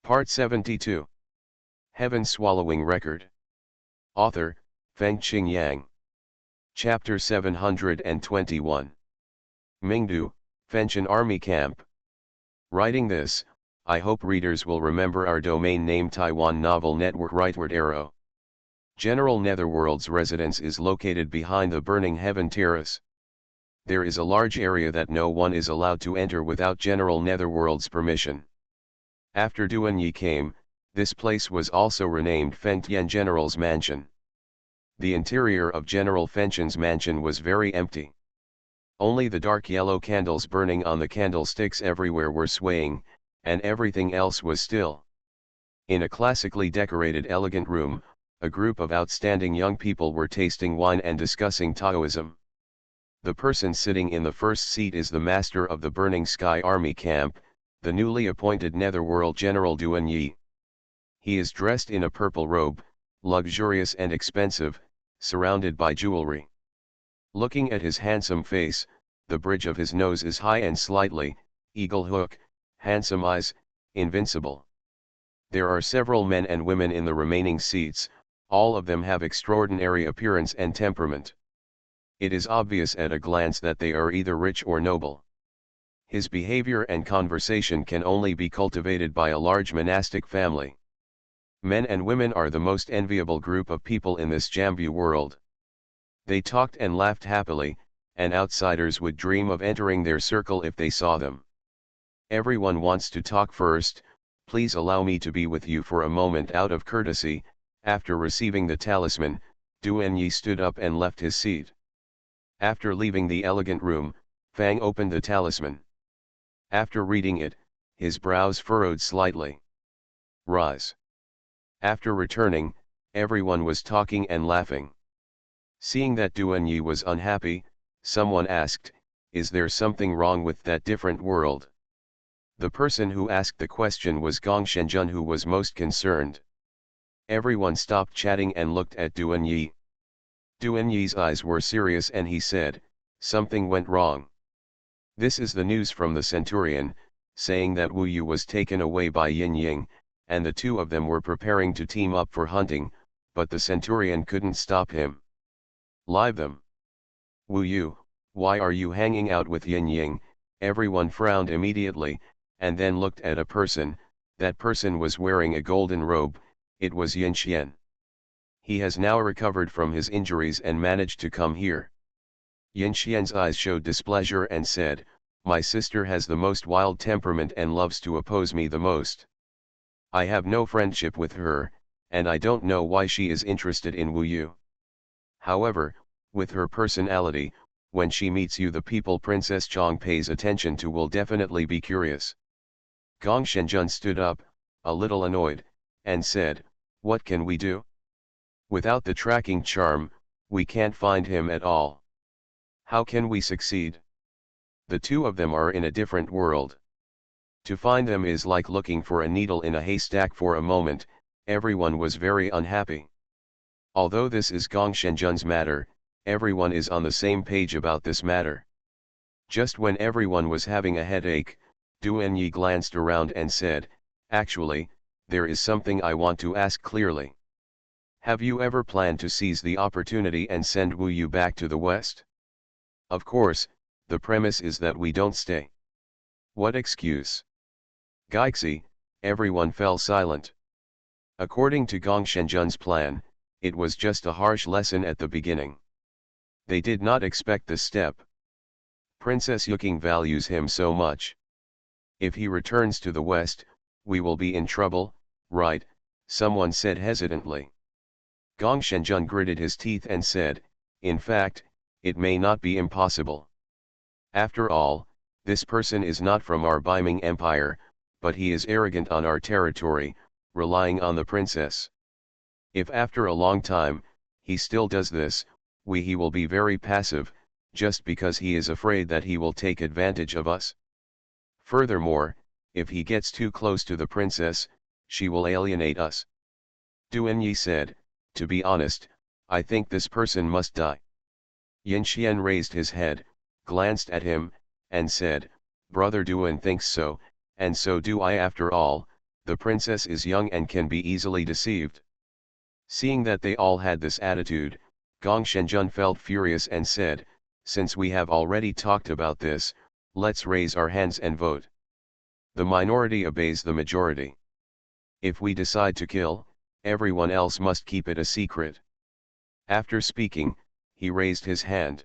Part 72. Heaven Swallowing Record. Author, Fengqing Yang. Chapter 721. Mingdu, Fenchen Army Camp. Writing this, I hope readers will remember our domain name Taiwan Novel Network Rightward Arrow. General Netherworld's residence is located behind the Burning Heaven Terrace. There is a large area that no one is allowed to enter without General Netherworld's permission. After Duanyi came, this place was also renamed Fengtian General's Mansion. The interior of General Fengtian's mansion was very empty. Only the dark yellow candles burning on the candlesticks everywhere were swaying, and everything else was still. In a classically decorated elegant room, a group of outstanding young people were tasting wine and discussing Taoism. The person sitting in the first seat is the master of the Burning Sky Army Camp, the newly appointed Netherworld General Duanyi. He is dressed in a purple robe, luxurious and expensive, surrounded by jewelry. Looking at his handsome face, the bridge of his nose is high and slightly, eagle hook, handsome eyes, invincible. There are several men and women in the remaining seats, all of them have extraordinary appearance and temperament. It is obvious at a glance that they are either rich or noble. His behavior and conversation can only be cultivated by a large monastic family. Men and women are the most enviable group of people in this Jambu world. They talked and laughed happily, and outsiders would dream of entering their circle if they saw them. Everyone wants to talk first. Please allow me to be with you for a moment out of courtesy. After receiving the talisman, Duanyi stood up and left his seat. After leaving the elegant room, Fang opened the talisman. After reading it, his brows furrowed slightly. Rise. After returning, everyone was talking and laughing. Seeing that Duanyi was unhappy, someone asked, "Is there something wrong with that different world?" The person who asked the question was Gong Shenjun, who was most concerned. Everyone stopped chatting and looked at Duanyi. Duanyi's eyes were serious and he said, "Something went wrong. This is the news from the Centurion, saying that Wu Yu was taken away by Yin Ying, and the two of them were preparing to team up for hunting, but the Centurion couldn't stop him. Leave them. Wu Yu, why are you hanging out with Yin Ying?" Everyone frowned immediately, and then looked at a person. That person was wearing a golden robe. It was Yin Xian. He has now recovered from his injuries and managed to come here. Yin Xian's eyes showed displeasure and said, "My sister has the most wild temperament and loves to oppose me the most. I have no friendship with her, and I don't know why she is interested in Wu Yu. However, with her personality, when she meets you, the people Princess Chong pays attention to will definitely be curious." Gong Shenjun stood up, a little annoyed, and said, "What can we do? Without the tracking charm, we can't find him at all. How can we succeed? The two of them are in a different world. To find them is like looking for a needle in a haystack." For a moment, everyone was very unhappy. Although this is Gong Shenjun's matter, everyone is on the same page about this matter. Just when everyone was having a headache, Duanyi glanced around and said, "Actually, there is something I want to ask clearly. Have you ever planned to seize the opportunity and send Wu Yu back to the West? Of course, the premise is that we don't stay." "What excuse?" "Geixi." Everyone fell silent. According to Gong Shenjun's plan, it was just a harsh lesson at the beginning. They did not expect this step. Princess Yuking values him so much. If he returns to the West, we will be in trouble, right? Someone said hesitantly. Gong Shenjun gritted his teeth and said, "In fact, it may not be impossible. After all, this person is not from our Beiming Empire, but he is arrogant on our territory, relying on the princess. If after a long time, he still does this, he will be very passive, just because he is afraid that he will take advantage of us. Furthermore, if he gets too close to the princess, she will alienate us." Duanyi said, "To be honest, I think this person must die." Yin Xian raised his head, glanced at him, and said, "Brother Duan thinks so, and so do I. After all, the princess is young and can be easily deceived. Seeing that they all had this attitude, Gong Shenjun felt furious and said, since we have already talked about this, let's raise our hands and vote. The minority obeys the majority. If we decide to kill, everyone else must keep it a secret. After speaking, he raised his hand.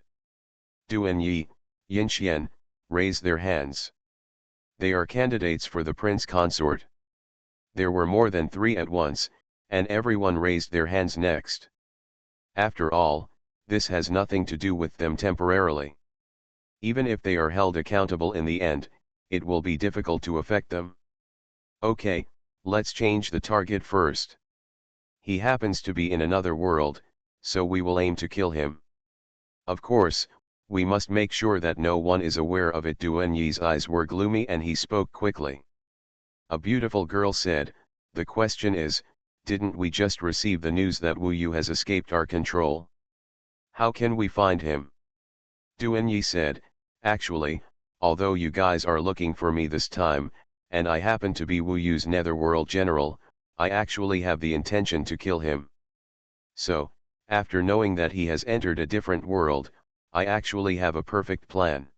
Duan Yi, Yin Xian, raised their hands. They are candidates for the prince consort. There were more than 3 at once, and everyone raised their hands next. After all, this has nothing to do with them temporarily. Even if they are held accountable in the end, it will be difficult to affect them. Okay, let's change the target first. He happens to be in another world, so we will aim to kill him. Of course, we must make sure that no one is aware of it. Duan Yi's eyes were gloomy and he spoke quickly. A beautiful girl said, the question is, didn't we just receive the news that Wu Yu has escaped our control? How can we find him? Duan Yi said, actually, although you guys are looking for me this time, and I happen to be Wu Yu's netherworld general, I actually have the intention to kill him. So, after knowing that he has entered a different world, I actually have a perfect plan.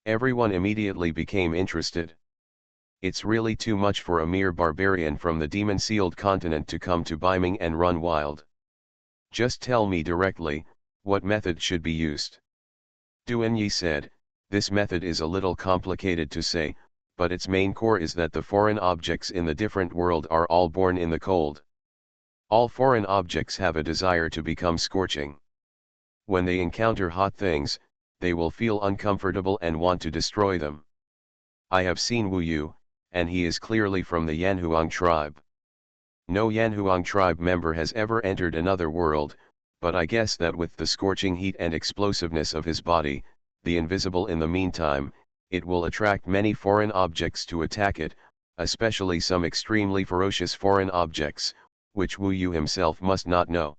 Everyone immediately became interested. It's really too much for a mere barbarian from the demon-sealed continent to come to Beiming and run wild. Just tell me directly, what method should be used? Duan Yi said, this method is a little complicated to say, but its main core is that the foreign objects in the different world are all born in the cold. All foreign objects have a desire to become scorching. When they encounter hot things, they will feel uncomfortable and want to destroy them. I have seen Wu Yu, and he is clearly from the Yanhuang tribe. No Yanhuang tribe member has ever entered another world, but I guess that with the scorching heat and explosiveness of his body, the invisible in the meantime, it will attract many foreign objects to attack it, especially some extremely ferocious foreign objects, which Wu Yu himself must not know.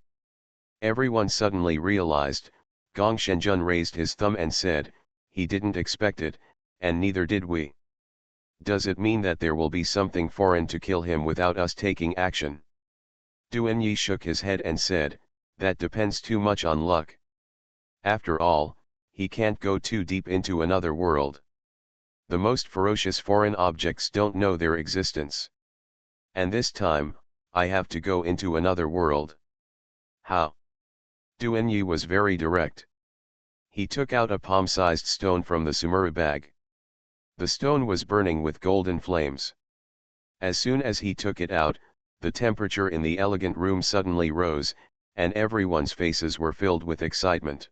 Everyone suddenly realized. Gong Shenjun raised his thumb and said, he didn't expect it, and neither did we. Does it mean that there will be something foreign to kill him without us taking action? Duan Yi shook his head and said, that depends too much on luck. After all, he can't go too deep into another world. The most ferocious foreign objects don't know their existence. And this time, I have to go into another world. How? Duan Yi was very direct. He took out a palm-sized stone from the sumura bag. The stone was burning with golden flames. As soon as he took it out, the temperature in the elegant room suddenly rose, and everyone's faces were filled with excitement.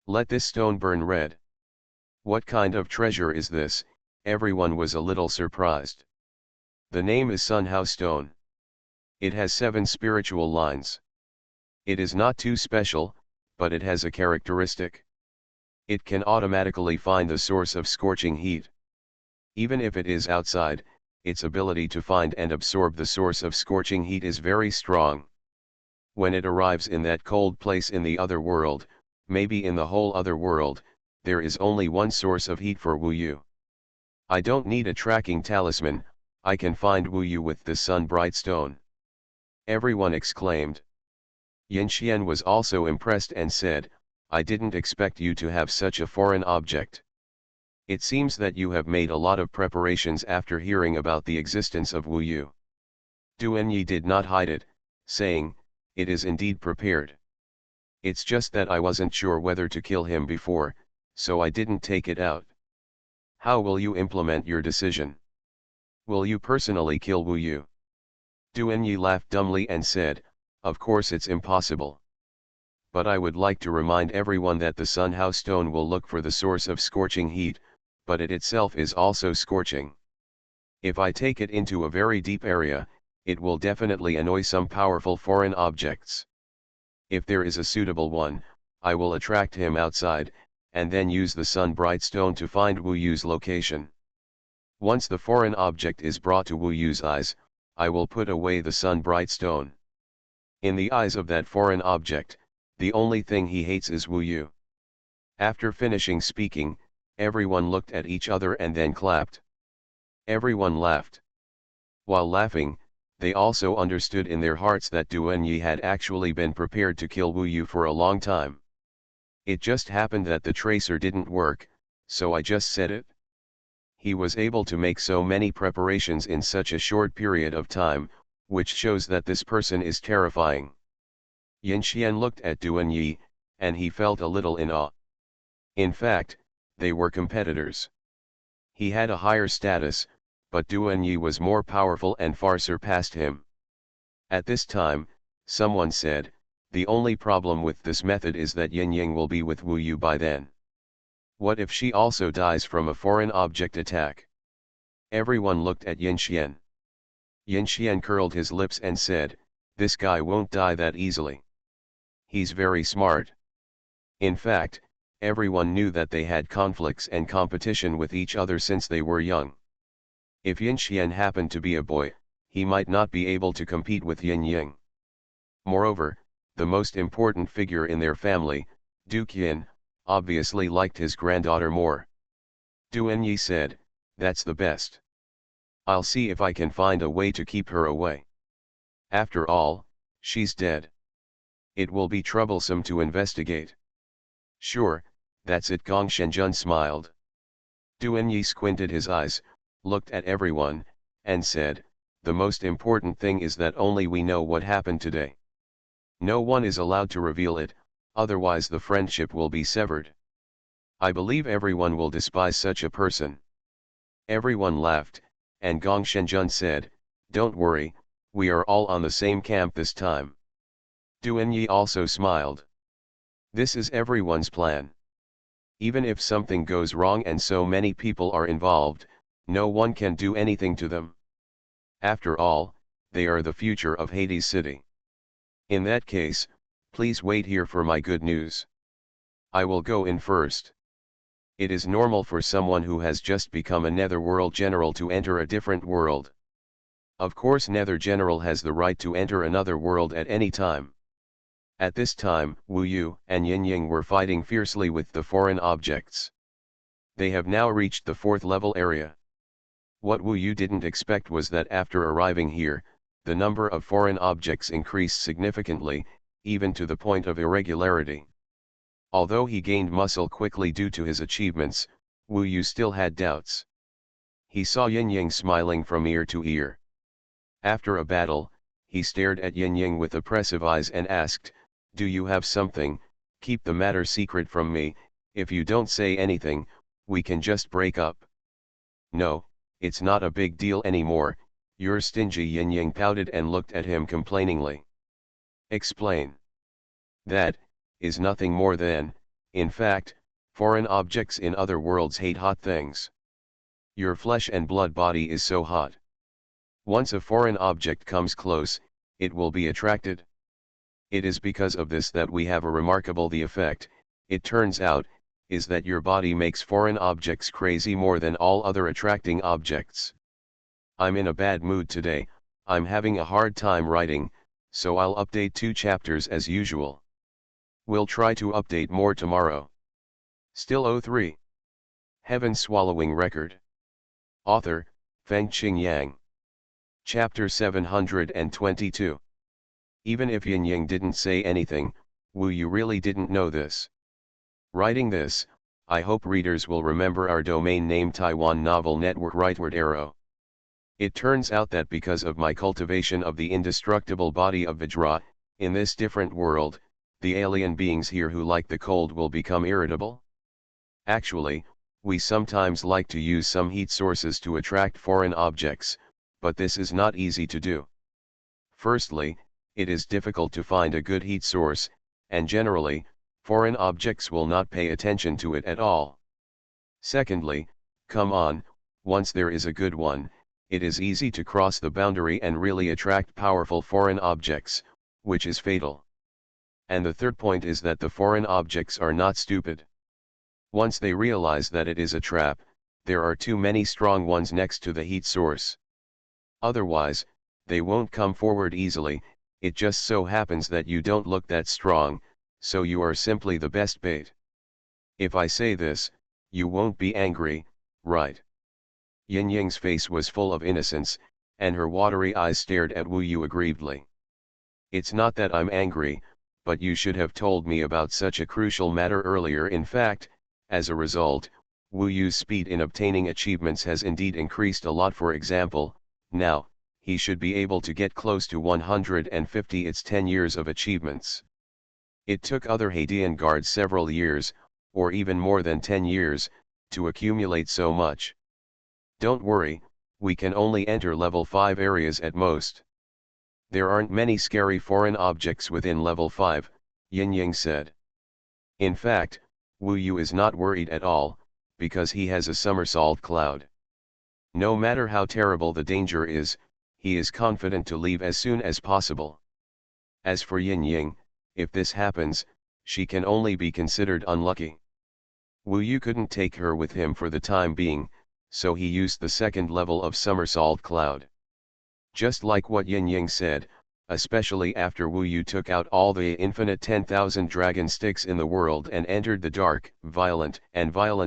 Let this stone burn red. What kind of treasure is this? Everyone was a little surprised. The name is Sunhao Stone. It has 7 spiritual lines. It is not too special, but it has a characteristic. It can automatically find the source of scorching heat. Even if it is outside, its ability to find and absorb the source of scorching heat is very strong. When it arrives in that cold place in the other world, maybe in the whole other world, there is only one source of heat for Wu Yu. I don't need a tracking talisman, I can find Wu Yu with this sun-bright stone. Everyone exclaimed. Yin Xian was also impressed and said, I didn't expect you to have such a foreign object. It seems that you have made a lot of preparations after hearing about the existence of Wu Yu. Duan Yi did not hide it, saying, it is indeed prepared. It's just that I wasn't sure whether to kill him before, so I didn't take it out. How will you implement your decision? Will you personally kill Wu Yu? Duan Yi laughed dumbly and said, of course it's impossible. But I would like to remind everyone that the Sunhao stone will look for the source of scorching heat, but it itself is also scorching. If I take it into a very deep area, it will definitely annoy some powerful foreign objects. If there is a suitable one, I will attract him outside, and then use the sun-bright stone to find Wu Yu's location. Once the foreign object is brought to Wu Yu's eyes, I will put away the sun-bright stone. In the eyes of that foreign object, the only thing he hates is Wu Yu. After finishing speaking, everyone looked at each other and then clapped. Everyone laughed. While laughing, they also understood in their hearts that Duanyi had actually been prepared to kill Wu Yu for a long time. It just happened that the tracer didn't work, so I just said it. He was able to make so many preparations in such a short period of time, which shows that this person is terrifying. Yin Xian looked at Duanyi, and he felt a little in awe. In fact, they were competitors. He had a higher status, but Duanyi was more powerful and far surpassed him. At this time, someone said, the only problem with this method is that Yin Yang will be with Wu Yu by then. What if she also dies from a foreign object attack? Everyone looked at Yin Xian. Yin Xian curled his lips and said, this guy won't die that easily. He's very smart. In fact, everyone knew that they had conflicts and competition with each other since they were young. If Yin Xian happened to be a boy, he might not be able to compete with Yin Yang. Moreover, the most important figure in their family, Duke Yin, obviously liked his granddaughter more. Duanyi said, that's the best. I'll see if I can find a way to keep her away. After all, she's dead. It will be troublesome to investigate. Sure, that's it. Gong Shenjun smiled. Duanyi squinted his eyes, looked at everyone, and said, the most important thing is that only we know what happened today. No one is allowed to reveal it, otherwise the friendship will be severed. I believe everyone will despise such a person. Everyone laughed, and Gong Shenjun said, don't worry, we are all on the same camp this time. Duanyi also smiled. This is everyone's plan. Even if something goes wrong and so many people are involved, no one can do anything to them. After all, they are the future of Hades City. In that case, please wait here for my good news. I will go in first. It is normal for someone who has just become a Netherworld General to enter a different world. Of course, Nether General has the right to enter another world at any time. At this time, Wu Yu and Yin Yang were fighting fiercely with the foreign objects. They have now reached the 4th level area. What Wu Yu didn't expect was that after arriving here, the number of foreign objects increased significantly, even to the point of irregularity. Although he gained muscle quickly due to his achievements, Wu Yu still had doubts. He saw Yin Yang smiling from ear to ear. After a battle, he stared at Yin Yang with oppressive eyes and asked, do you have something? Keep the matter secret from me. If you don't say anything, we can just break up. No, it's not a big deal anymore. You're stingy. Yin Yang pouted and looked at him complainingly. Explain. That is nothing more than, in fact, foreign objects in other worlds hate hot things. Your flesh and blood body is so hot. Once a foreign object comes close, it will be attracted. It is because of this that we have a remarkable the effect, it turns out, is that your body makes foreign objects crazy more than all other attracting objects. I'm in a bad mood today, I'm having a hard time writing, so I'll update 2 chapters as usual. We'll try to update more tomorrow. Still 03. Heaven Swallowing Record. Author, Fengqing Yang. Chapter 722. Even if Yin Yang didn't say anything, Wu Yu really didn't know this. Writing this, I hope readers will remember our domain name Taiwan Novel Network Rightward Arrow. It turns out that because of my cultivation of the indestructible body of Vajra, in this different world, the alien beings here who like the cold will become irritable. Actually, we sometimes like to use some heat sources to attract foreign objects, but this is not easy to do. Firstly, it is difficult to find a good heat source, and generally, foreign objects will not pay attention to it at all. Secondly, come on, once there is a good one, it is easy to cross the boundary and really attract powerful foreign objects, which is fatal. And the third point is that the foreign objects are not stupid. Once they realize that it is a trap, there are too many strong ones next to the heat source. Otherwise, they won't come forward easily. It just so happens that you don't look that strong, so you are simply the best bait. If I say this, you won't be angry, right? Yin Yang's face was full of innocence, and her watery eyes stared at Wu Yu aggrievedly. "It's not that I'm angry, but you should have told me about such a crucial matter earlier. In fact, as a result, Wu Yu's speed in obtaining achievements has indeed increased a lot. For example, now, he should be able to get close to 150. It's 10 years of achievements. It took other Hadean guards several years, or even more than 10 years, to accumulate so much. Don't worry, we can only enter level 5 areas at most. There aren't many scary foreign objects within level 5, Yin Yang said. In fact, Wu Yu is not worried at all, because he has a somersault cloud. No matter how terrible the danger is, he is confident to leave as soon as possible. As for Yin Yang, if this happens, she can only be considered unlucky. Wu Yu couldn't take her with him for the time being, so he used the second level of somersault cloud. Just like what Yin Yang said, especially after Wu Yu took out all the infinite 10,000 dragon sticks in the world and entered the dark, violent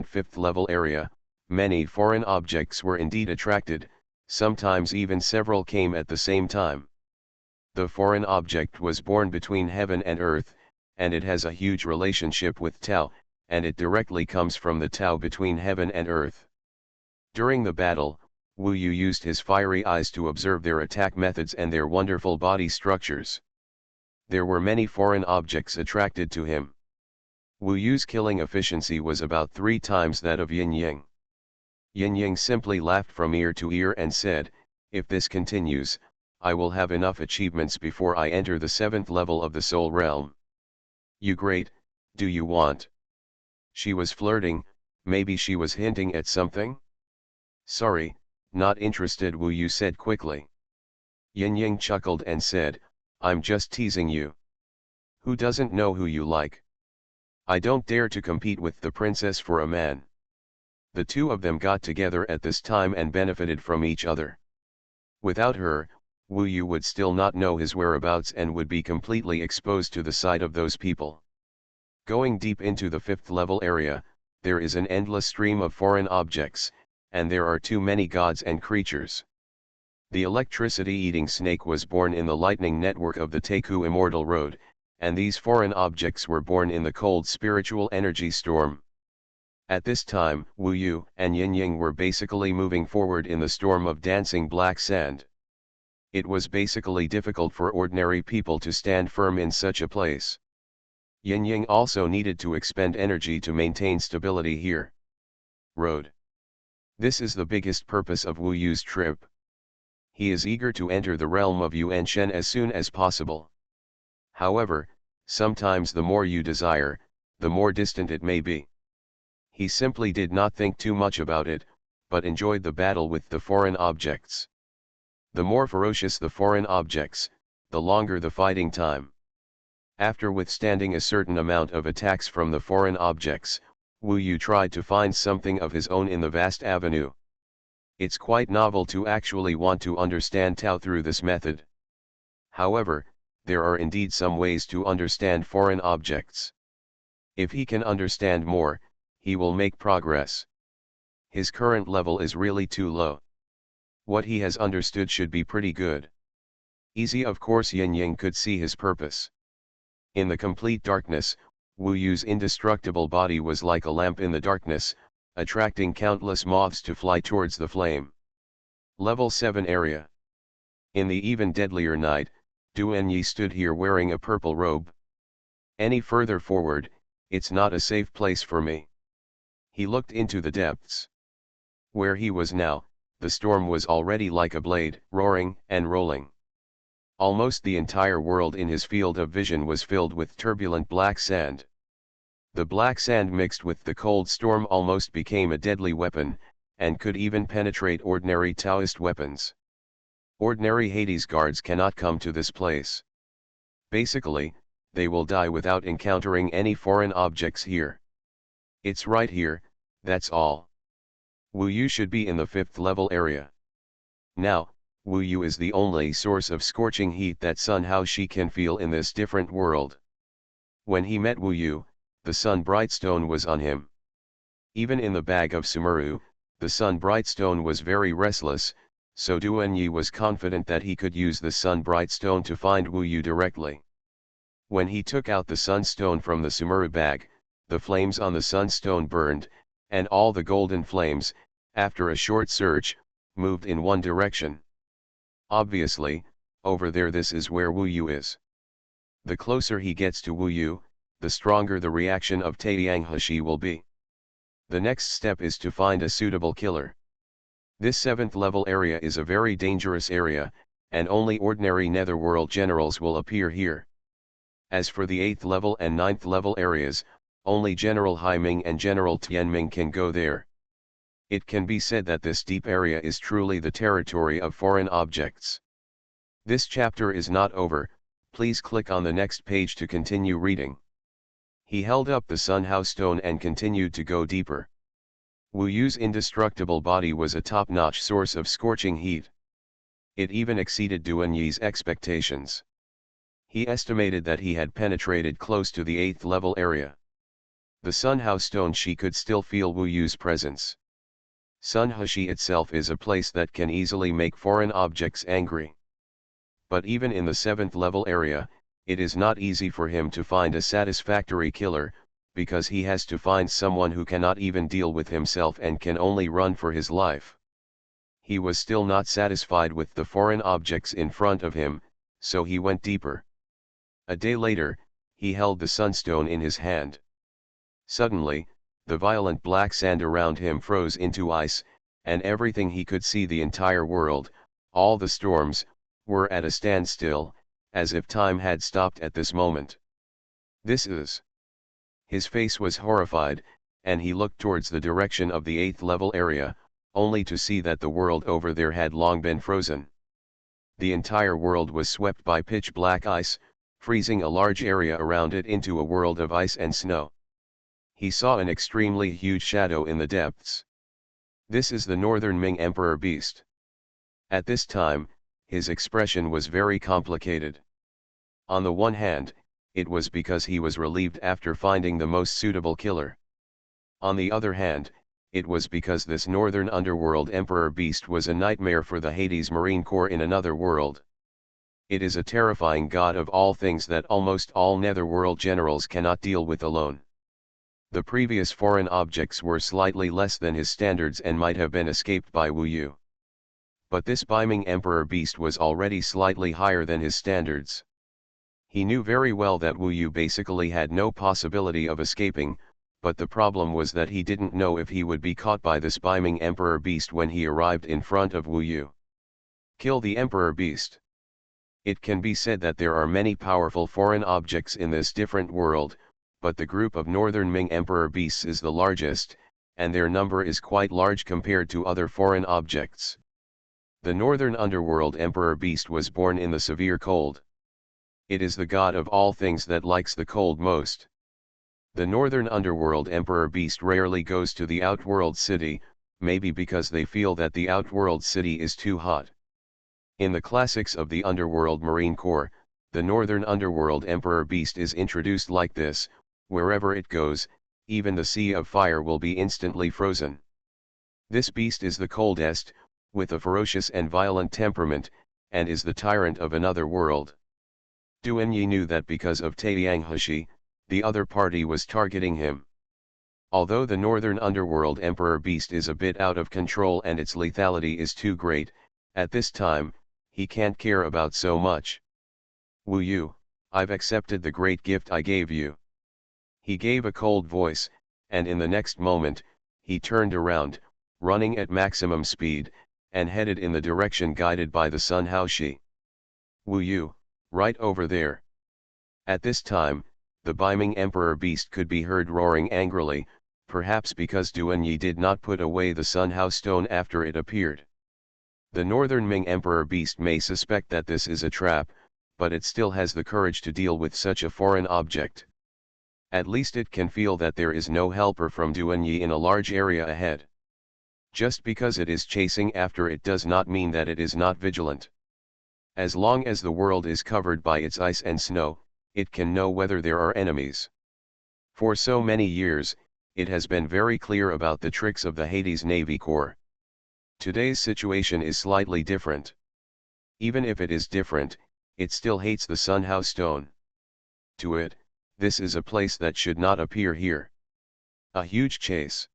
fifth level area, many foreign objects were indeed attracted, sometimes even several came at the same time. The foreign object was born between heaven and earth, and it has a huge relationship with Tao, and it directly comes from the Tao between heaven and earth. During the battle, Wu Yu used his fiery eyes to observe their attack methods and their wonderful body structures. There were many foreign objects attracted to him. Wu Yu's killing efficiency was about 3 times that of Yin Yang. Yin Yang simply laughed from ear to ear and said, "If this continues, I will have enough achievements before I enter the 7th level of the Soul Realm." "You great, do you want?" She was flirting, maybe she was hinting at something? "Sorry, not interested," Wu Yu said quickly. Yin Yang chuckled and said, "I'm just teasing you. Who doesn't know who you like? I don't dare to compete with the princess for a man." The two of them got together at this time and benefited from each other. Without her, Wu Yu would still not know his whereabouts and would be completely exposed to the sight of those people. Going deep into the 5th level area, there is an endless stream of foreign objects, and there are too many gods and creatures. The electricity-eating snake was born in the lightning network of the Teku Immortal Road, and these foreign objects were born in the cold spiritual energy storm. At this time, Wu Yu and Yin Yang were basically moving forward in the storm of dancing black sand. It was basically difficult for ordinary people to stand firm in such a place. Yin Yang also needed to expend energy to maintain stability here. Road. This is the biggest purpose of Wu Yu's trip. He is eager to enter the realm of Yuan Shen as soon as possible. However, sometimes the more you desire, the more distant it may be. He simply did not think too much about it, but enjoyed the battle with the foreign objects. The more ferocious the foreign objects, the longer the fighting time. After withstanding a certain amount of attacks from the foreign objects, Wu Yu tried to find something of his own in the vast avenue. It's quite novel to actually want to understand Tao through this method. However, there are indeed some ways to understand foreign objects. If he can understand more, he will make progress. His current level is really too low. What he has understood should be pretty good. Easy. Of course, Yin Yang could see his purpose. In the complete darkness, Wu Yu's indestructible body was like a lamp in the darkness, attracting countless moths to fly towards the flame. Level 7 area. In the even deadlier night, Duanyi stood here wearing a purple robe. Any further forward, it's not a safe place for me. He looked into the depths. Where he was now, the storm was already like a blade, roaring and rolling. Almost the entire world in his field of vision was filled with turbulent black sand. The black sand mixed with the cold storm almost became a deadly weapon, and could even penetrate ordinary Taoist weapons. Ordinary Hades guards cannot come to this place. Basically, they will die without encountering any foreign objects here. It's right here, that's all. Wu Yu should be in the 5th level area. Now, Wu Yu is the only source of scorching heat that somehow she can feel in this different world. When he met Wu Yu, the sun brightstone was on him. Even in the bag of Sumuru, the sun brightstone was very restless, so Duanyi was confident that he could use the sun-bright stone to find Wu Yu directly. When he took out the sunstone from the samurai bag, the flames on the sunstone burned, and all the golden flames, after a short search, moved in one direction. Obviously, over there this is where Wu Yu is. The closer he gets to Wu Yu, the stronger the reaction of Taiyanghashi will be. The next step is to find a suitable killer. This 7th level area is a very dangerous area, and only ordinary netherworld generals will appear here. As for the 8th level and 9th level areas, only General Haiming and General Tianming can go there. It can be said that this deep area is truly the territory of foreign objects. This chapter is not over, please click on the next page to continue reading. He held up the Sunhouse stone and continued to go deeper. Wu Yu's indestructible body was a top-notch source of scorching heat. It even exceeded Duanyi's expectations. He estimated that he had penetrated close to the 8th level area. The Sunhouse stone, she could still feel Wu Yu's presence. Sunhashi itself is a place that can easily make foreign objects angry. But even in the 7th level area, it is not easy for him to find a satisfactory killer, because he has to find someone who cannot even deal with himself and can only run for his life. He was still not satisfied with the foreign objects in front of him, so he went deeper. A day later, he held the sunstone in his hand. Suddenly, the violent black sand around him froze into ice, and everything he could see, the entire world, all the storms, were at a standstill, as if time had stopped at this moment. This is. His face was horrified, and he looked towards the direction of the 8th level area, only to see that the world over there had long been frozen. The entire world was swept by pitch black ice, freezing a large area around it into a world of ice and snow. He saw an extremely huge shadow in the depths. This is the Northern Ming Emperor Beast. At this time, his expression was very complicated. On the one hand, it was because he was relieved after finding the most suitable killer. On the other hand, it was because this Northern Underworld Emperor Beast was a nightmare for the Hades Marine Corps in another world. It is a terrifying god of all things that almost all netherworld generals cannot deal with alone. The previous foreign objects were slightly less than his standards and might have been escaped by Wu Yu. But this Beiming Emperor Beast was already slightly higher than his standards. He knew very well that Wu Yu basically had no possibility of escaping, but the problem was that he didn't know if he would be caught by this Beiming Emperor Beast when he arrived in front of Wu Yu. Kill the Emperor Beast. It can be said that there are many powerful foreign objects in this different world, but the group of Northern Ming Emperor Beasts is the largest, and their number is quite large compared to other foreign objects. The Northern Underworld Emperor Beast was born in the severe cold. It is the god of all things that likes the cold most. The Northern Underworld Emperor Beast rarely goes to the Outworld City, maybe because they feel that the Outworld City is too hot. In the classics of the Underworld Marine Corps, the Northern Underworld Emperor Beast is introduced like this: wherever it goes, even the Sea of Fire will be instantly frozen. This beast is the coldest, with a ferocious and violent temperament, and is the tyrant of another world. Duanyi knew that because of Taiyanghashi, the other party was targeting him. Although the Northern Underworld Emperor Beast is a bit out of control and its lethality is too great, at this time, he can't care about so much. Wu Yu, I've accepted the great gift I gave you. He gave a cold voice, and in the next moment, he turned around, running at maximum speed, and headed in the direction guided by the Sunhaoshi. Wu Yu, right over there. At this time, the Beiming Emperor Beast could be heard roaring angrily, perhaps because Duanyi did not put away the Sunhouse stone after it appeared. The Northern Ming Emperor Beast may suspect that this is a trap, but it still has the courage to deal with such a foreign object. At least it can feel that there is no helper from Duanyi in a large area ahead. Just because it is chasing after it does not mean that it is not vigilant. As long as the world is covered by its ice and snow, it can know whether there are enemies. For so many years, it has been very clear about the tricks of the Hades Navy Corps. Today's situation is slightly different. Even if it is different, it still hates the Sunhouse Stone. To it, this is a place that should not appear here. A huge chase.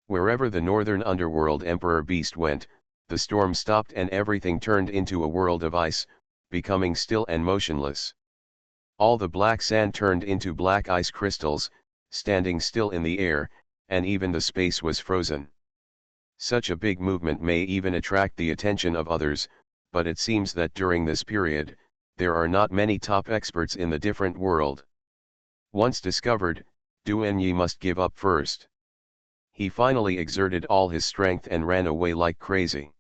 Wherever the northern underworld Emperor Beast went, the storm stopped and everything turned into a world of ice, becoming still and motionless. All the black sand turned into black ice crystals, standing still in the air, and even the space was frozen. Such a big movement may even attract the attention of others, but it seems that during this period, there are not many top experts in the different world. Once discovered, Duanyi must give up first. He finally exerted all his strength and ran away like crazy.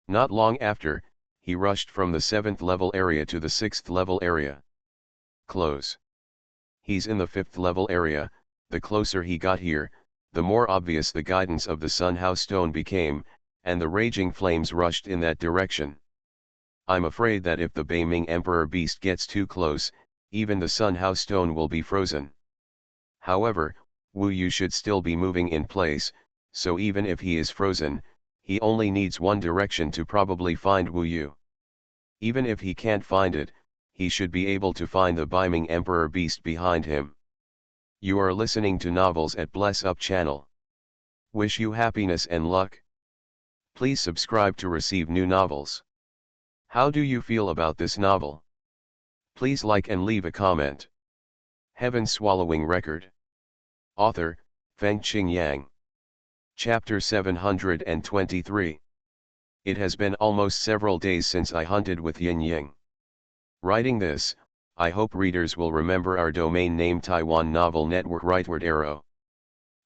Not long after, he rushed from the 7th level area to the 6th level area. Close. He's in the 5th level area. The closer he got here, the more obvious the guidance of the Sunhouse Stone became, and the raging flames rushed in that direction. I'm afraid that if the Beiming Emperor Beast gets too close, even the Sunhouse Stone will be frozen. However, Wu Yu should still be moving in place, so even if he is frozen, he only needs one direction to probably find Wu Yu. Even if he can't find it, he should be able to find the Beiming Emperor Beast behind him. You are listening to Novels at Bless Up channel. Wish you happiness and luck. Please subscribe to receive new novels. How do you feel about this novel? Please like and leave a comment. Heaven Swallowing Record. Author, Fengqing Yang. Chapter 723. It has been almost several days since I hunted with Yin Ying. Writing this, I hope readers will remember our domain name Taiwan Novel Network Rightward Arrow.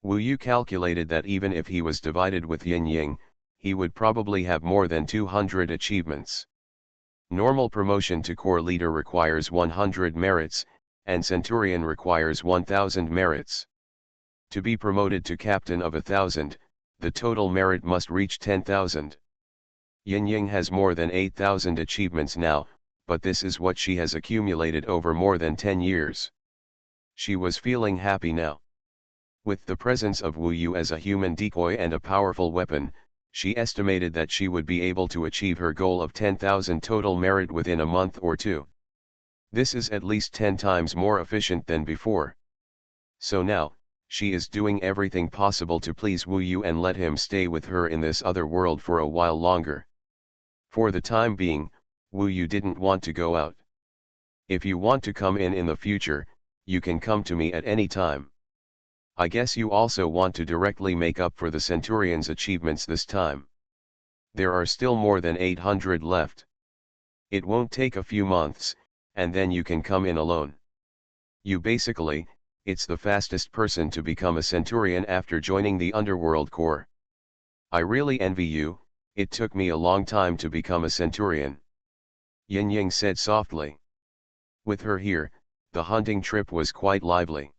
Wu Yu calculated that even if he was divided with Yin Ying, he would probably have more than 200 achievements. Normal promotion to Corps Leader requires 100 merits, and Centurion requires 1000 merits. To be promoted to Captain of 1000, the total merit must reach 10,000. Yin Ying has more than 8,000 achievements now, but this is what she has accumulated over more than 10 years. She was feeling happy now. With the presence of Wu Yu as a human decoy and a powerful weapon, she estimated that she would be able to achieve her goal of 10,000 total merit within a month or two. This is at least 10 times more efficient than before. So now, she is doing everything possible to please Wu Yu and let him stay with her in this other world for a while longer. For the time being, Wu Yu didn't want to go out. If you want to come in the future, you can come to me at any time. I guess you also want to directly make up for the Centurion's achievements this time. There are still more than 800 left. It won't take a few months, and then you can come in alone. It's the fastest person to become a Centurion after joining the Underworld Corps. I really envy you. It took me a long time to become a Centurion. Yin Ying said softly. With her here, the hunting trip was quite lively.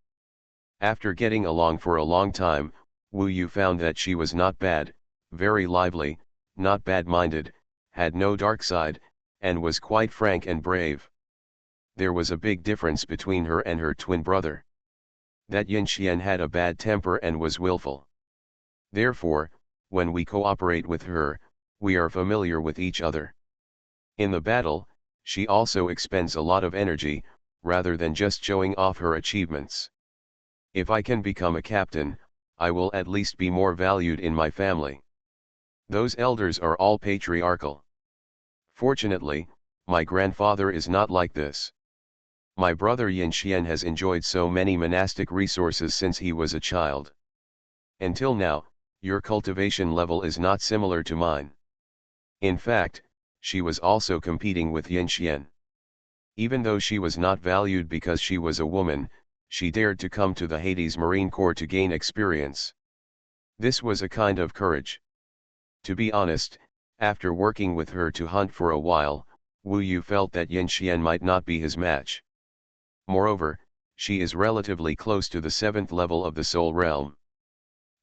After getting along for a long time, Wu Yu found that she was not bad, very lively, not bad-minded, had no dark side, and was quite frank and brave. There was a big difference between her and her twin brother. That Yin Xian had a bad temper and was willful. Therefore, when we cooperate with her, we are familiar with each other. In the battle, she also expends a lot of energy, rather than just showing off her achievements. If I can become a captain, I will at least be more valued in my family. Those elders are all patriarchal. Fortunately, my grandfather is not like this. My brother Yin Xian has enjoyed so many monastic resources since he was a child. Until now, your cultivation level is not similar to mine. In fact, she was also competing with Yin Xian. Even though she was not valued because she was a woman, she dared to come to the Hades Marine Corps to gain experience. This was a kind of courage. To be honest, after working with her to hunt for a while, Wu Yu felt that Yin Xian might not be his match. Moreover, she is relatively close to the 7th level of the Soul Realm.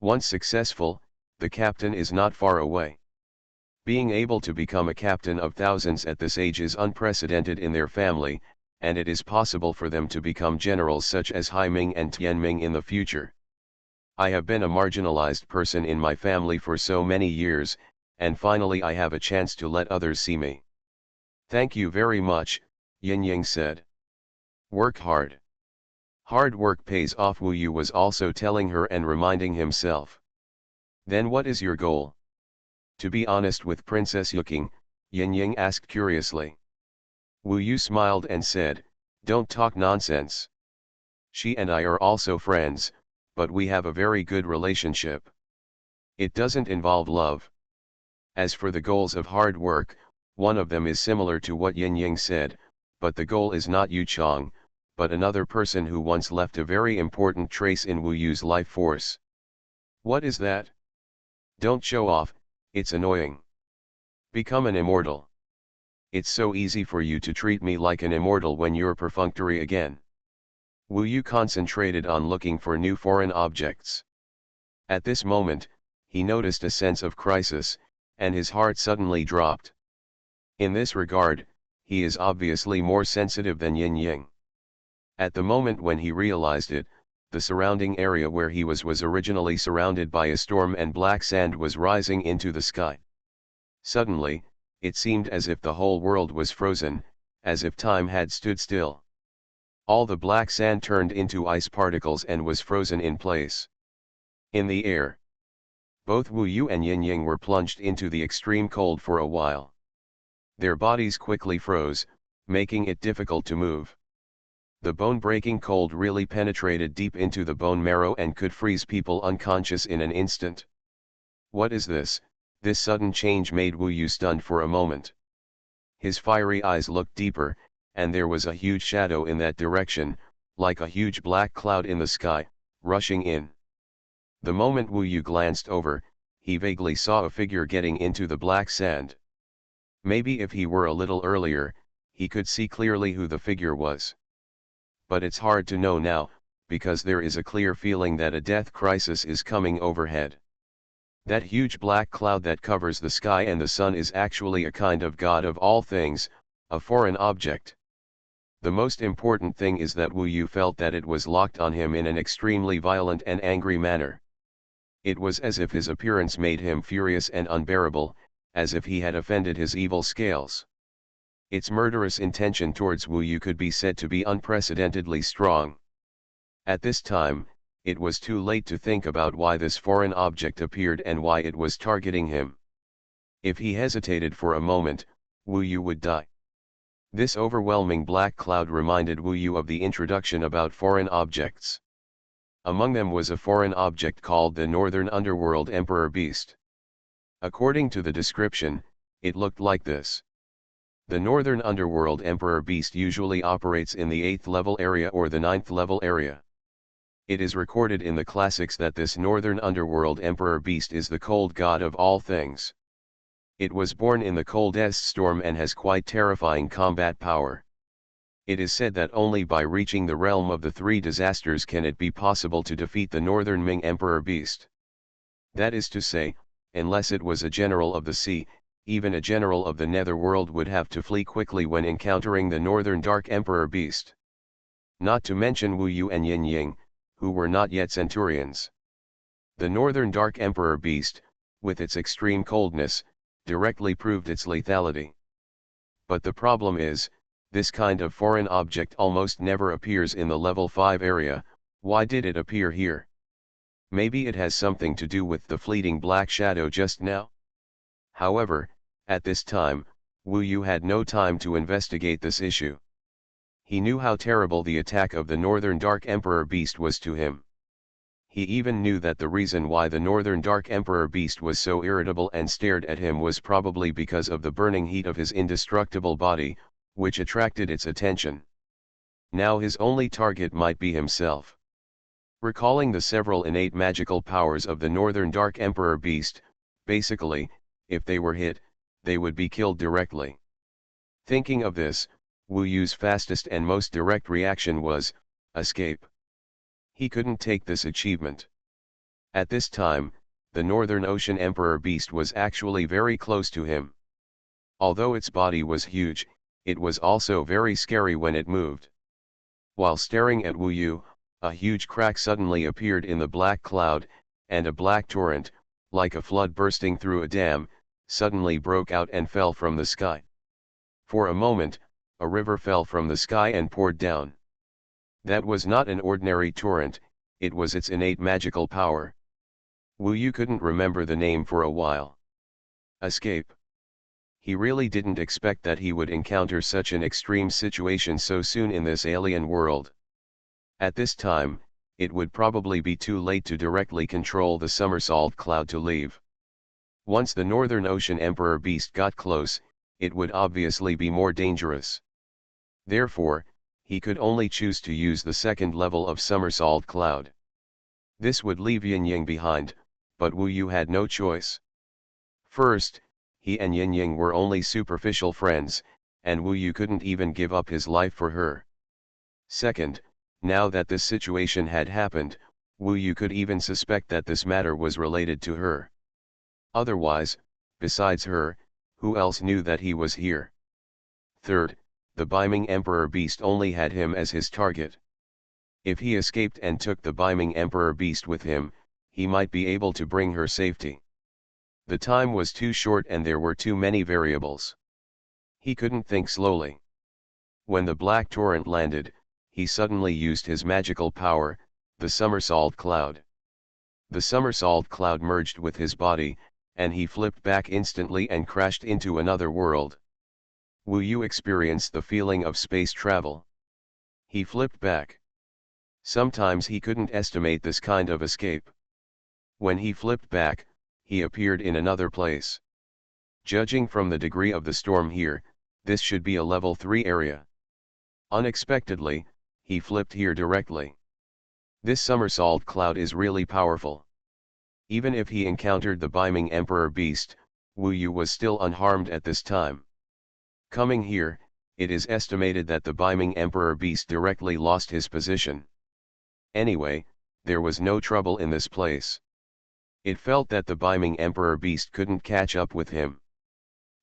Once successful, the captain is not far away. Being able to become a captain of thousands at this age is unprecedented in their family, and it is possible for them to become generals such as Haiming and Tianming in the future. I have been a marginalized person in my family for so many years, and finally I have a chance to let others see me. Thank you very much, Yin Yang said. Work hard. Hard work pays off, Wu Yu was also telling her and reminding himself. Then what is your goal? To be honest with Princess Yuking, Yin Yang asked curiously. Wu Yu smiled and said, don't talk nonsense. She and I are also friends, but we have a very good relationship. It doesn't involve love. As for the goals of hard work, one of them is similar to what Yin Yang said, but the goal is not Yu Chong, but another person who once left a very important trace in Wu Yu's life force. What is that? Don't show off, it's annoying. Become an immortal. It's so easy for you to treat me like an immortal when you're perfunctory again. Wu Yu concentrated on looking for new foreign objects. At this moment, he noticed a sense of crisis, and his heart suddenly dropped. In this regard, he is obviously more sensitive than Yin Yang. At the moment when he realized it, the surrounding area where he was originally surrounded by a storm and black sand was rising into the sky. Suddenly, it seemed as if the whole world was frozen, as if time had stood still. All the black sand turned into ice particles and was frozen in place. In the air, both Wu Yu and Yin Yang were plunged into the extreme cold for a while. Their bodies quickly froze, making it difficult to move. The bone-breaking cold really penetrated deep into the bone marrow and could freeze people unconscious in an instant. What is this? This sudden change made Wu Yu stunned for a moment. His fiery eyes looked deeper, and there was a huge shadow in that direction, like a huge black cloud in the sky, rushing in. The moment Wu Yu glanced over, he vaguely saw a figure getting into the black sand. Maybe if he were a little earlier, he could see clearly who the figure was. But it's hard to know now, because there is a clear feeling that a death crisis is coming overhead. That huge black cloud that covers the sky and the sun is actually a kind of god of all things, a foreign object. The most important thing is that Wu Yu felt that it was locked on him in an extremely violent and angry manner. It was as if his appearance made him furious and unbearable, as if he had offended his evil scales. Its murderous intention towards Wu Yu could be said to be unprecedentedly strong. At this time, it was too late to think about why this foreign object appeared and why it was targeting him. If he hesitated for a moment, Wu Yu would die. This overwhelming black cloud reminded Wu Yu of the introduction about foreign objects. Among them was a foreign object called the Northern Underworld Emperor Beast. According to the description, it looked like this. The Northern Underworld Emperor Beast usually operates in the 8th level area or the 9th level area. It is recorded in the classics that this Northern Underworld Emperor Beast is the cold god of all things. It was born in the coldest storm and has quite terrifying combat power. It is said that only by reaching the realm of the three disasters can it be possible to defeat the Northern Ming Emperor Beast. That is to say, unless it was a general of the sea, even a general of the netherworld would have to flee quickly when encountering the Northern Dark Emperor Beast. Not to mention Wu Yu and Yin Yang, who were not yet centurions. The Northern Dark Emperor Beast, with its extreme coldness, directly proved its lethality. But the problem is, this kind of foreign object almost never appears in the level 5 area. Why did it appear here? Maybe it has something to do with the fleeting black shadow just now? However, at this time, Wu Yu had no time to investigate this issue. He knew how terrible the attack of the Northern Dark Emperor Beast was to him. He even knew that the reason why the Northern Dark Emperor Beast was so irritable and stared at him was probably because of the burning heat of his indestructible body, which attracted its attention. Now his only target might be himself. Recalling the several innate magical powers of the Northern Dark Emperor Beast, basically, if they were hit, they would be killed directly. Thinking of this, Wu Yu's fastest and most direct reaction was, escape. He couldn't take this achievement. At this time, the Northern Ocean Emperor Beast was actually very close to him. Although its body was huge, it was also very scary when it moved. While staring at Wu Yu, a huge crack suddenly appeared in the black cloud, and a black torrent, like a flood bursting through a dam, suddenly broke out and fell from the sky. For a moment, a river fell from the sky and poured down. That was not an ordinary torrent, it was its innate magical power. Wu Yu couldn't remember the name for a while. Escape. He really didn't expect that he would encounter such an extreme situation so soon in this alien world. At this time, it would probably be too late to directly control the somersault cloud to leave. Once the Northern Ocean Emperor beast got close, it would obviously be more dangerous. Therefore, he could only choose to use the second level of somersault cloud. This would leave Yin Yang behind, but Wu Yu had no choice. First, he and Yin Yang were only superficial friends, and Wu Yu couldn't even give up his life for her. Second, now that this situation had happened, Wu Yu could even suspect that this matter was related to her. Otherwise, besides her, who else knew that he was here? Third, the Beiming Emperor beast only had him as his target. If he escaped and took the Beiming Emperor beast with him, he might be able to bring her safety. The time was too short and there were too many variables. He couldn't think slowly. When the black torrent landed, he suddenly used his magical power, the somersault cloud. The somersault cloud merged with his body, and he flipped back instantly and crashed into another world. Wu Yu experienced the feeling of space travel. He flipped back. Sometimes he couldn't estimate this kind of escape. When he flipped back, he appeared in another place. Judging from the degree of the storm here, this should be a level 3 area. Unexpectedly, he flipped here directly. This somersault cloud is really powerful. Even if he encountered the Beiming Emperor beast, Wu Yu was still unharmed at this time. Coming here, it is estimated that the Beiming Emperor beast directly lost his position. Anyway, there was no trouble in this place. It felt that the Beiming Emperor beast couldn't catch up with him.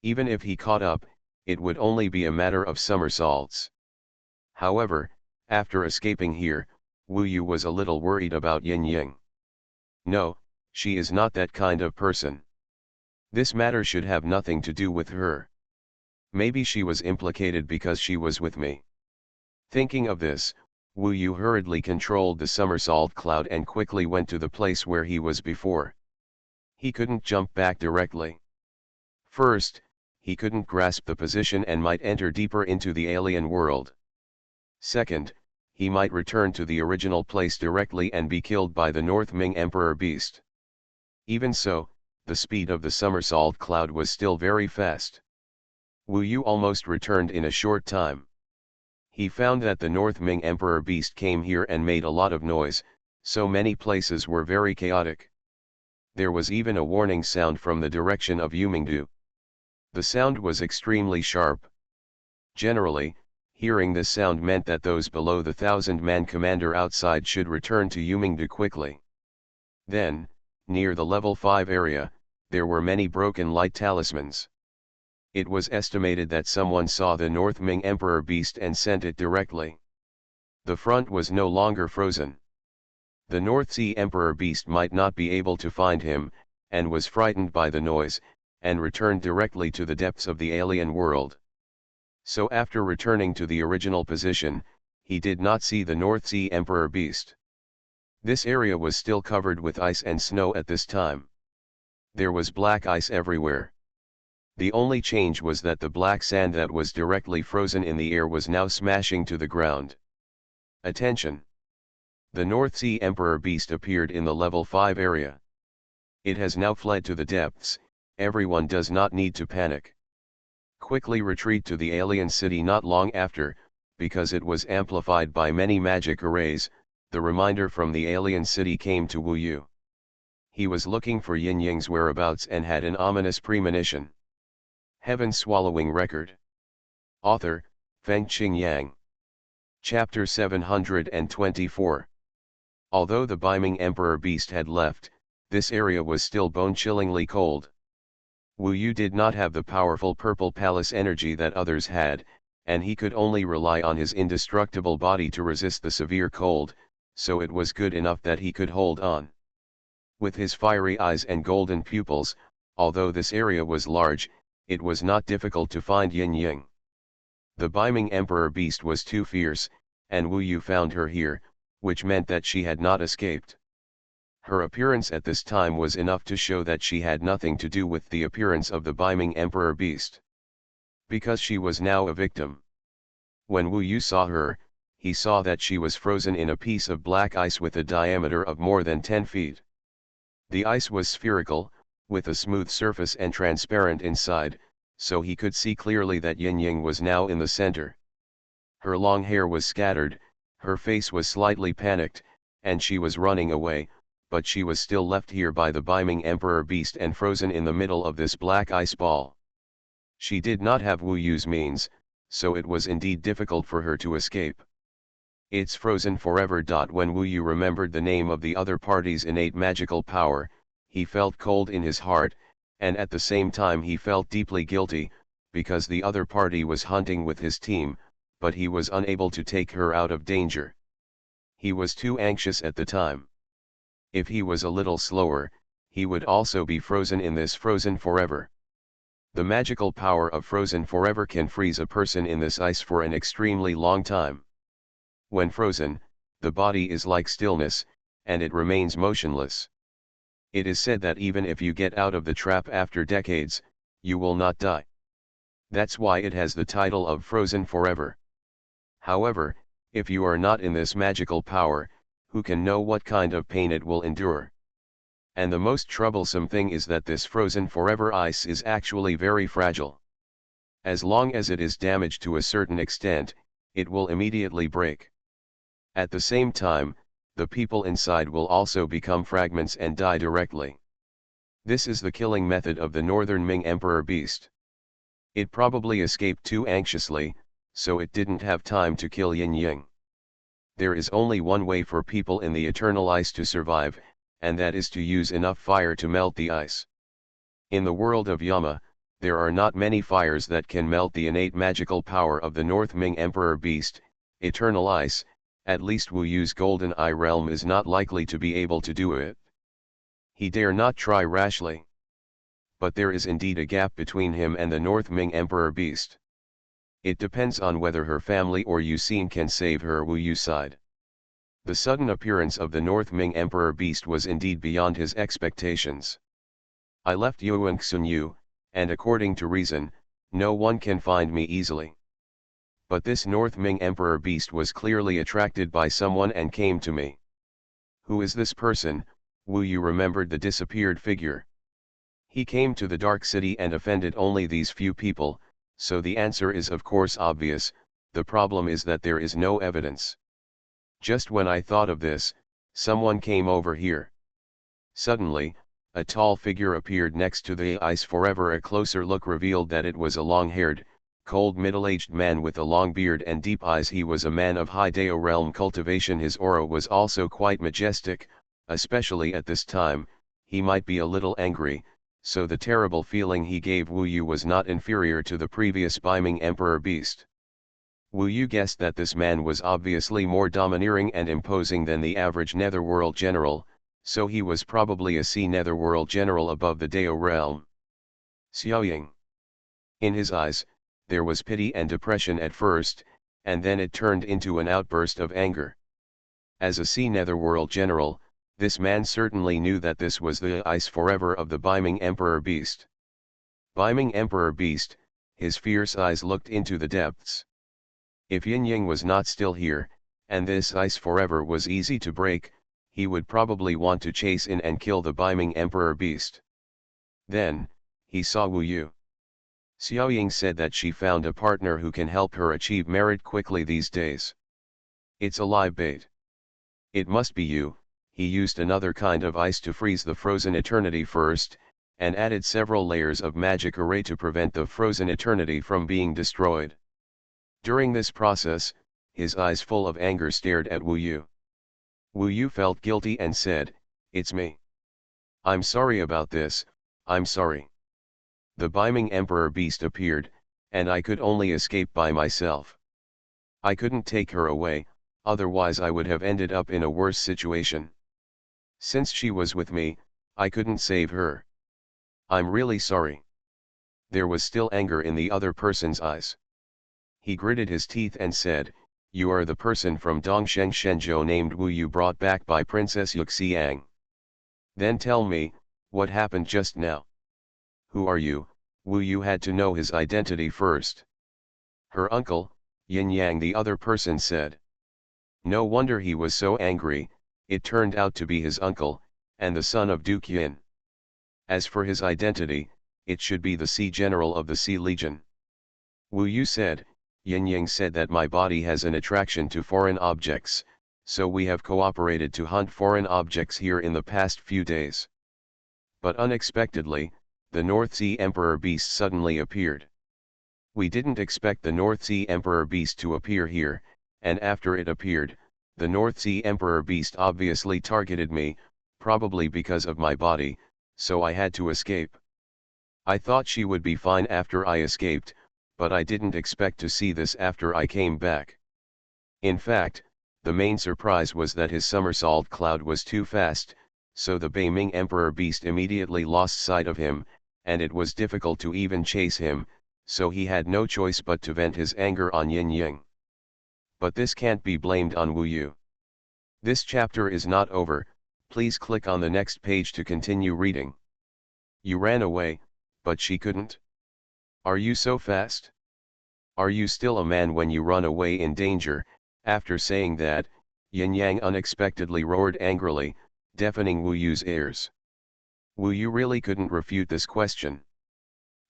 Even if he caught up, it would only be a matter of somersaults. However, after escaping here, Wu Yu was a little worried about Yin Yang. No, she is not that kind of person. This matter should have nothing to do with her. Maybe she was implicated because she was with me. Thinking of this, Wu Yu hurriedly controlled the somersault cloud and quickly went to the place where he was before. He couldn't jump back directly. First, he couldn't grasp the position and might enter deeper into the alien world. Second, he might return to the original place directly and be killed by the North Ming Emperor beast. Even so, the speed of the somersault cloud was still very fast. Wu Yu almost returned in a short time. He found that the North Ming Emperor beast came here and made a lot of noise, so many places were very chaotic. There was even a warning sound from the direction of Yumingdu. The sound was extremely sharp. Generally, hearing this sound meant that those below the 1,000-man commander outside should return to Yumingdu quickly. Then, near the level 5 area, there were many broken light talismans. It was estimated that someone saw the North Ming Emperor beast and sent it directly. The front was no longer frozen. The North Sea Emperor beast might not be able to find him, and was frightened by the noise, and returned directly to the depths of the alien world. So after returning to the original position, he did not see the North Sea Emperor beast. This area was still covered with ice and snow at this time. There was black ice everywhere. The only change was that the black sand that was directly frozen in the air was now smashing to the ground. Attention! The North Sea Emperor beast appeared in the level 5 area. It has now fled to the depths, everyone does not need to panic. Quickly retreat to the alien city not long after, because it was amplified by many magic arrays. The reminder from the alien city came to Wu Yu. He was looking for Yin Yang's whereabouts and had an ominous premonition. Heaven-swallowing record. Author, Fengqing Yang. Chapter 724. Although the Beiming Emperor beast had left, this area was still bone-chillingly cold. Wu Yu did not have the powerful purple palace energy that others had, and he could only rely on his indestructible body to resist the severe cold, so it was good enough that he could hold on. With his fiery eyes and golden pupils, Although this area was large, it was not difficult to find Yin Yang. The beaming emperor beast was too fierce, and Wu Yu found her here, which meant that she had not escaped. Her appearance at this time was enough to show that she had nothing to do with the appearance of the beaming emperor beast. Because she was now a victim. When Wu Yu saw her, he saw that she was frozen in a piece of black ice with a diameter of more than 10 feet. The ice was spherical, with a smooth surface and transparent inside, so he could see clearly that Yin Yang was now in the center. Her long hair was scattered, her face was slightly panicked, and she was running away, but she was still left here by the beaming emperor beast and frozen in the middle of this black ice ball. She did not have Wu Yu's means, so it was indeed difficult for her to escape. It's frozen forever. When Wu Yu remembered the name of the other party's innate magical power, he felt cold in his heart, and at the same time he felt deeply guilty, because the other party was hunting with his team, but he was unable to take her out of danger. He was too anxious at the time. If he was a little slower, he would also be frozen in this frozen forever. The magical power of frozen forever can freeze a person in this ice for an extremely long time. When frozen, the body is like stillness, and it remains motionless. It is said that even if you get out of the trap after decades, you will not die. That's why it has the title of frozen forever. However, if you are not in this magical power, who can know what kind of pain it will endure? And the most troublesome thing is that this frozen forever ice is actually very fragile. As long as it is damaged to a certain extent, it will immediately break. At the same time, the people inside will also become fragments and die directly. This is the killing method of the Northern Ming Emperor Beast. It probably escaped too anxiously, so it didn't have time to kill Yin Yang. There is only one way for people in the eternal ice to survive, and that is to use enough fire to melt the ice. In the world of Yama, there are not many fires that can melt the innate magical power of the North Ming Emperor Beast, eternal ice. At least Wu Yu's Golden Eye realm is not likely to be able to do it. He dare not try rashly. But there is indeed a gap between him and the North Ming Emperor Beast. It depends on whether her family or Yu Xin can save her. Wu Yu sighed. The sudden appearance of the North Ming Emperor Beast was indeed beyond his expectations. I left Yuan Xunyu, and according to reason, no one can find me easily. But this North Ming Emperor Beast was clearly attracted by someone and came to me. Who is this person? Wu Yu remembered the disappeared figure. He came to the Dark City and offended only these few people, so the answer is of course obvious. The problem is that there is no evidence. Just when I thought of this, someone came over here. Suddenly, a tall figure appeared next to the ice forever. A closer look revealed that it was a long-haired, cold middle-aged man with a long beard and deep eyes. He was a man of high Dao realm cultivation. His aura was also quite majestic, especially at this time. He might be a little angry, so the terrible feeling he gave Wu Yu was not inferior to the previous beaming Emperor Beast. Wu Yu guessed that this man was obviously more domineering and imposing than the average Netherworld general, so he was probably a Sea Netherworld general above the Dao realm. Xiaoying. In his eyes, there was pity and depression at first, and then it turned into an outburst of anger. As a Sea Netherworld general, this man certainly knew that this was the ice forever of the beaming Emperor Beast. Beaming Emperor Beast, his fierce eyes looked into the depths. If Yin Yang was not still here, and this ice forever was easy to break, he would probably want to chase in and kill the beaming Emperor Beast. Then, he saw Wu Yu. Xiaoying said that she found a partner who can help her achieve merit quickly these days. It's a live bait. It must be you. He used another kind of ice to freeze the frozen eternity first, and added several layers of magic array to prevent the frozen eternity from being destroyed. During this process, his eyes full of anger stared at Wu Yu. Wu Yu felt guilty and said, "It's me. I'm sorry about this, I'm sorry." The beaming Emperor Beast appeared, and I could only escape by myself. I couldn't take her away, otherwise I would have ended up in a worse situation. Since she was with me, I couldn't save her. I'm really sorry. There was still anger in the other person's eyes. He gritted his teeth and said, "You are the person from Dongsheng Shenzhou named Wu Yu brought back by Princess Yuxiang. Then tell me, what happened just now? Who are you?" Wu Yu had to know his identity first. "Her uncle, Yin Yang," the other person said. No wonder he was so angry, it turned out to be his uncle, and the son of Duke Yin. As for his identity, it should be the Sea General of the Sea Legion. Wu Yu said, "Yin Yang said that my body has an attraction to foreign objects, so we have cooperated to hunt foreign objects here in the past few days. But unexpectedly, the North Sea Emperor Beast suddenly appeared. We didn't expect the North Sea Emperor Beast to appear here, and after it appeared, the North Sea Emperor Beast obviously targeted me, probably because of my body, so I had to escape. I thought she would be fine after I escaped, but I didn't expect to see this after I came back. In fact, the main surprise was that his somersault cloud was too fast, so the Beiming Emperor Beast immediately lost sight of him, and it was difficult to even chase him, so he had no choice but to vent his anger on Yin Yang. But this can't be blamed on Wu Yu. This chapter is not over, please click on the next page to continue reading. You ran away, but she couldn't? Are you so fast? Are you still a man when you run away in danger?" After saying that, Yin Yang unexpectedly roared angrily, deafening Wu Yu's ears. Wu Yu really couldn't refute this question.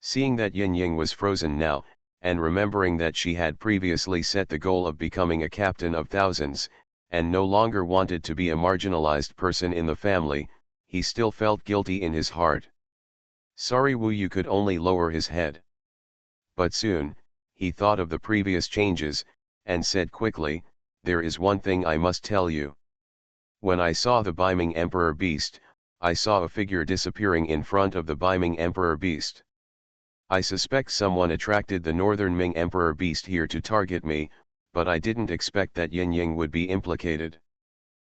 Seeing that Yin Yang was frozen now, and remembering that she had previously set the goal of becoming a captain of thousands, and no longer wanted to be a marginalized person in the family, he still felt guilty in his heart. Sorry, Wu Yu could only lower his head. But soon, he thought of the previous changes, and said quickly, "There is one thing I must tell you. When I saw the Beiming Emperor Beast, I saw a figure disappearing in front of the Beiming Emperor Beast. I suspect someone attracted the Northern Ming Emperor Beast here to target me, but I didn't expect that Yin Yang would be implicated.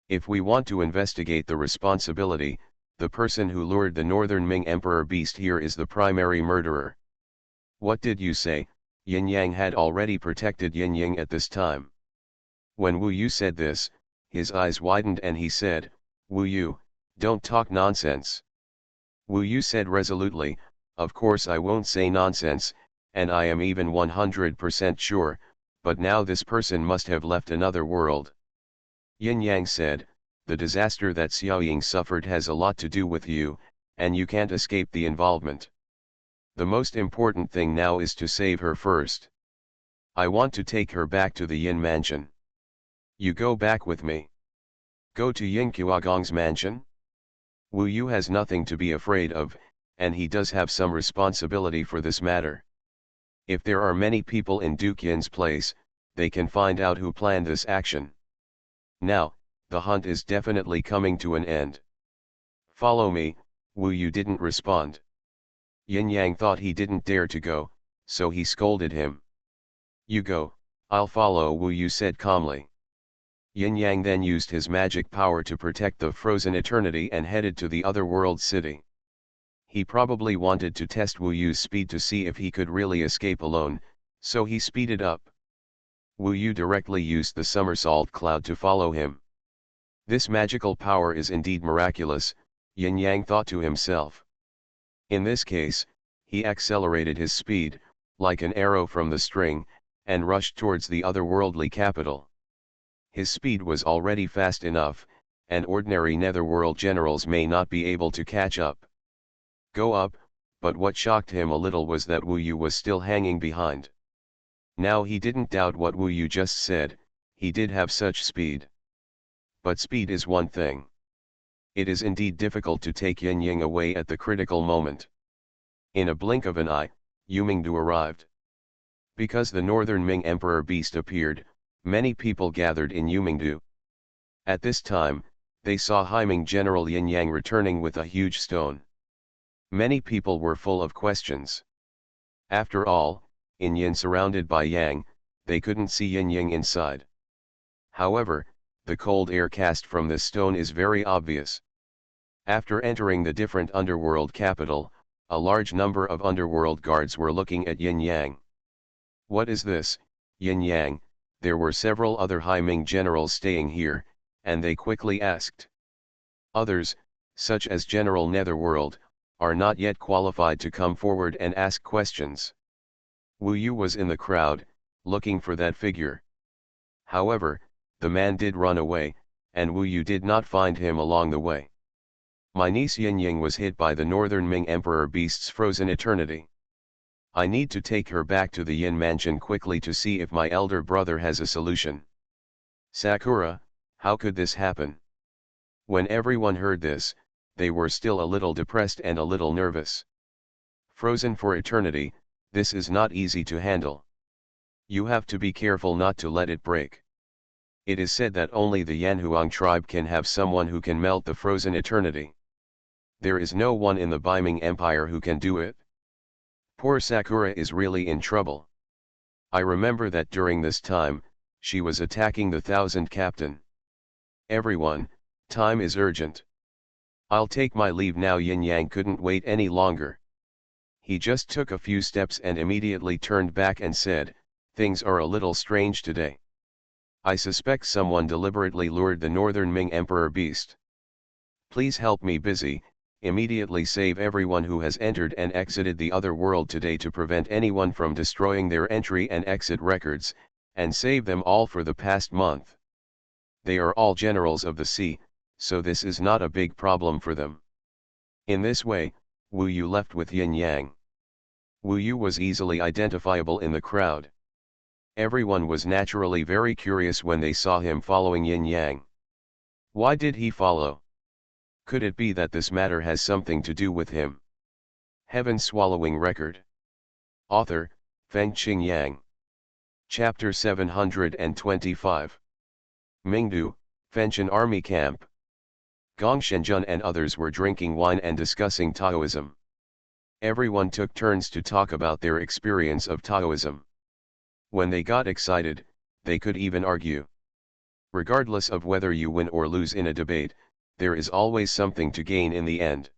If we want to investigate the responsibility, the person who lured the Northern Ming Emperor Beast here is the primary murderer." "What did you say?" Yin Yang had already protected Yin Yang at this time. When Wu Yu said this, his eyes widened and he said, "Wu Yu, don't talk nonsense." Wu Yu said resolutely, "Of course I won't say nonsense, and I am even 100% sure, but now this person must have left another world." Yin Yang said, "The disaster that Xiaoying suffered has a lot to do with you, and you can't escape the involvement. The most important thing now is to save her first. I want to take her back to the Yin mansion. You go back with me. Go to Yin Qiagong's mansion? Wu Yu has nothing to be afraid of, and he does have some responsibility for this matter. If there are many people in Duke Yin's place, they can find out who planned this action. Now, the hunt is definitely coming to an end. Follow me." Wu Yu didn't respond. Yin Yang thought he didn't dare to go, so he scolded him. "You go, I'll follow," Wu Yu said calmly. Yin Yang then used his magic power to protect the frozen eternity and headed to the otherworld city. He probably wanted to test Wu Yu's speed to see if he could really escape alone, so he speeded up. Wu Yu directly used the somersault cloud to follow him. This magical power is indeed miraculous, Yin Yang thought to himself. In this case, he accelerated his speed, like an arrow from the string, and rushed towards the otherworldly capital. His speed was already fast enough, and ordinary netherworld generals may not be able to catch up. Go up, but what shocked him a little was that Wu Yu was still hanging behind. Now he didn't doubt what Wu Yu just said, he did have such speed. But speed is one thing. It is indeed difficult to take Yin Yang away at the critical moment. In a blink of an eye, Yumingdu arrived. Because the Northern Ming Emperor Beast appeared, many people gathered in Yumingdu. At this time, they saw Haiming General Yin Yang returning with a huge stone. Many people were full of questions. After all, in Yin surrounded by Yang, they couldn't see Yin Yang inside. However, the cold air cast from this stone is very obvious. After entering the different underworld capital, A large number of underworld guards were looking at Yin Yang. What is this, Yin Yang? There were several other High Ming generals staying here, and they quickly asked. Others, such as General Netherworld, are not yet qualified to come forward and ask questions. Wu Yu was in the crowd, looking for that figure. However, the man did run away, and Wu Yu did not find him along the way. My niece Yin Yang was hit by the Northern Ming Emperor Beast's frozen eternity. I need to take her back to the Yin Mansion quickly to see if my elder brother has a solution. Sakura, how could this happen? When everyone heard this, they were still a little depressed and a little nervous. Frozen for eternity, this is not easy to handle. You have to be careful not to let it break. It is said that only the Yanhuang tribe can have someone who can melt the frozen eternity. There is no one in the Baiming Empire who can do it. Poor Sakura is really in trouble. I remember that during this time, she was attacking the 1000 captain. Everyone, time is urgent. I'll take my leave now. Yin Yang couldn't wait any longer. He just took a few steps and immediately turned back and said, "Things are a little strange today. I suspect someone deliberately lured the Northern Ming Emperor Beast. Please help me busy, immediately save everyone who has entered and exited the other world today to prevent anyone from destroying their entry and exit records, and save them all for the past month. They are all generals of the sea, so this is not a big problem for them." In this way, Wu Yu left with Yin Yang. Wu Yu was easily identifiable in the crowd. Everyone was naturally very curious when they saw him following Yin Yang. Why did he follow? Could it be that this matter has something to do with him? Heaven-swallowing record. Author, Fengqing Yang. Chapter 725. Mingdu, Fenchen Army Camp. Gong Shenjun and others were drinking wine and discussing Taoism. Everyone took turns to talk about their experience of Taoism. When they got excited, they could even argue. Regardless of whether you win or lose in a debate, there is always something to gain in the end.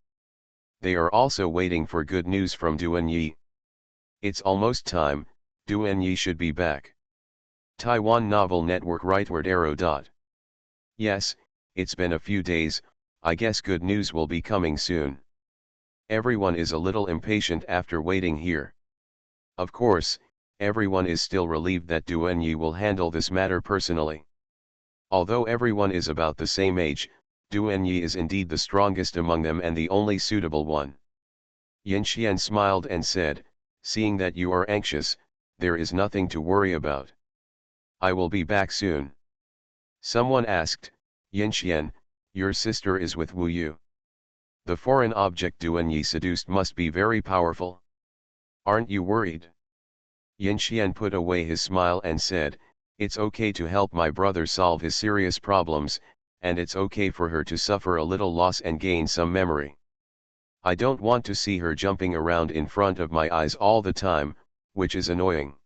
They are also waiting for good news from Duanyi. It's almost time, Duanyi should be back. Taiwan Novel Network Rightward Arrow. Yes, it's been a few days, I guess good news will be coming soon. Everyone is a little impatient after waiting here. Of course, everyone is still relieved that Duanyi will handle this matter personally. Although everyone is about the same age, Duanyi is indeed the strongest among them and the only suitable one. Yin Xian smiled and said, "Seeing that you are anxious, there is nothing to worry about. I will be back soon." Someone asked, "Yin Xian, your sister is with Wu Yu. The foreign object Duanyi seduced must be very powerful. Aren't you worried?" Yin Xian put away his smile and said, "It's okay to help my brother solve his serious problems, and it's okay for her to suffer a little loss and gain some memory. I don't want to see her jumping around in front of my eyes all the time, which is annoying."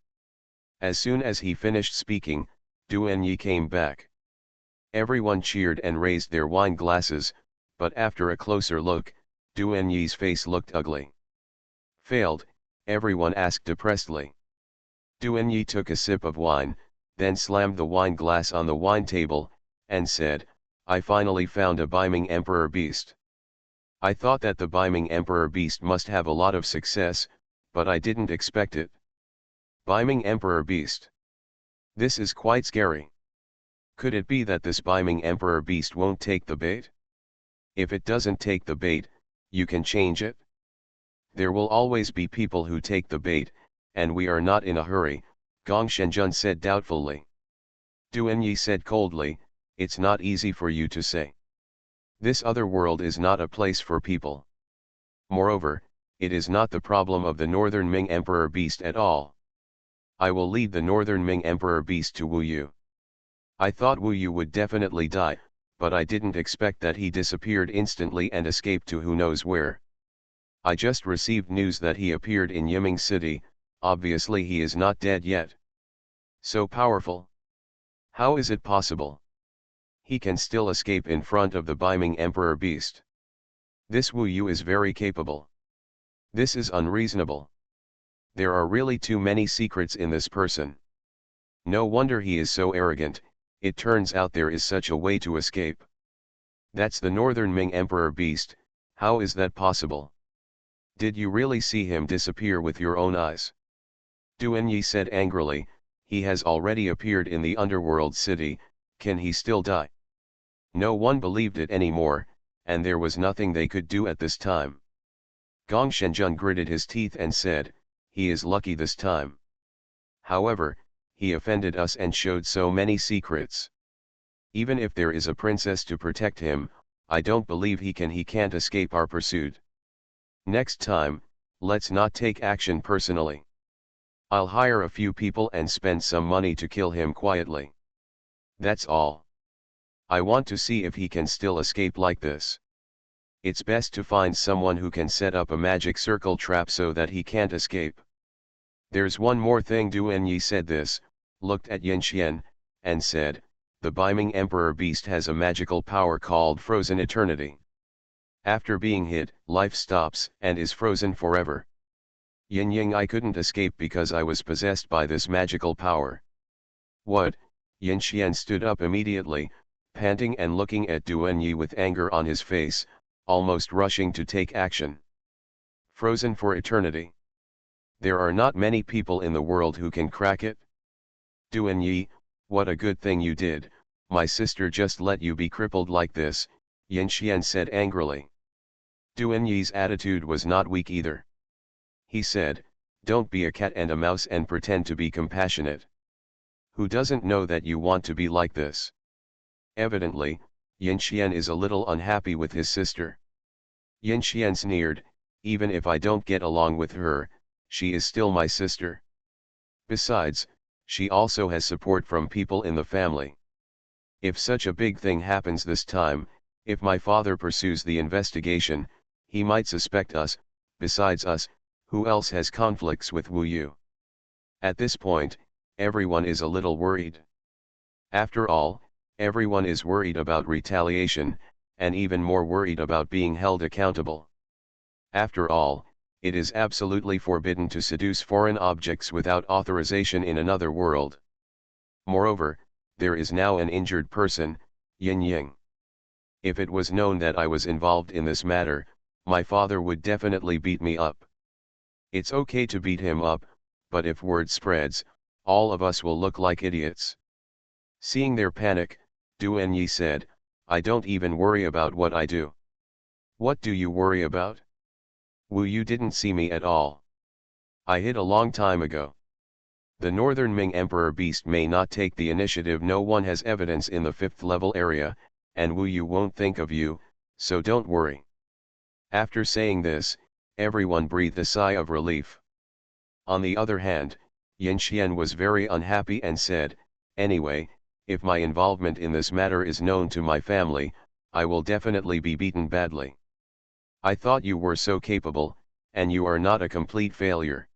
As soon as he finished speaking, Duanyi came back. Everyone cheered and raised their wine glasses, but after a closer look, Duanyi's face looked ugly. "Failed?" everyone asked depressedly. Duanyi took a sip of wine, then slammed the wine glass on the wine table, and said, "I finally found a Baiming Emperor Beast. I thought that the Baiming Emperor Beast must have a lot of success, but I didn't expect it. Baiming Emperor Beast. This is quite scary. Could it be that this Baiming Emperor Beast won't take the bait? If it doesn't take the bait, you can change it. There will always be people who take the bait, and we are not in a hurry," Gong Shenjun said doubtfully. Duanyi said coldly, "It's not easy for you to say. This other world is not a place for people. Moreover, it is not the problem of the Northern Ming Emperor Beast at all. I will lead the Northern Ming Emperor Beast to Wu Yu. I thought Wu Yu would definitely die, but I didn't expect that he disappeared instantly and escaped to who knows where. I just received news that he appeared in Yiming City. Obviously he is not dead yet. So powerful. How is it possible? He can still escape in front of the Baiming Emperor Beast. This Wu Yu is very capable. This is unreasonable. There are really too many secrets in this person. No wonder he is so arrogant. It turns out there is such a way to escape. That's the Northern Ming Emperor beast. How is that possible? Did you really see him disappear with your own eyes? Duanyi said angrily, he has already appeared in the underworld city, can he still die? No one believed it anymore, and there was nothing they could do at this time. Gong Shenjun gritted his teeth and said, he is lucky this time. However, he offended us and showed so many secrets. Even if there is a princess to protect him, I don't believe he can't escape our pursuit. Next time, let's not take action personally. I'll hire a few people and spend some money to kill him quietly. That's all. I want to see if he can still escape like this. It's best to find someone who can set up a magic circle trap so that he can't escape. There's one more thing. Duanyi said this, looked at Yin Xian, and said, the Beiming Emperor beast has a magical power called Frozen Eternity. After being hit, life stops and is frozen forever. Yin Ying, I couldn't escape because I was possessed by this magical power. What? Yin Xian stood up immediately, panting and looking at Duanyi with anger on his face, almost rushing to take action. Frozen for eternity. There are not many people in the world who can crack it. Duanyi, what a good thing you did, my sister just let you be crippled like this, Yin Xian said angrily. Duanyi's attitude was not weak either. He said, don't be a cat and a mouse and pretend to be compassionate. Who doesn't know that you want to be like this? Evidently, Yin Xian is a little unhappy with his sister. Yin Xian sneered, even if I don't get along with her, she is still my sister. Besides, she also has support from people in the family. If such a big thing happens this time, if my father pursues the investigation, he might suspect us. Besides us, who else has conflicts with Wu Yu? At this point, everyone is a little worried. After all, everyone is worried about retaliation, and even more worried about being held accountable. After all, it is absolutely forbidden to seduce foreign objects without authorization in another world. Moreover, there is now an injured person, Yin Ying. If it was known that I was involved in this matter, my father would definitely beat me up. It's okay to beat him up, but if word spreads, all of us will look like idiots. Seeing their panic, Duanyi said, I don't even worry about what I do. What do you worry about? Wu Yu didn't see me at all. I hid a long time ago. The Northern Ming Emperor beast may not take the initiative. No one has evidence in the 5th level area, and Wu Yu won't think of you, so don't worry. After saying this, everyone breathed a sigh of relief. On the other hand, Yin Xian was very unhappy and said, anyway, if my involvement in this matter is known to my family, I will definitely be beaten badly. I thought you were so capable, and you are not a complete failure.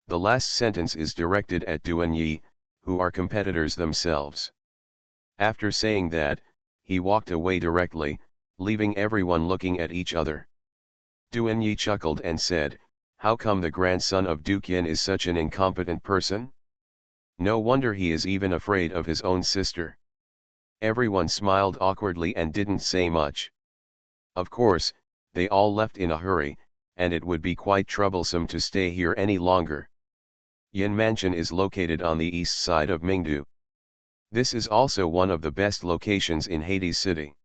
The last sentence is directed at Duanyi, who are competitors themselves. After saying that, he walked away directly, leaving everyone looking at each other. Duanyi chuckled and said, how come the grandson of Duke Yin is such an incompetent person? No wonder he is even afraid of his own sister. Everyone smiled awkwardly and didn't say much. Of course, they all left in a hurry, and it would be quite troublesome to stay here any longer. Yin Mansion is located on the east side of Mingdu. This is also one of the best locations in Hades City.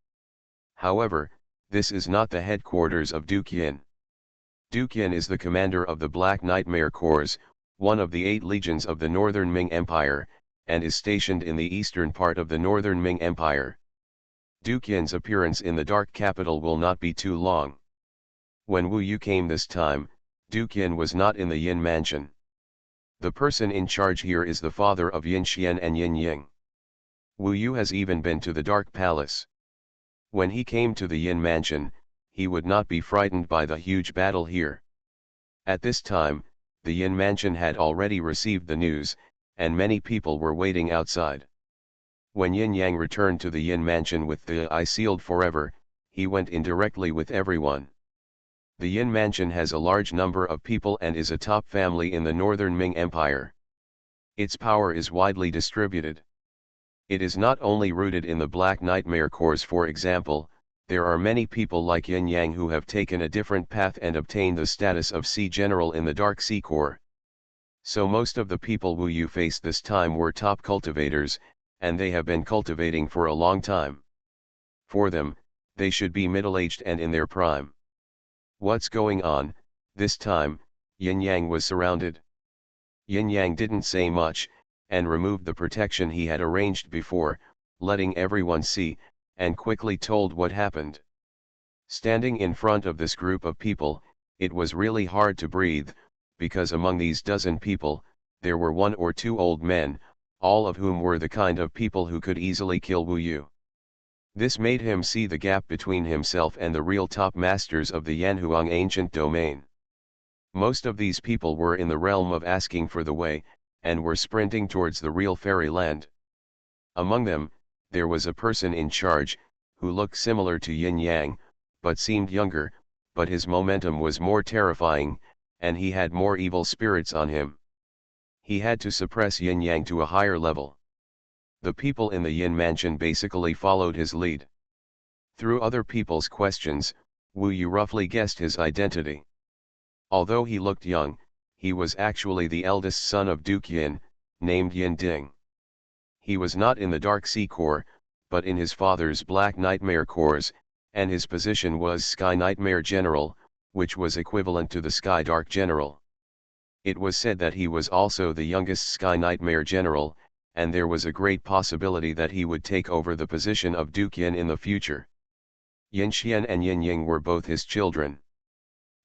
However, this is not the headquarters of Duke Yin. Duke Yin is the commander of the Black Nightmare Corps, one of the 8 legions of the Northern Ming Empire, and is stationed in the eastern part of the Northern Ming Empire. Duke Yin's appearance in the Dark Capital will not be too long. When Wu Yu came this time, Duke Yin was not in the Yin Mansion. The person in charge here is the father of Yin Xian and Yin Ying. Wu Yu has even been to the Dark Palace. When he came to the Yin Mansion, he would not be frightened by the huge battle here. At this time, the Yin Mansion had already received the news, and many people were waiting outside. When Yin Yang returned to the Yin Mansion with the eye sealed forever, he went in directly with everyone. The Yin Mansion has a large number of people and is a top family in the northern Ming Empire. Its power is widely distributed. It is not only rooted in the Black Nightmare Corps. For example, there are many people like Yin Yang who have taken a different path and obtained the status of Sea General in the Dark Sea Corps. So most of the people Wu Yu faced this time were top cultivators, and they have been cultivating for a long time. For them, they should be middle-aged and in their prime. What's going on? This time, Yin Yang was surrounded. Yin Yang didn't say much, and removed the protection he had arranged before, letting everyone see, and quickly told what happened. Standing in front of this group of people, it was really hard to breathe, because among these dozen people, there were one or two old men, all of whom were the kind of people who could easily kill Wu Yu. This made him see the gap between himself and the real top masters of the Yanhuang ancient domain. Most of these people were in the realm of asking for the way, and were sprinting towards the real fairyland. Among them, there was a person in charge, who looked similar to Yin Yang, but seemed younger, but his momentum was more terrifying, and he had more evil spirits on him. He had to suppress Yin Yang to a higher level. The people in the Yin Mansion basically followed his lead. Through other people's questions, Wu Yu roughly guessed his identity. Although he looked young, he was actually the eldest son of Duke Yin, named Yin Ding. He was not in the Dark Sea Corps, but in his father's Black Nightmare Corps, and his position was Sky Nightmare General, which was equivalent to the Sky Dark General. It was said that he was also the youngest Sky Nightmare General, and there was a great possibility that he would take over the position of Duke Yin in the future. Yin Xian and Yin Ying were both his children.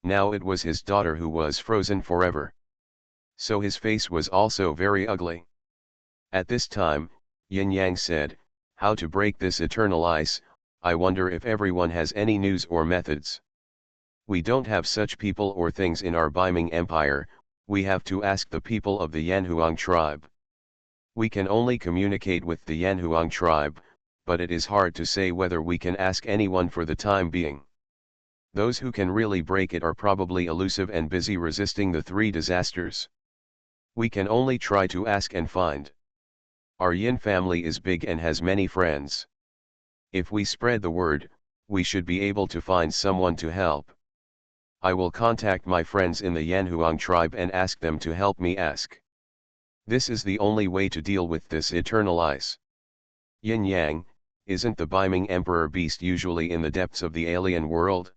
Now it was his daughter who was frozen forever. So his face was also very ugly. At this time, Yin Yang said, "How to break this eternal ice? I wonder if everyone has any news or methods. We don't have such people or things in our Beiming Empire, we have to ask the people of the Yanhuang tribe. We can only communicate with the Yanhuang tribe, but it is hard to say whether we can ask anyone for the time being. Those who can really break it are probably elusive and busy resisting the three disasters. We can only try to ask and find. Our Yin family is big and has many friends. If we spread the word, we should be able to find someone to help. I will contact my friends in the Yanhuang tribe and ask them to help me ask. This is the only way to deal with this eternal ice. Yin Yang, isn't the Beiming Emperor beast usually in the depths of the alien world?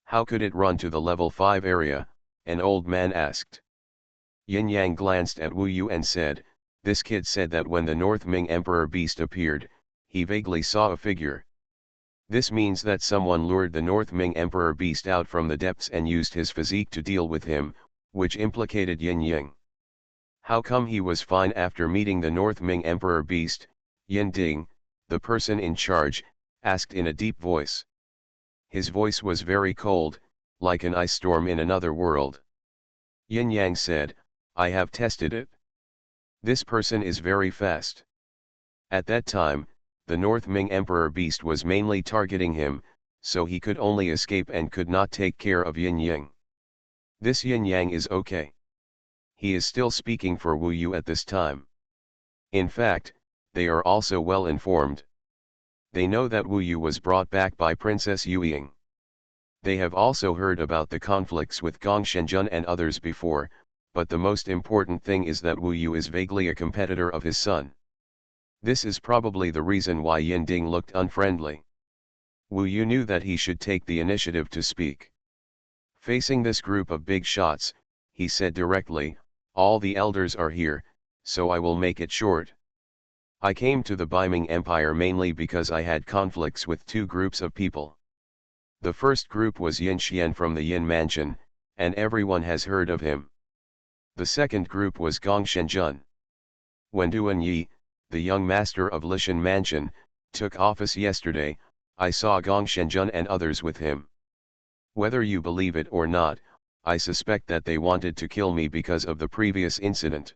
How could it run to the level 5 area? An old man asked. Yin Yang glanced at Wu Yu and said, "This kid said that when the North Ming Emperor beast appeared, he vaguely saw a figure. This means that someone lured the North Ming Emperor beast out from the depths and used his physique to deal with him, which implicated Yin Yang. How come he was fine after meeting the North Ming Emperor beast?" Yin Ding, the person in charge, asked in a deep voice. His voice was very cold, like an ice storm in another world. Yin Yang said, "I have tested it. This person is very fast." At that time, the North Ming Emperor beast was mainly targeting him, so he could only escape and could not take care of Yin Yang. This Yin Yang is okay. He is still speaking for Wu Yu at this time. In fact, they are also well informed. They know that Wu Yu was brought back by Princess Yueying. They have also heard about the conflicts with Gong Shenjun and others before, but the most important thing is that Wu Yu is vaguely a competitor of his son. This is probably the reason why Yin Ding looked unfriendly. Wu Yu knew that he should take the initiative to speak. Facing this group of big shots, he said directly, "All the elders are here, so I will make it short. I came to the Beiming Empire mainly because I had conflicts with two groups of people. The first group was Yin Xian from the Yin Mansion, and everyone has heard of him. The second group was Gong Shenjun. When Duan Yi, the young master of Lishan Mansion, took office yesterday, I saw Gong Shenjun and others with him. Whether you believe it or not, I suspect that they wanted to kill me because of the previous incident.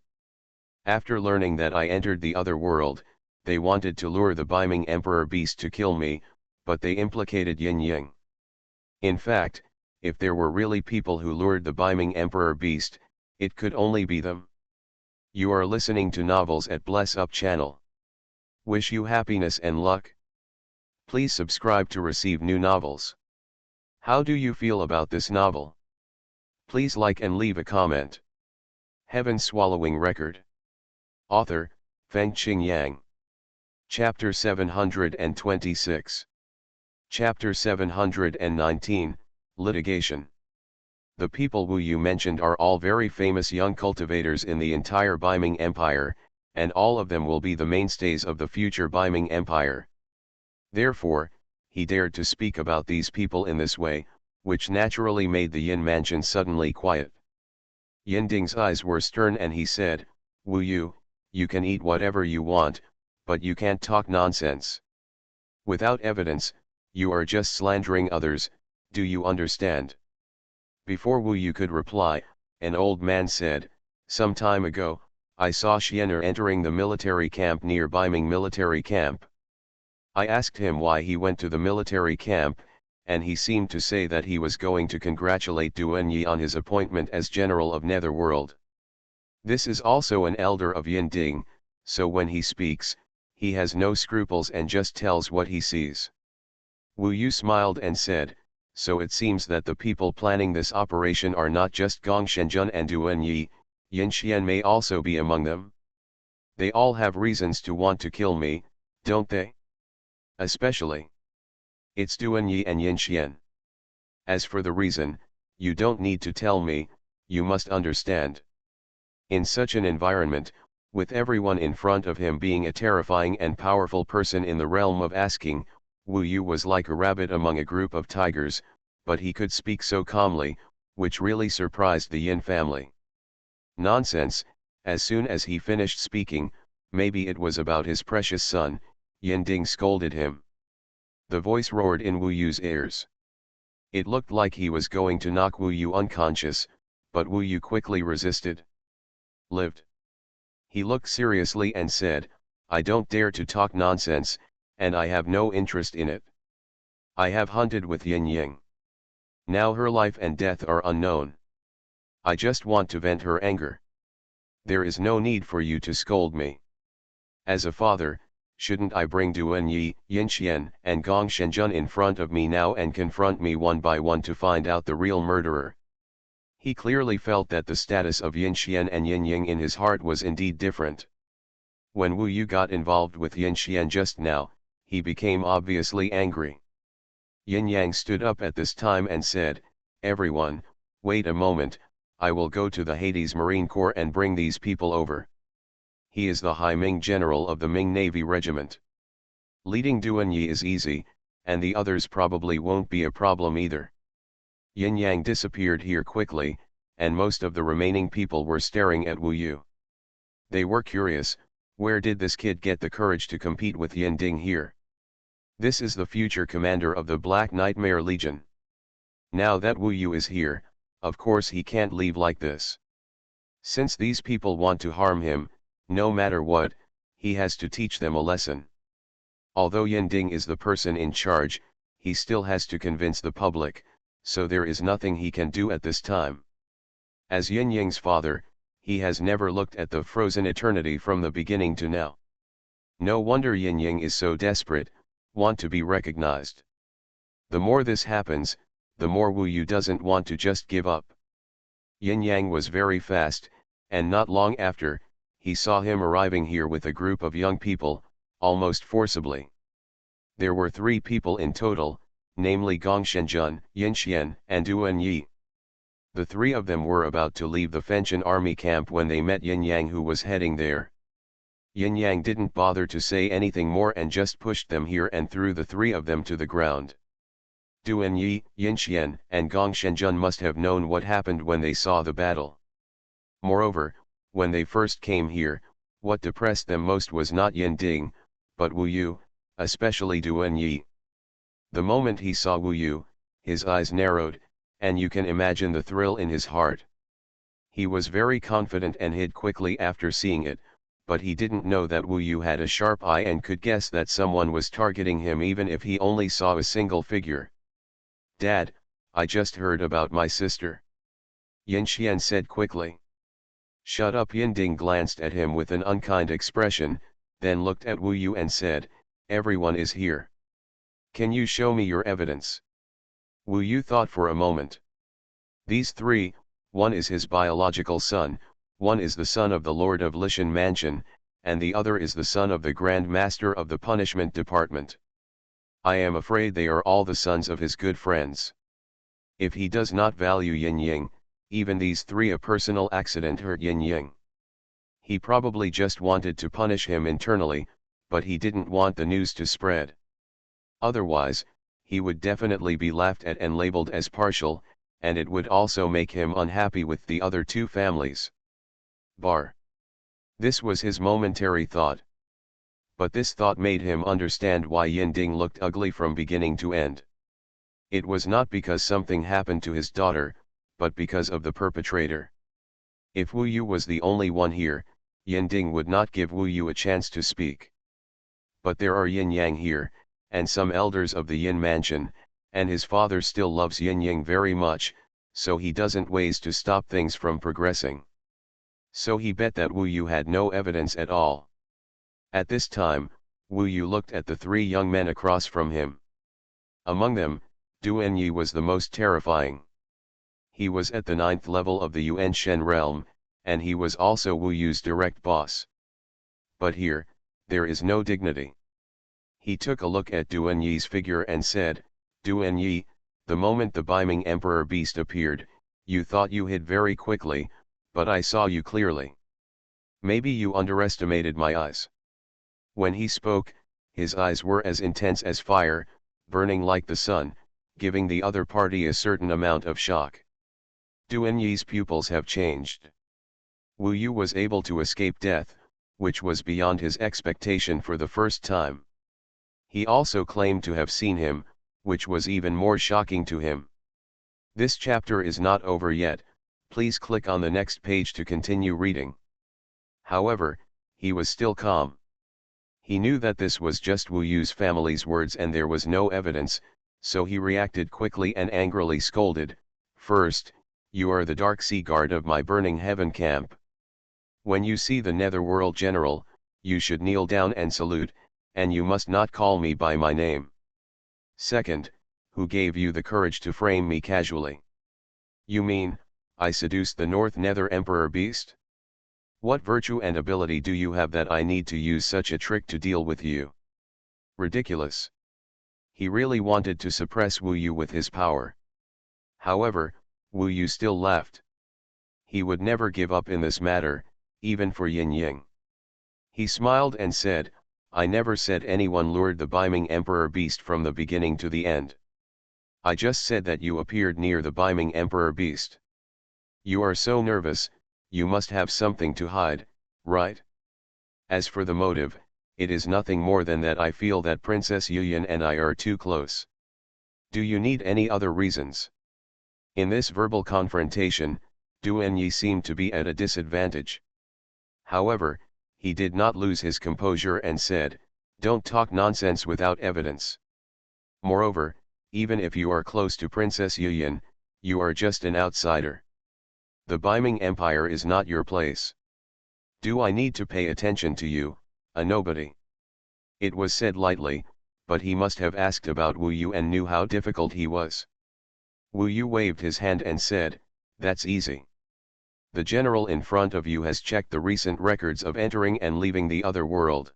After learning that I entered the other world, they wanted to lure the Beiming Emperor beast to kill me, but they implicated Yin Yang. In fact, if there were really people who lured the Biming Emperor Beast, it could only be them. You are listening to Novels at Bless Up channel. Wish you happiness and luck. Please subscribe to receive new novels. How do you feel about this novel? Please like and leave a comment. Heaven Swallowing Record. Author, Fengqing Yang. Chapter 726. Chapter 719, Litigation. The people Wu Yu mentioned are all very famous young cultivators in the entire Biming Empire, and all of them will be the mainstays of the future Biming Empire. Therefore, he dared to speak about these people in this way, which naturally made the Yin mansion suddenly quiet. Yinding's eyes were stern and he said, "Wu Yu, you can eat whatever you want, but you can't talk nonsense. Without evidence, you are just slandering others, do you understand?" Before Wu Yu could reply, an old man said, "Some time ago, I saw Xianer entering the military camp near Biming military camp. I asked him why he went to the military camp, and he seemed to say that he was going to congratulate Duan Yi on his appointment as general of Netherworld. This is also an elder of Yinding, so when he speaks, he has no scruples and just tells what he sees." Wu Yu smiled and said, "So it seems that the people planning this operation are not just Gong Shenjun and Duan Yi, Yin Xian may also be among them. They all have reasons to want to kill me, don't they? Especially, it's Duan Yi and Yin Xian. As for the reason, you don't need to tell me, you must understand." In such an environment, with everyone in front of him being a terrifying and powerful person in the realm of asking, Wu Yu was like a rabbit among a group of tigers, but he could speak so calmly, which really surprised the Yin family. "Nonsense," as soon as he finished speaking, maybe it was about his precious son, Yinding scolded him. The voice roared in Wu Yu's ears. It looked like he was going to knock Wu Yu unconscious, but Wu Yu quickly resisted. "Lived." He looked seriously and said, "I don't dare to talk nonsense, and I have no interest in it. I have hunted with Yin Ying. Now her life and death are unknown. I just want to vent her anger. There is no need for you to scold me. As a father, shouldn't I bring Duan Yi, Yin Xian and Gong Shenjun in front of me now and confront me one by one to find out the real murderer?" He clearly felt that the status of Yin Xian and Yin Ying in his heart was indeed different. When Wu Yu got involved with Yin Xian just now, he became obviously angry. Yin Yang stood up at this time and said, "Everyone, wait a moment, I will go to the Hades Marine Corps and bring these people over. He is the High Ming General of the Ming Navy Regiment. Leading Duan Yi is easy, and the others probably won't be a problem either." Yin Yang disappeared here quickly, and most of the remaining people were staring at Wu Yu. They were curious, where did this kid get the courage to compete with Yin Ding here? This is the future commander of the Black Nightmare Legion. Now that Wu Yu is here, of course he can't leave like this. Since these people want to harm him, no matter what, he has to teach them a lesson. Although Yin Ding is the person in charge, he still has to convince the public, so there is nothing he can do at this time. As Yin Ying's father, he has never looked at the frozen eternity from the beginning to now. No wonder Yin Ying is so desperate, want to be recognized. The more this happens, the more Wu Yu doesn't want to just give up. Yin Yang was very fast, and not long after, he saw him arriving here with a group of young people, almost forcibly. There were 3 people in total, namely Gong Shenjun, Yin Xian, and Duan Yi. The 3 of them were about to leave the Fengtian army camp when they met Yin Yang, who was heading there. Yin Yang didn't bother to say anything more and just pushed them here and threw the 3 of them to the ground. Duan Yi, Yin Xian, and Gong Shenjun must have known what happened when they saw the battle. Moreover, when they first came here, what depressed them most was not Yin Ding, but Wu Yu, especially Duan Yi. The moment he saw Wu Yu, his eyes narrowed, and you can imagine the thrill in his heart. He was very confident and hid quickly after seeing it, but he didn't know that Wu Yu had a sharp eye and could guess that someone was targeting him even if he only saw a single figure. "Dad, I just heard about my sister. Yin Xian said quickly. Shut up. Yin Ding glanced at him with an unkind expression, then looked at Wu Yu and said, everyone is here. Can you show me your evidence? Wu Yu thought for a moment. These three, one is his biological son, one is the son of the Lord of Lishan Mansion, and the other is the son of the Grand Master of the Punishment Department. I am afraid they are all the sons of his good friends. If he does not value Yin Ying, even these three a personal accident hurt Yin Ying. He probably just wanted to punish him internally, but he didn't want the news to spread. Otherwise, he would definitely be laughed at and labeled as partial, and it would also make him unhappy with the other two families. Bar. This was his momentary thought. But this thought made him understand why Yin Ding looked ugly from beginning to end. It was not because something happened to his daughter, but because of the perpetrator. If Wu Yu was the only one here, Yin Ding would not give Wu Yu a chance to speak. But there are Yin Yang here, and some elders of the Yin Mansion, and his father still loves Yin Yang very much, so he doesn't ways to stop things from progressing. So he bet that Wu Yu had no evidence at all. At this time, Wu Yu looked at the three young men across from him. Among them, Du Enyi was the most terrifying. He was at the 9th level of the Yuan Shen realm, and he was also Wu Yu's direct boss. But here, there is no dignity. He took a look at Du Enyi's figure and said, Du Enyi, the moment the Beiming Emperor Beast appeared, you thought you hid very quickly, but I saw you clearly. Maybe you underestimated my eyes. When he spoke, his eyes were as intense as fire, burning like the sun, giving the other party a certain amount of shock. Du Enyi's pupils have changed. Wu Yu was able to escape death, which was beyond his expectation for the first time. He also claimed to have seen him, which was even more shocking to him. This chapter is not over yet, please click on the next page to continue reading. However, he was still calm. He knew that this was just Wu Yu's family's words and there was no evidence, so he reacted quickly and angrily scolded, first, you are the Dark Sea Guard of my Burning Heaven camp. When you see the Netherworld General, you should kneel down and salute, and you must not call me by my name. Second, who gave you the courage to frame me casually? You mean, I seduced the North Nether Emperor Beast? What virtue and ability do you have that I need to use such a trick to deal with you? Ridiculous. He really wanted to suppress Wu Yu with his power. However, Wu Yu still laughed. He would never give up in this matter, even for Yin Ying. He smiled and said, I never said anyone lured the Beiming Emperor Beast from the beginning to the end. I just said that you appeared near the Beiming Emperor Beast. You are so nervous, you must have something to hide, right? As for the motive, it is nothing more than that I feel that Princess Yuyan and I are too close. Do you need any other reasons? In this verbal confrontation, Du Enyi seemed to be at a disadvantage. However, he did not lose his composure and said, don't talk nonsense without evidence. Moreover, even if you are close to Princess Yuyan, you are just an outsider. The Beiming Empire is not your place. Do I need to pay attention to you, a nobody? It was said lightly, but he must have asked about Wu Yu and knew how difficult he was. Wu Yu waved his hand and said, that's easy. The general in front of you has checked the recent records of entering and leaving the other world.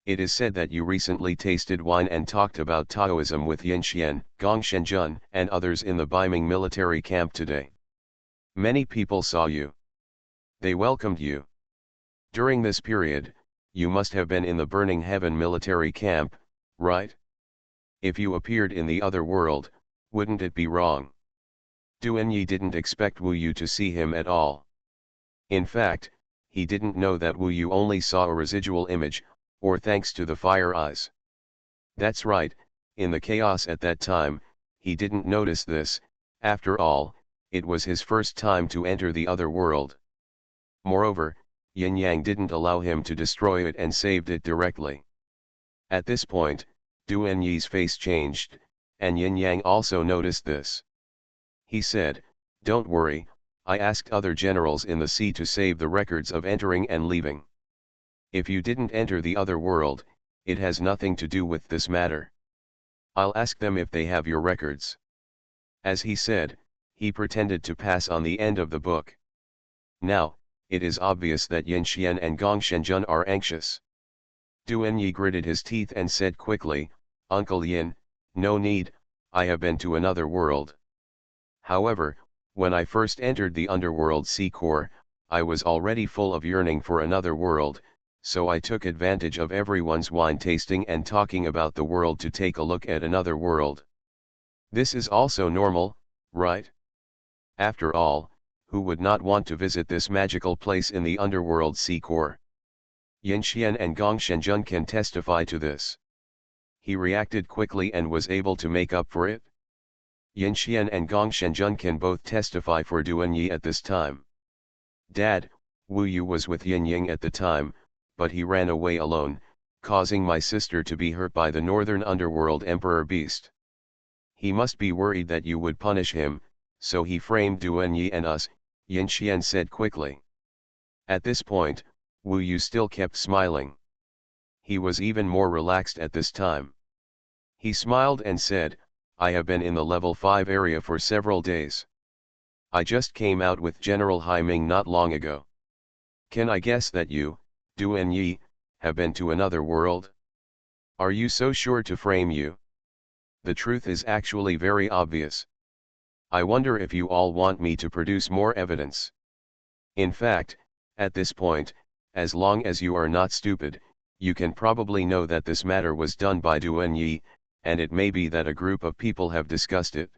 It is said that you recently tasted wine and talked about Taoism with Yin Xian, Gong Shenjun, and others in the Beiming military camp today. Many people saw you. They welcomed you. During this period, you must have been in the Burning Heaven military camp, right? If you appeared in the other world, wouldn't it be wrong? Du Enyi didn't expect Wu Yu to see him at all. In fact, he didn't know that Wu Yu only saw a residual image, or thanks to the fire eyes. That's right, in the chaos at that time, he didn't notice this, after all, it was his first time to enter the other world. Moreover, Yin Yang didn't allow him to destroy it and saved it directly. At this point, Du Enyi's face changed, and Yin Yang also noticed this. He said, "Don't worry, I asked other generals in the sea to save the records of entering and leaving. If you didn't enter the other world, it has nothing to do with this matter. I'll ask them if they have your records." As he said, he pretended to pass on the end of the book. Now, it is obvious that Yin Xian and Gong Shenjun are anxious. Duanyi gritted his teeth and said quickly, "Uncle Yin, no need, I have been to another world. However, when I first entered the underworld sea core, I was already full of yearning for another world, so I took advantage of everyone's wine tasting and talking about the world to take a look at another world. This is also normal, right? After all, who would not want to visit this magical place in the underworld sea core? Yin Xian and Gong Shenjun can testify to this." He reacted quickly and was able to make up for it. Yin Xian and Gong Shenjun can both testify for Duanyi at this time. "Dad, Wu Yu was with Yin Ying at the time, but he ran away alone, causing my sister to be hurt by the northern underworld emperor beast. He must be worried that you would punish him, so he framed Duanyi and us," Yin Xian said quickly. At this point, Wu Yu still kept smiling. He was even more relaxed at this time. He smiled and said, "I have been in the level 5 area for several days. I just came out with General Haiming not long ago. Can I guess that you, Duanyi, have been to another world? Are you so sure to frame you? The truth is actually very obvious. I wonder if you all want me to produce more evidence. In fact, at this point, as long as you are not stupid, you can probably know that this matter was done by Duanyi, and it may be that a group of people have discussed it."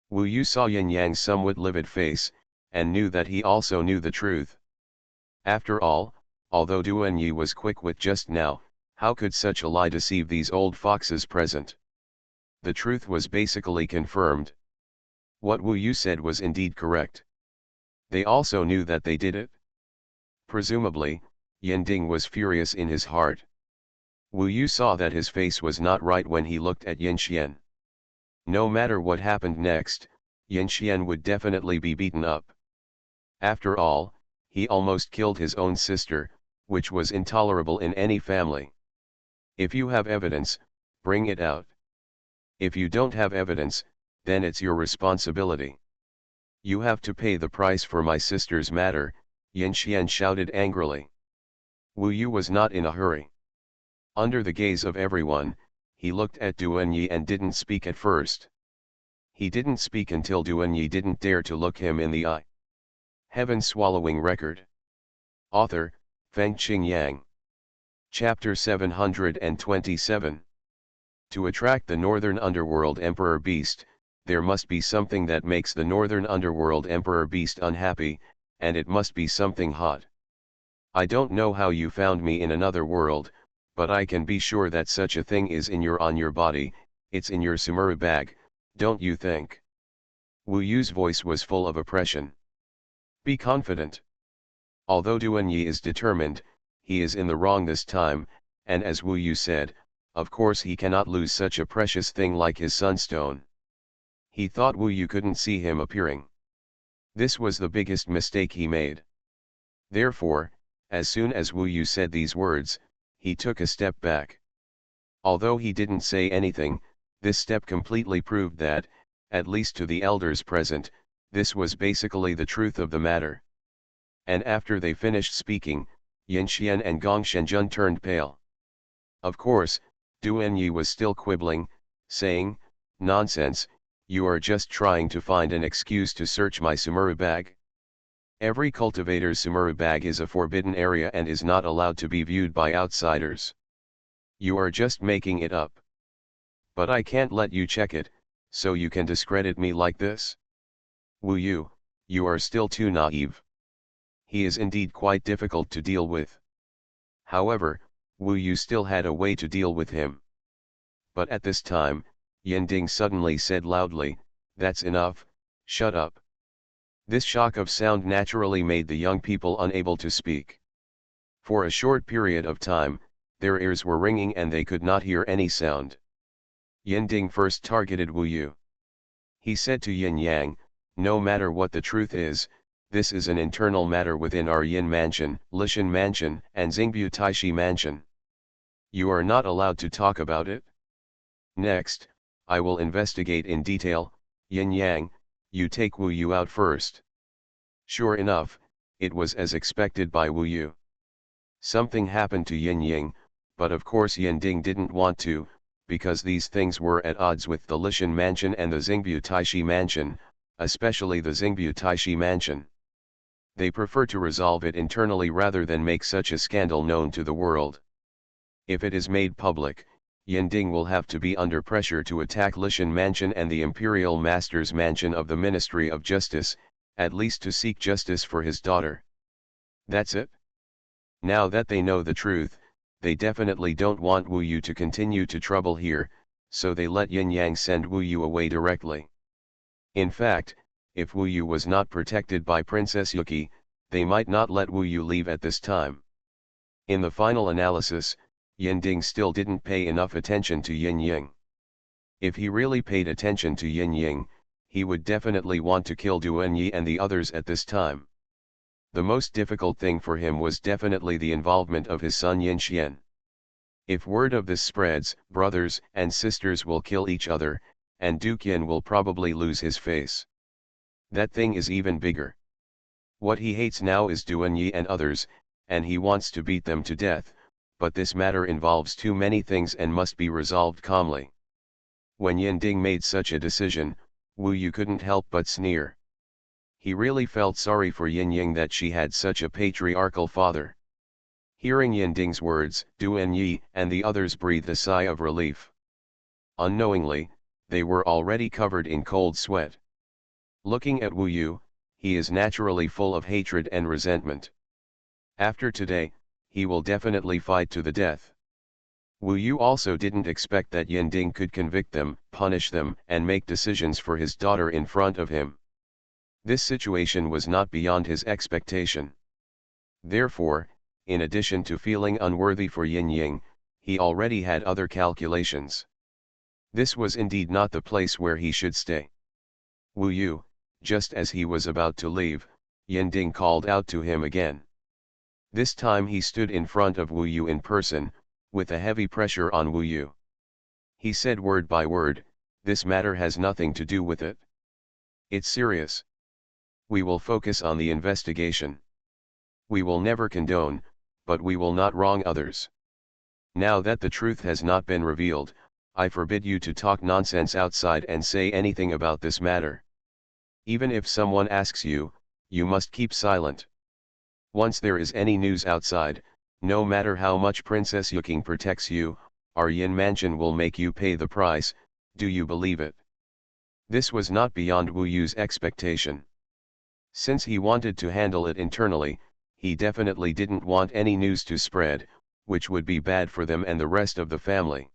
Wu Yu saw Yin Yang's somewhat livid face, and knew that he also knew the truth. After all, although Duanyi was quick-wit just now, how could such a lie deceive these old foxes present? The truth was basically confirmed. What Wu Yu said was indeed correct. They also knew that they did it. Presumably, Yin Ding was furious in his heart. Wu Yu saw that his face was not right when he looked at Yin Xian. No matter what happened next, Yin Xian would definitely be beaten up. After all, he almost killed his own sister, which was intolerable in any family. If you have evidence, bring it out. If you don't have evidence, then it's your responsibility. You have to pay the price for my sister's matter, Yin Xian shouted angrily. Wu Yu was not in a hurry. Under the gaze of everyone, he looked at Duanyi and didn't speak at first. He didn't speak until Duanyi didn't dare to look him in the eye. Heaven-swallowing record. Author, Fengqing Yang. Chapter 727. To attract the Northern Underworld Emperor Beast, there must be something that makes the Northern Underworld Emperor Beast unhappy, and it must be something hot. I don't know how you found me in another world, but I can be sure that such a thing is on your body, it's in your samurai bag, don't you think? Wu Yu's voice was full of oppression. Be confident. Although Duanyi is determined, he is in the wrong this time, and as Wu Yu said, of course he cannot lose such a precious thing like his sunstone. He thought Wu Yu couldn't see him appearing. This was the biggest mistake he made. Therefore, as soon as Wu Yu said these words, he took a step back. Although he didn't say anything, this step completely proved that, at least to the elders present, this was basically the truth of the matter. And after they finished speaking, Yin Xian and Gong Shenjun turned pale. Of course, Duanyi was still quibbling, saying, "Nonsense, you are just trying to find an excuse to search my samurai bag. Every cultivator's samurai bag is a forbidden area and is not allowed to be viewed by outsiders. You are just making it up. But I can't let you check it, so you can discredit me like this? Wu Yu, you are still too naive. He is indeed quite difficult to deal with." However, Wu Yu still had a way to deal with him. But at this time, Yin Ding suddenly said loudly, "That's enough, shut up." This shock of sound naturally made the young people unable to speak. For a short period of time, their ears were ringing and they could not hear any sound. Yin Ding first targeted Wu Yu. He said to Yin Yang, no matter what the truth is, this is an internal matter within our Yin Mansion, Lishan Mansion, and Xingbu Taishi Mansion. You are not allowed to talk about it. Next, I will investigate in detail. Yin Yang, you take Wu Yu out first. Sure enough, it was as expected by Wu Yu. Something happened to Yin Yang, but of course Yin Ding didn't want to, because these things were at odds with the Lishan Mansion and the Xingbu Taishi Mansion, especially the Xingbu Taishi Mansion. They prefer to resolve it internally rather than make such a scandal known to the world. If it is made public, Yin Ding will have to be under pressure to attack Lishan Mansion and the Imperial Master's Mansion of the Ministry of Justice, at least to seek justice for his daughter. That's it. Now that they know the truth, they definitely don't want Wu Yu to continue to trouble here, so they let Yin Yang send Wu Yu away directly. In fact, if Wu Yu was not protected by Princess Yuki, they might not let Wu Yu leave at this time. In the final analysis, Yin Ding still didn't pay enough attention to Yin Yang. If he really paid attention to Yin Yang, he would definitely want to kill Duan Yi and the others at this time. The most difficult thing for him was definitely the involvement of his son Yin Xian. If word of this spreads, brothers and sisters will kill each other, and Duke Yin will probably lose his face. That thing is even bigger. What he hates now is Duan Yi and others, and he wants to beat them to death, but this matter involves too many things and must be resolved calmly. When Yin Ding made such a decision, Wu Yu couldn't help but sneer. He really felt sorry for Yin Yang that she had such a patriarchal father. Hearing Yin Ding's words, Duan Yi and the others breathed a sigh of relief. Unknowingly, they were already covered in cold sweat. Looking at Wu Yu, he is naturally full of hatred and resentment. After today, he will definitely fight to the death. Wu Yu also didn't expect that Yin Ding could convict them, punish them, and make decisions for his daughter in front of him. This situation was not beyond his expectation. Therefore, in addition to feeling unworthy for Yin Yang, he already had other calculations. This was indeed not the place where he should stay. Wu Yu, just as he was about to leave, Yin Ding called out to him again. This time he stood in front of Wu Yu in person, with a heavy pressure on Wu Yu. He said word by word, "This matter has nothing to do with it. It's serious. We will focus on the investigation. We will never condone, but we will not wrong others. Now that the truth has not been revealed, I forbid you to talk nonsense outside and say anything about this matter. Even if someone asks you, you must keep silent. Once there is any news outside, no matter how much Princess Yuking protects you, our Yin Mansion will make you pay the price. Do you believe it?" This was not beyond Wu Yu's expectation. Since he wanted to handle it internally, he definitely didn't want any news to spread, which would be bad for them and the rest of the family.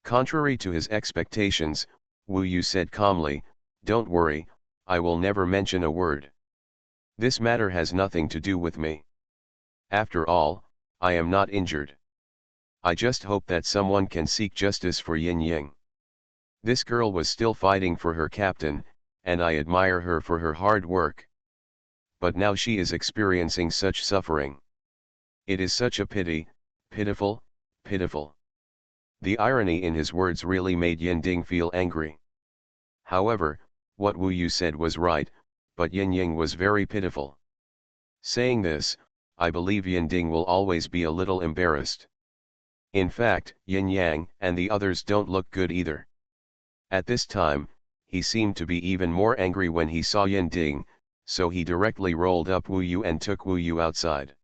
Contrary to his expectations, Wu Yu said calmly, "Don't worry, I will never mention a word. This matter has nothing to do with me. After all, I am not injured. I just hope that someone can seek justice for Yin Yang. This girl was still fighting for her captain, and I admire her for her hard work. But now she is experiencing such suffering. It is such a pity, pitiful, pitiful." The irony in his words really made Yin Ding feel angry. However, what Wu Yu said was right, but Yin Yang was very pitiful. Saying this, I believe Yin Ding will always be a little embarrassed. In fact, Yin Yang and the others don't look good either. At this time, he seemed to be even more angry when he saw Yin Ding, so he directly rolled up Wu Yu and took Wu Yu outside.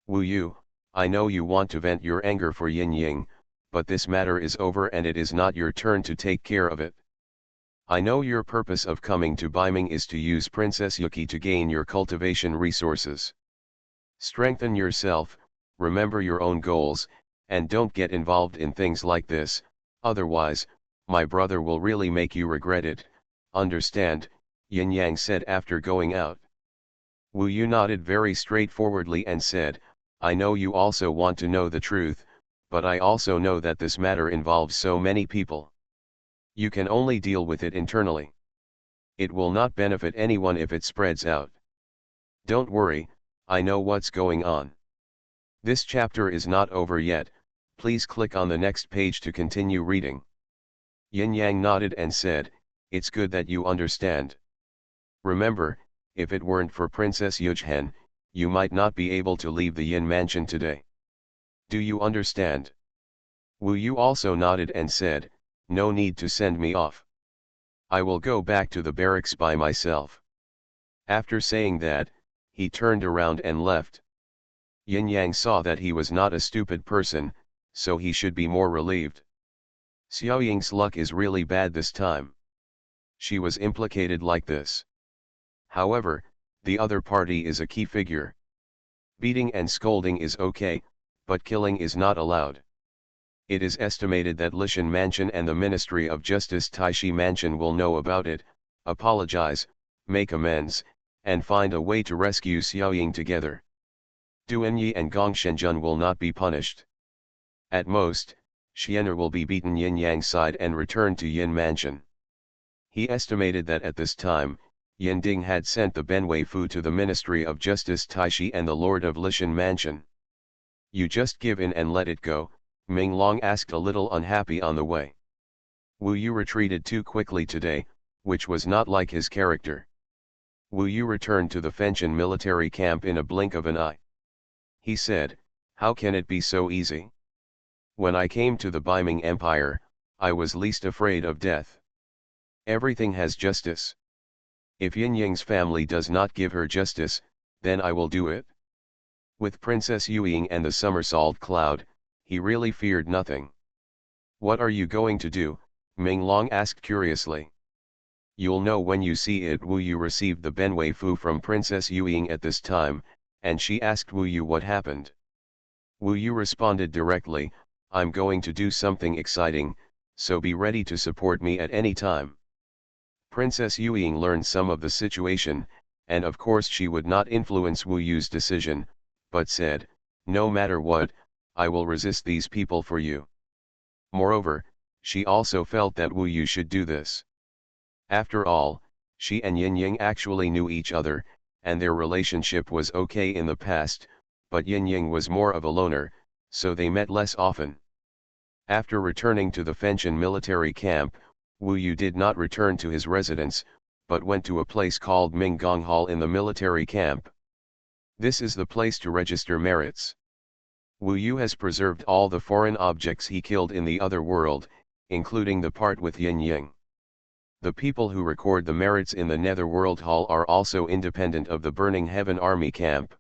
"Wu Yu, I know you want to vent your anger for Yin Yang, but this matter is over and it is not your turn to take care of it. I know your purpose of coming to Beiming is to use Princess Yuki to gain your cultivation resources. Strengthen yourself, remember your own goals, and don't get involved in things like this, otherwise, my brother will really make you regret it, understand?" Yin Yang said after going out. Wu Yu nodded very straightforwardly and said, "I know you also want to know the truth, but I also know that this matter involves so many people. You can only deal with it internally. It will not benefit anyone if it spreads out. Don't worry, I know what's going on. This chapter is not over yet, please click on the next page to continue reading. Yin Yang nodded and said, it's good that you understand. Remember, if it weren't for Princess Yujhen, you might not be able to leave the Yin mansion today. Do you understand? Wu Yu also nodded and said, no need to send me off. I will go back to the barracks by myself. After saying that, he turned around and left. Yin Yang saw that he was not a stupid person, so he should be more relieved. Xiaoying's luck is really bad this time. She was implicated like this. However, the other party is a key figure. Beating and scolding is okay, but killing is not allowed. It is estimated that Lishan Mansion and the Ministry of Justice Taishi Mansion will know about it, apologize, make amends, and find a way to rescue Xiaoying together. Duanyi and Gong Shenjun will not be punished. At most, Xian'er will be beaten Yin Yang's side and returned to Yin Mansion. He estimated that at this time, Yin Ding had sent the Benwei Fu to the Ministry of Justice Taishi and the Lord of Lishan Mansion. You just give in and let it go, Ming Long asked, a little unhappy on the way. Wu Yu retreated too quickly today, which was not like his character. Wu Yu returned to the Fenshin military camp in a blink of an eye. He said, how can it be so easy? When I came to the Beiming Empire, I was least afraid of death. Everything has justice. If Yin Ying's family does not give her justice, then I will do it. With Princess Yuying and the somersault cloud, he really feared nothing. What are you going to do? Ming Long asked curiously. You'll know when you see it. Wu Yu received the Benwei Fu from Princess Yuying at this time, and she asked Wu Yu what happened. Wu Yu responded directly, I'm going to do something exciting, so be ready to support me at any time. Princess Yuying learned some of the situation, and of course she would not influence Wu Yu's decision, but said, no matter what, I will resist these people for you. Moreover, she also felt that Wu Yu should do this. After all, she and Yin Ying actually knew each other, and their relationship was okay in the past, but Yin Ying was more of a loner, so they met less often. After returning to the Fenshin military camp, Wu Yu did not return to his residence, but went to a place called Minggong Hall in the military camp. This is the place to register merits. Wu Yu has preserved all the foreign objects he killed in the other world, including the part with Yin Ying. The people who record the merits in the Netherworld Hall are also independent of the Burning Heaven Army camp.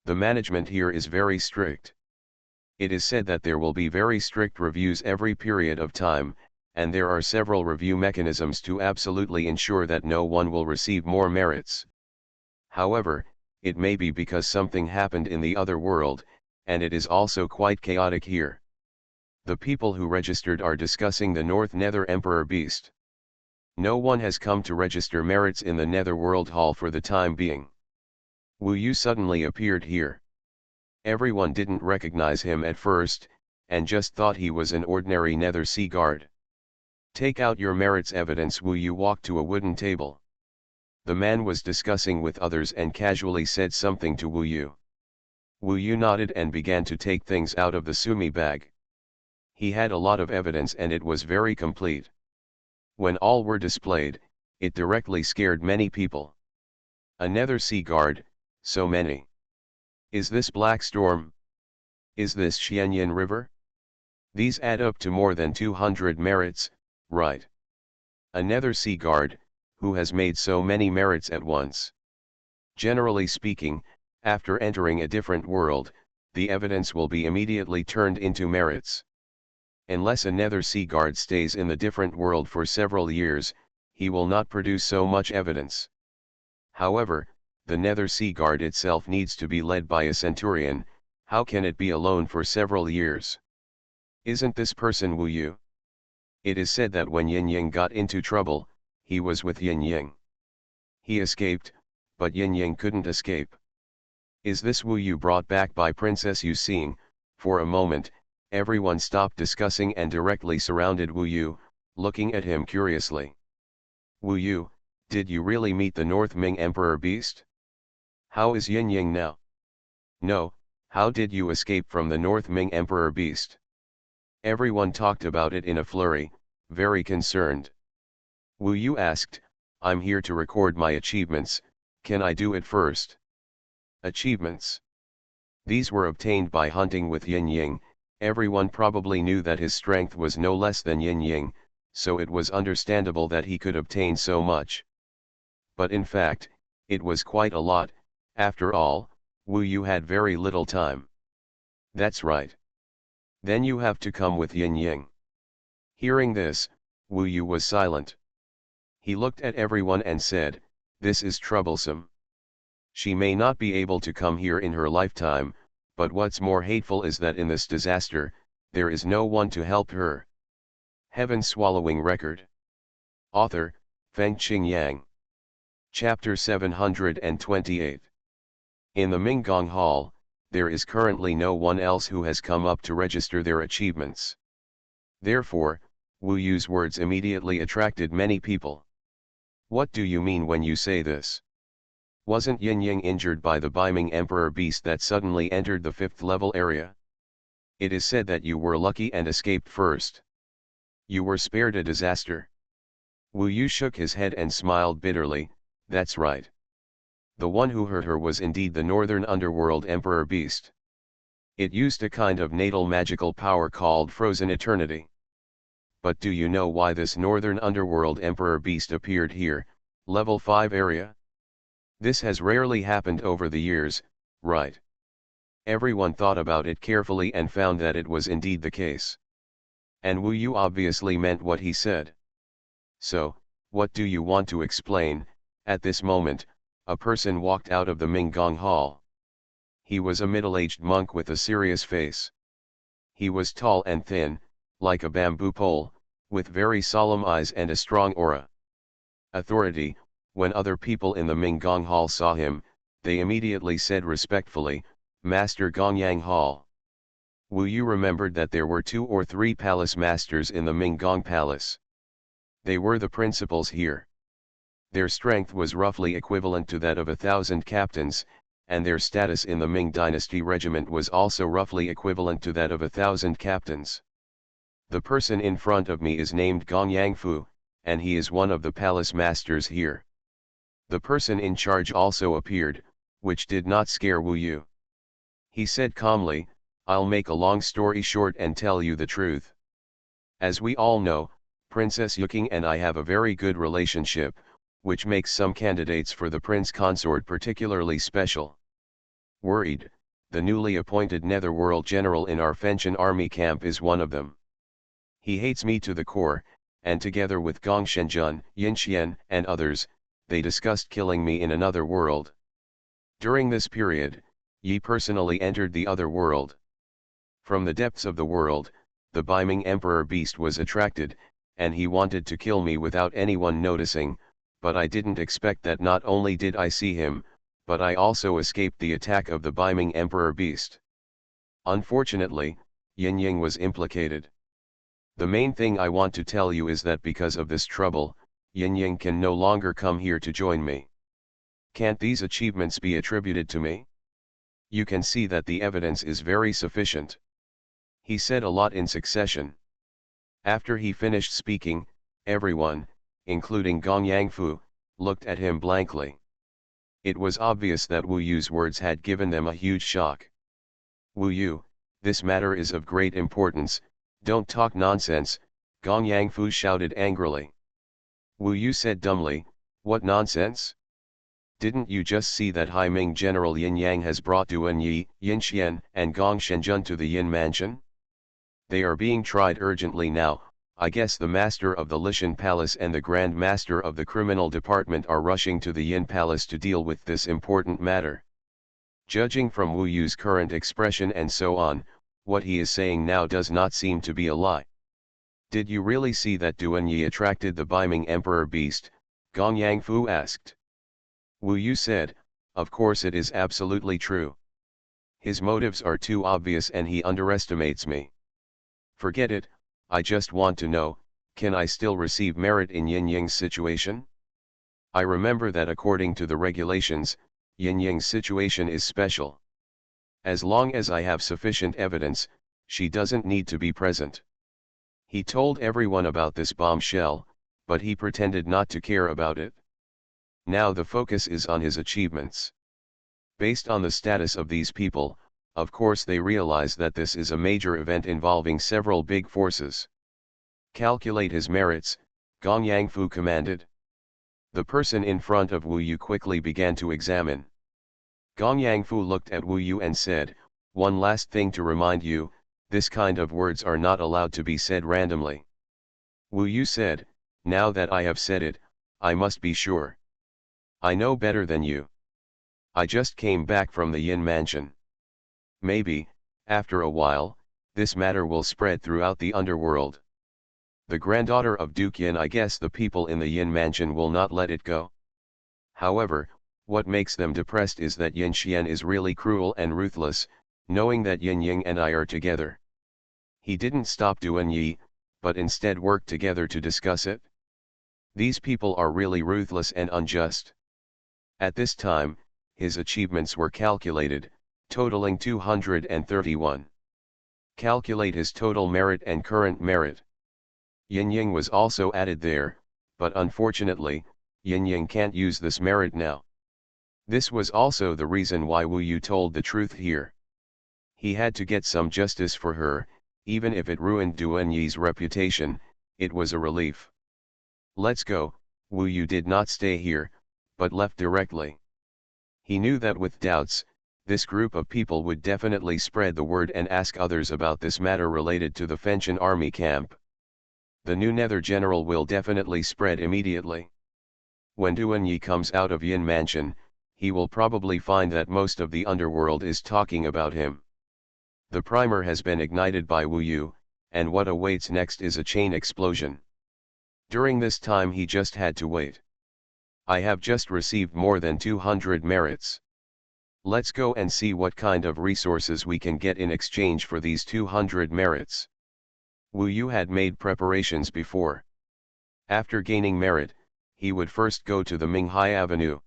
The management here is very strict. It is said that there will be very strict reviews every period of time, and there are several review mechanisms to absolutely ensure that no one will receive more merits. However, it may be because something happened in the other world, and it is also quite chaotic here. The people who registered are discussing the North Nether Emperor Beast. No one has come to register merits in the Netherworld Hall for the time being. Wu Yu suddenly appeared here. Everyone didn't recognize him at first, and just thought he was an ordinary Nether Sea Guard. Take out your merits evidence. Wu Yu walked to a wooden table. The man was discussing with others and casually said something to Wu Yu. Wu Yu nodded and began to take things out of the sumi bag. He had a lot of evidence and it was very complete. When all were displayed, it directly scared many people. A Nether Sea Guard, so many. Is this Black Storm? Is this Xianyan River? These add up to more than 200 merits, right? A Nether Sea Guard, who has made so many merits at once. Generally speaking, after entering a different world, the evidence will be immediately turned into merits. Unless a Nether Sea Guard stays in the different world for several years, he will not produce so much evidence. However, the Nether Sea Guard itself needs to be led by a centurion. How can it be alone for several years? Isn't this person Wu Yu? It is said that when Yin Ying got into trouble, he was with Yin Ying. He escaped, but Yin Ying couldn't escape. Is this Wu Yu brought back by Princess Yu? Seeing, for a moment, everyone stopped discussing and directly surrounded Wu Yu, looking at him curiously. Wu Yu, Did you really meet the North Ming Emperor Beast? How is Yin Yang now? No, how did you escape from the North Ming Emperor Beast? Everyone talked about it in a flurry, very concerned. Wu Yu asked, I'm here to record my achievements, can I do it first? Achievements. These were obtained by hunting with Yin Yang. Everyone probably knew that his strength was no less than Yin Yang, so it was understandable that he could obtain so much. But in fact, it was quite a lot. After all, Wu Yu had very little time. That's right. Then you have to come with Yin Yang. Hearing this, Wu Yu was silent. He looked at everyone and said, this is troublesome. She may not be able to come here in her lifetime, but what's more hateful is that in this disaster, there is no one to help her. Heaven Swallowing Record. Author, Fengqing Yang. Chapter 728. In the Minggong Hall, there is currently no one else who has come up to register their achievements. Therefore, Wu Yu's words immediately attracted many people. What do you mean when you say this? Wasn't Yin Yang injured by the Beiming Emperor Beast that suddenly entered the 5th level area? It is said that you were lucky and escaped first. You were spared a disaster. Wu Yu shook his head and smiled bitterly, that's right. The one who hurt her was indeed the Northern Underworld Emperor Beast. It used a kind of natal magical power called Frozen Eternity. But do you know why this Northern Underworld Emperor Beast appeared here, level 5 area? This has rarely happened over the years, right? Everyone thought about it carefully and found that it was indeed the case. And Wu Yu obviously meant what he said. So, what do you want to explain? At this moment, a person walked out of the Minggong Hall. He was a middle-aged monk with a serious face. He was tall and thin, like a bamboo pole, with very solemn eyes and a strong aura. Authority. When other people in the Minggong Hall saw him, they immediately said respectfully, Master Gongyang Hall. Wu Yu remembered that there were 2 or 3 palace masters in the Minggong Palace. They were the principals here. Their strength was roughly equivalent to that of 1,000 captains, and their status in the Ming Dynasty regiment was also roughly equivalent to that of 1,000 captains. The person in front of me is named Gong Yangfu, and he is one of the palace masters here. The person in charge also appeared, which did not scare Wu Yu. He said calmly, I'll make a long story short and tell you the truth. As we all know, Princess Yuking and I have a very good relationship, which makes some candidates for the prince consort particularly special. Worried, the newly appointed Netherworld general in our Fenchen army camp is one of them. He hates me to the core, and together with Gong Shenjun, Yin Xian, and others, they discussed killing me in another world. During this period, Yi personally entered the other world. From the depths of the world, the Beiming Emperor Beast was attracted, and he wanted to kill me without anyone noticing, but I didn't expect that not only did I see him, but I also escaped the attack of the Beiming Emperor Beast. Unfortunately, Yin Yang was implicated. The main thing I want to tell you is that because of this trouble, Yin Yang can no longer come here to join me. Can't these achievements be attributed to me? You can see that the evidence is very sufficient. He said a lot in succession. After he finished speaking, everyone, including Gong Yangfu, looked at him blankly. It was obvious that Wu Yu's words had given them a huge shock. Wu Yu, this matter is of great importance, don't talk nonsense, Gong Yangfu shouted angrily. Wu Yu said dumbly, what nonsense? Didn't you just see that Hai Ming General Yin Yang has brought Duan Yi, Yin Xian, and Gong Shenjun to the Yin Mansion? They are being tried urgently now. I guess the master of the Lishan Palace and the Grand Master of the Criminal Department are rushing to the Yin Palace to deal with this important matter. Judging from Wu Yu's current expression and so on, what he is saying now does not seem to be a lie. Did you really see that Duan Yi attracted the Beiming Emperor Beast? Gong Yangfu asked. Wu Yu said, of course it is absolutely true. His motives are too obvious and he underestimates me. Forget it, I just want to know, can I still receive merit in Yin Yang's situation? I remember that according to the regulations, Yin-Ying's situation is special. As long as I have sufficient evidence, she doesn't need to be present. He told everyone about this bombshell, but he pretended not to care about it. Now the focus is on his achievements. Based on the status of these people, of course they realize that this is a major event involving several big forces. Calculate his merits, Gong Yangfu commanded. The person in front of Wu Yu quickly began to examine. Gong Yangfu looked at Wu Yu and said, "One last thing to remind you, this kind of words are not allowed to be said randomly." Wu Yu said, "Now that I have said it, I must be sure. I know better than you. I just came back from the Yin mansion. Maybe, after a while, this matter will spread throughout the underworld. The granddaughter of Duke Yin, I guess the people in the Yin mansion will not let it go. However, what makes them depressed is that Yin Xian is really cruel and ruthless, knowing that Yin Ying and I are together. He didn't stop Duan Yi, but instead worked together to discuss it. These people are really ruthless and unjust." At this time, his achievements were calculated, totaling 231. Calculate his total merit and current merit. Yin Ying was also added there, but unfortunately, Yin Ying can't use this merit now. This was also the reason why Wu Yu told the truth here. He had to get some justice for her, even if it ruined Duan Yi's reputation, it was a relief. "Let's go." Wu Yu did not stay here, but left directly. He knew that with doubts, this group of people would definitely spread the word and ask others about this matter related to the Fenchen army camp. The new Nether general will definitely spread immediately. When Duan Yi comes out of Yin Mansion, he will probably find that most of the underworld is talking about him. The primer has been ignited by Wu Yu, and what awaits next is a chain explosion. During this time he just had to wait. I have just received more than 200 merits. Let's go and see what kind of resources we can get in exchange for these 200 merits. Wu Yu had made preparations before. After gaining merit, he would first go to the Minghai Avenue.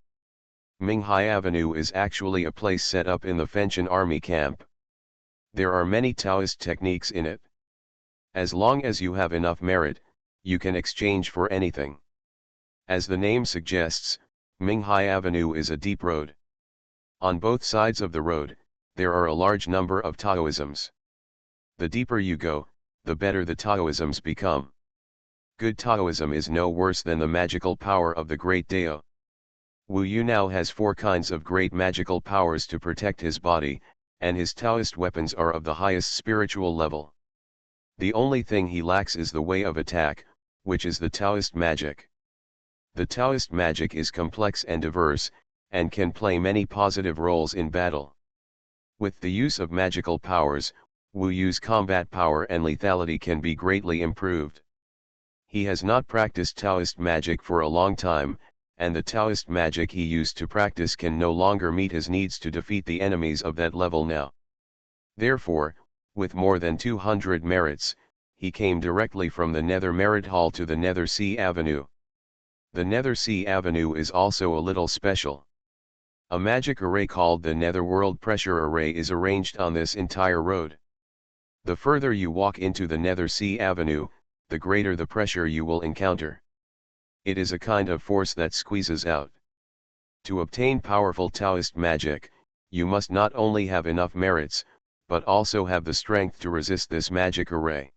Minghai Avenue is actually a place set up in the Fenchen army camp. There are many Taoist techniques in it. As long as you have enough merit, you can exchange for anything. As the name suggests, Minghai Avenue is a deep road. On both sides of the road, there are a large number of Taoisms. The deeper you go, the better the Taoisms become. Good Taoism is no worse than the magical power of the great Dao. Wu Yu now has 4 kinds of great magical powers to protect his body, and his Taoist weapons are of the highest spiritual level. The only thing he lacks is the way of attack, which is the Taoist magic. The Taoist magic is complex and diverse, and can play many positive roles in battle. With the use of magical powers, Wu Yu's combat power and lethality can be greatly improved. He has not practiced Taoist magic for a long time, and the Taoist magic he used to practice can no longer meet his needs to defeat the enemies of that level now. Therefore, with more than 200 merits, he came directly from the Nether Merit Hall to the Nether Sea Avenue. The Nether Sea Avenue is also a little special. A magic array called the Netherworld Pressure Array is arranged on this entire road. The further you walk into the Nether Sea Avenue, the greater the pressure you will encounter. It is a kind of force that squeezes out. To obtain powerful Taoist magic, you must not only have enough merits, but also have the strength to resist this magic array.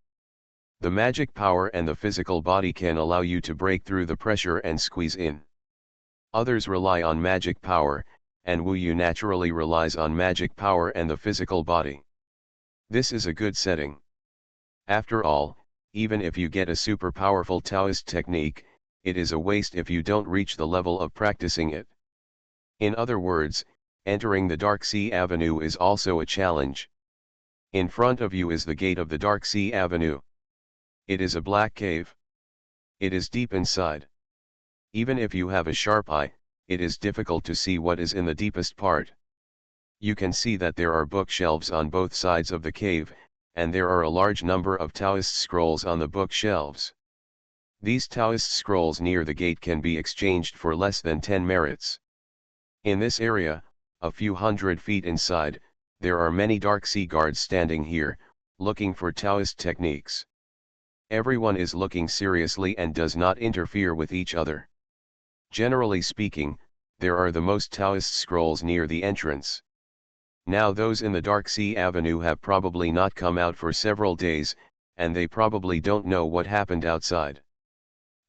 The magic power and the physical body can allow you to break through the pressure and squeeze in. Others rely on magic power, and Wu Yu naturally relies on magic power and the physical body. This is a good setting. After all, even if you get a super powerful Taoist technique, it is a waste if you don't reach the level of practicing it. In other words, entering the Dark Sea Avenue is also a challenge. In front of you is the gate of the Dark Sea Avenue. It is a black cave. It is deep inside. Even if you have a sharp eye, it is difficult to see what is in the deepest part. You can see that there are bookshelves on both sides of the cave, and there are a large number of Taoist scrolls on the bookshelves. These Taoist scrolls near the gate can be exchanged for less than 10 merits. In this area, a few hundred feet inside, there are many dark sea guards standing here, looking for Taoist techniques. Everyone is looking seriously and does not interfere with each other. Generally speaking, there are the most Taoist scrolls near the entrance. Now those in the Dark Sea Avenue have probably not come out for several days, and they probably don't know what happened outside.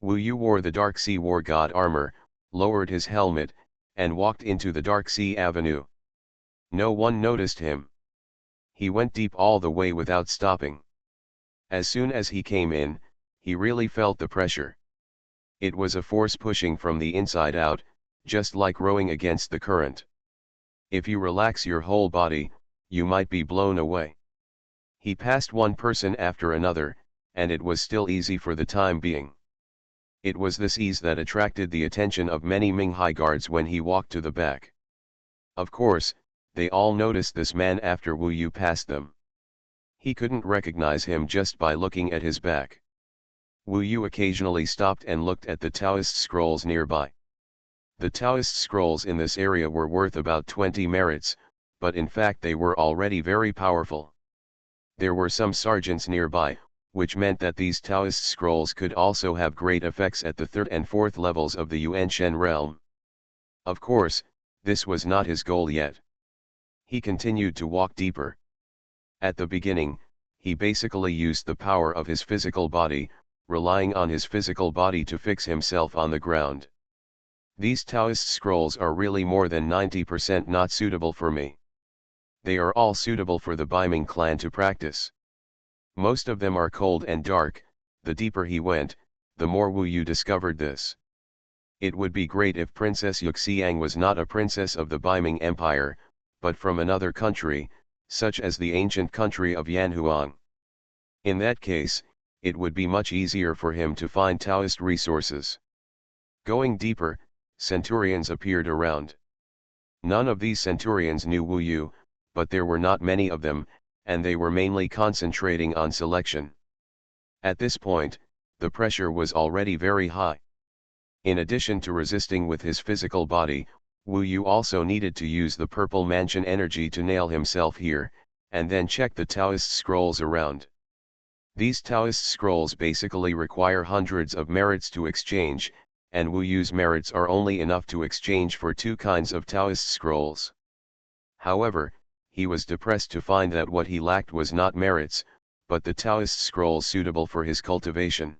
Wu Yu wore the Dark Sea War God armor, lowered his helmet, and walked into the Dark Sea Avenue. No one noticed him. He went deep all the way without stopping. As soon as he came in, he really felt the pressure. It was a force pushing from the inside out, just like rowing against the current. If you relax your whole body, you might be blown away. He passed one person after another, and it was still easy for the time being. It was this ease that attracted the attention of many Minghai guards when he walked to the back. Of course, they all noticed this man after Wu Yu passed them. He couldn't recognize him just by looking at his back. Wu Yu occasionally stopped and looked at the Taoist scrolls nearby. The Taoist scrolls in this area were worth about 20 merits, but in fact they were already very powerful. There were some sergeants nearby, which meant that these Taoist scrolls could also have great effects at the 3rd and 4th levels of the Yuanshen realm. Of course, this was not his goal yet. He continued to walk deeper. At the beginning, he basically used the power of his physical body, relying on his physical body to fix himself on the ground. These Taoist scrolls are really more than 90% not suitable for me. They are all suitable for the Baiming clan to practice. Most of them are cold and dark. The deeper he went, the more Wu Yu discovered this. It would be great if Princess Yuxiang was not a princess of the Baiming Empire, but from another country, such as the ancient country of Yanhuang. In that case, it would be much easier for him to find Taoist resources. Going deeper, centurions appeared around. None of these centurions knew Wu Yu, but there were not many of them, and they were mainly concentrating on selection. At this point, the pressure was already very high. In addition to resisting with his physical body, Wu Yu also needed to use the purple mansion energy to nail himself here, and then check the Taoist scrolls around. These Taoist scrolls basically require hundreds of merits to exchange, and Wu Yu's merits are only enough to exchange for 2 kinds of Taoist scrolls. However, he was depressed to find that what he lacked was not merits, but the Taoist scrolls suitable for his cultivation.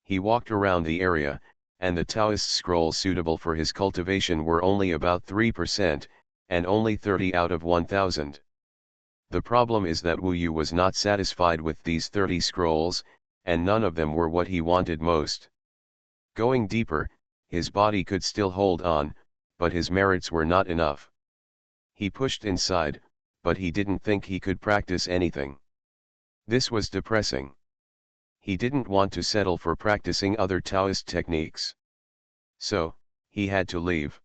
He walked around the area, and the Taoist scrolls suitable for his cultivation were only about 3%, and only 30 out of 1,000. The problem is that Wu Yu was not satisfied with these 30 scrolls, and none of them were what he wanted most. Going deeper, his body could still hold on, but his merits were not enough. He pushed inside, but he didn't think he could practice anything. This was depressing. He didn't want to settle for practicing other Taoist techniques. So, he had to leave.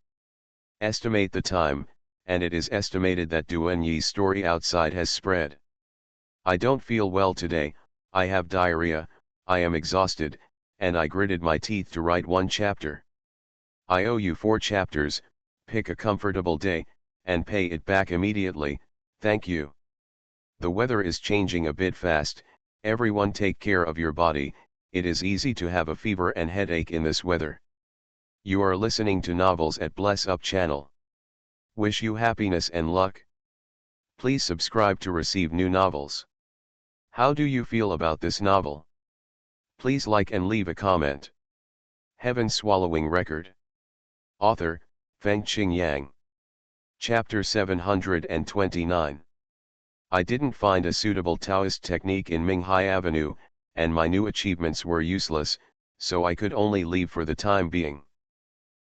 Estimate the time, and it is estimated that Duan Yi's story outside has spread. I don't feel well today, I have diarrhea, I am exhausted, and I gritted my teeth to write 1 chapter. I owe you 4 chapters, pick a comfortable day, and pay it back immediately, thank you. The weather is changing a bit fast, everyone take care of your body, it is easy to have a fever and headache in this weather. You are listening to Novels at Bless Up channel. Wish you happiness and luck. Please subscribe to receive new novels. How do you feel about this novel? Please like and leave a comment. Heaven Swallowing Record. Author, Fengqing Yang. Chapter 729. I didn't find a suitable Taoist technique in Minghai Avenue, and my new achievements were useless, so I could only leave for the time being.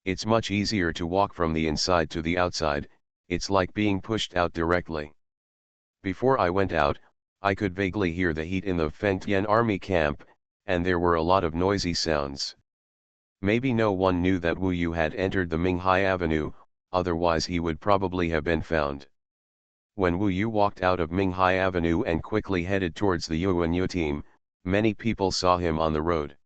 It's much easier to walk from the inside to the outside, it's like being pushed out directly. Before I went out, I could vaguely hear the heat in the Fengtian army camp, and there were a lot of noisy sounds. Maybe no one knew that Wu Yu had entered the Minghai Avenue, otherwise he would probably have been found. When Wu Yu walked out of Minghai Avenue and quickly headed towards the Yuan Yu team, many people saw him on the road.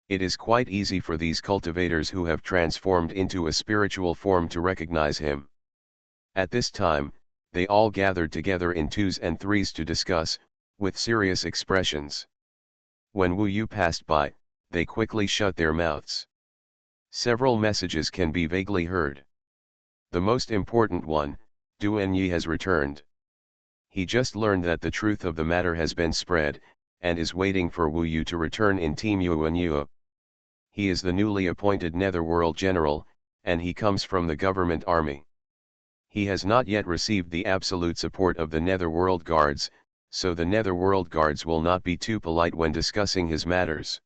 It is quite easy for these cultivators who have transformed into a spiritual form to recognize him. At this time, they all gathered together in twos and threes to discuss, with serious expressions. When Wu Yu passed by, they quickly shut their mouths. Several messages can be vaguely heard. The most important one, Duanyi has returned. He just learned that the truth of the matter has been spread, and is waiting for Wu Yu to return in Team Yuanyu. He is the newly appointed Netherworld General, and he comes from the government army. He has not yet received the absolute support of the Netherworld Guards, so the Netherworld Guards will not be too polite when discussing his matters.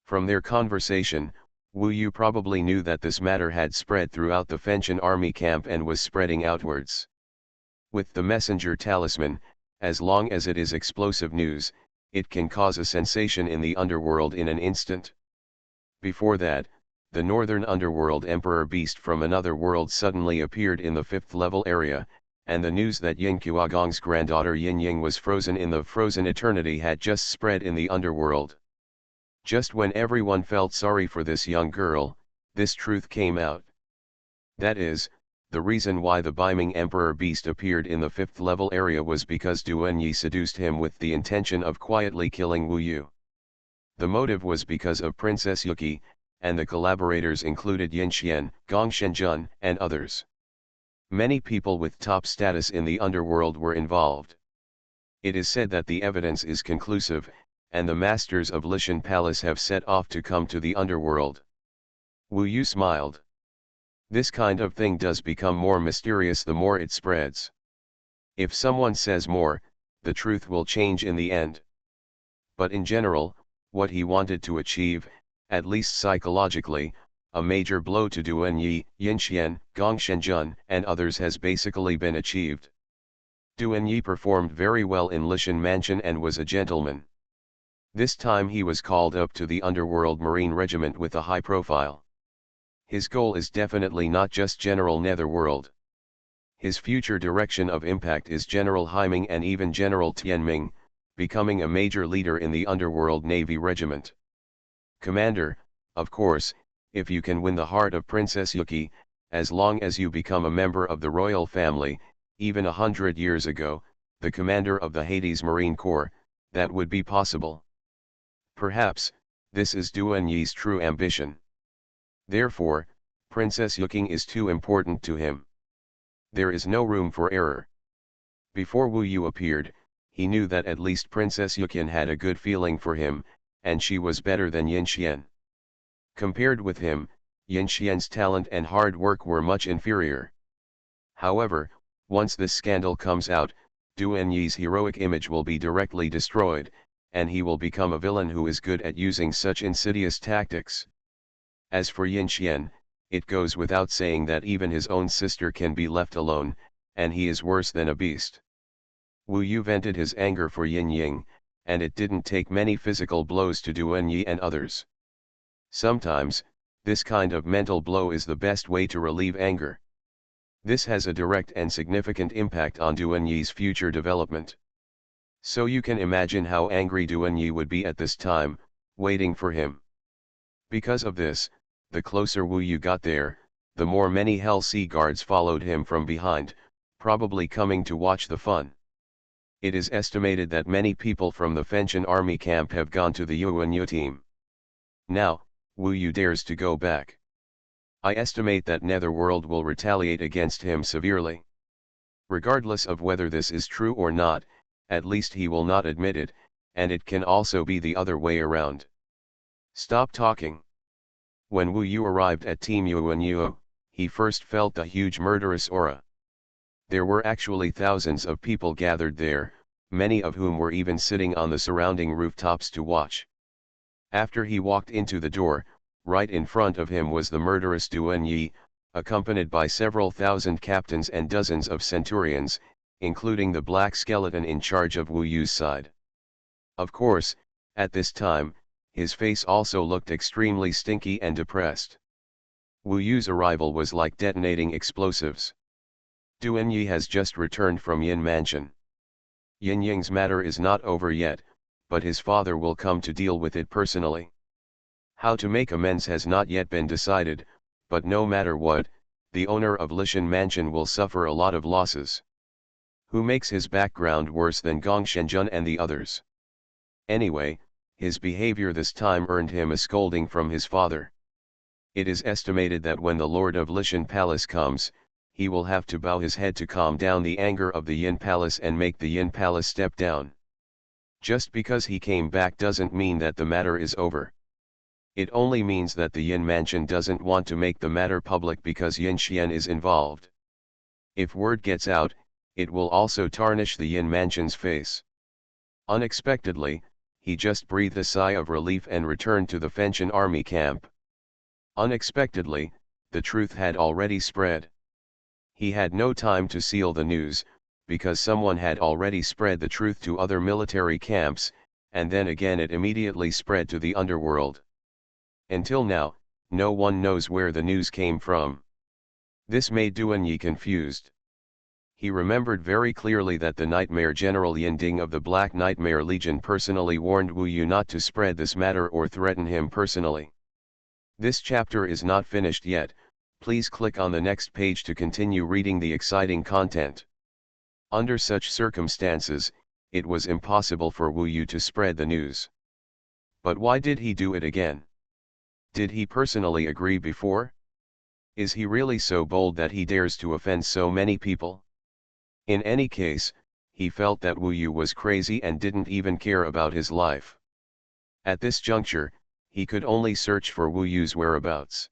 From their conversation, Wu Yu probably knew that this matter had spread throughout the Fenchen army camp and was spreading outwards. With the messenger talisman, as long as it is explosive news, it can cause a sensation in the underworld in an instant. Before that, the northern underworld emperor beast from another world suddenly appeared in the 5th level area, and the news that Yin Kuagong's granddaughter Yin Ying was frozen in the frozen eternity had just spread in the underworld. Just when everyone felt sorry for this young girl, this truth came out. That is, the reason why the Beiming Emperor Beast appeared in the 5th level area was because Duanyi seduced him with the intention of quietly killing Wu Yu. The motive was because of Princess Yuki, and the collaborators included Yin Xian, Gong Shenjun, and others. Many people with top status in the underworld were involved. It is said that the evidence is conclusive, and the masters of Lishan Palace have set off to come to the underworld. Wu Yu smiled. This kind of thing does become more mysterious the more it spreads. If someone says more, the truth will change in the end. But in general, what he wanted to achieve, at least psychologically, a major blow to Duanyi, Yinxian, Gong Shenjun, and others has basically been achieved. Duanyi performed very well in Lishan Mansion and was a gentleman. This time he was called up to the Underworld Marine Regiment with a high profile. His goal is definitely not just General Netherworld. His future direction of impact is General Haiming and even General Tianming, becoming a major leader in the Underworld Navy Regiment. Commander, of course, if you can win the heart of Princess Yuki, as long as you become a member of the royal family, even 100 years ago, the commander of the Hades Marine Corps, that would be possible. Perhaps, this is Duanyi's true ambition. Therefore, Princess Yuki is too important to him. There is no room for error. Before Wu Yu appeared, he knew that at least Princess Yuki had a good feeling for him, and she was better than Yin Xian. Compared with him, Yin Xian's talent and hard work were much inferior. However, once this scandal comes out, Duanyi's heroic image will be directly destroyed, and he will become a villain who is good at using such insidious tactics. As for Yin Xian, it goes without saying that even his own sister can be left alone, and he is worse than a beast. Wu Yu vented his anger for Yin Ying, and it didn't take many physical blows to Duanyi and others. Sometimes, this kind of mental blow is the best way to relieve anger. This has a direct and significant impact on Duanyi's future development. So you can imagine how angry Duanyi would be at this time, waiting for him. Because of this, the closer Wu Yu got there, the more many Hell Sea guards followed him from behind, probably coming to watch the fun. It is estimated that many people from the Fenchen army camp have gone to the Yuanyu team. Now, Wu Yu dares to go back. I estimate that Netherworld will retaliate against him severely. Regardless of whether this is true or not, at least he will not admit it, and it can also be the other way around. Stop talking. When Wu Yu arrived at Team Yuanyu, he first felt the huge murderous aura. There were actually thousands of people gathered there, many of whom were even sitting on the surrounding rooftops to watch. After he walked into the door, right in front of him was the murderous Duanyi, accompanied by several thousand captains and dozens of centurions, including the black skeleton in charge of Wu Yu's side. Of course, at this time, his face also looked extremely stinky and depressed. Wu Yu's arrival was like detonating explosives. Duanyi has just returned from Yin Mansion. Yin Ying's matter is not over yet, but his father will come to deal with it personally. How to make amends has not yet been decided, but no matter what, the owner of Lishan Mansion will suffer a lot of losses. Who makes his background worse than Gong Shenjun and the others? Anyway, his behavior this time earned him a scolding from his father. It is estimated that when the Lord of Lishan Palace comes, he will have to bow his head to calm down the anger of the Yin Palace and make the Yin Palace step down. Just because he came back doesn't mean that the matter is over. It only means that the Yin Mansion doesn't want to make the matter public because Yin Xian is involved. If word gets out, it will also tarnish the Yin Mansion's face. Unexpectedly, he just breathed a sigh of relief and returned to the Fenchen army camp. Unexpectedly, the truth had already spread. He had no time to seal the news, because someone had already spread the truth to other military camps, and then again it immediately spread to the underworld. Until now, no one knows where the news came from. This made Duanyi confused. He remembered very clearly that the Nightmare General Yinding of the Black Nightmare Legion personally warned Wu Yu not to spread this matter or threaten him personally. This chapter is not finished yet, please click on the next page to continue reading the exciting content. Under such circumstances, it was impossible for Wu Yu to spread the news. But why did he do it again? Did he personally agree before? Is he really so bold that he dares to offend so many people? In any case, he felt that Wu Yu was crazy and didn't even care about his life. At this juncture, he could only search for Wu Yu's whereabouts.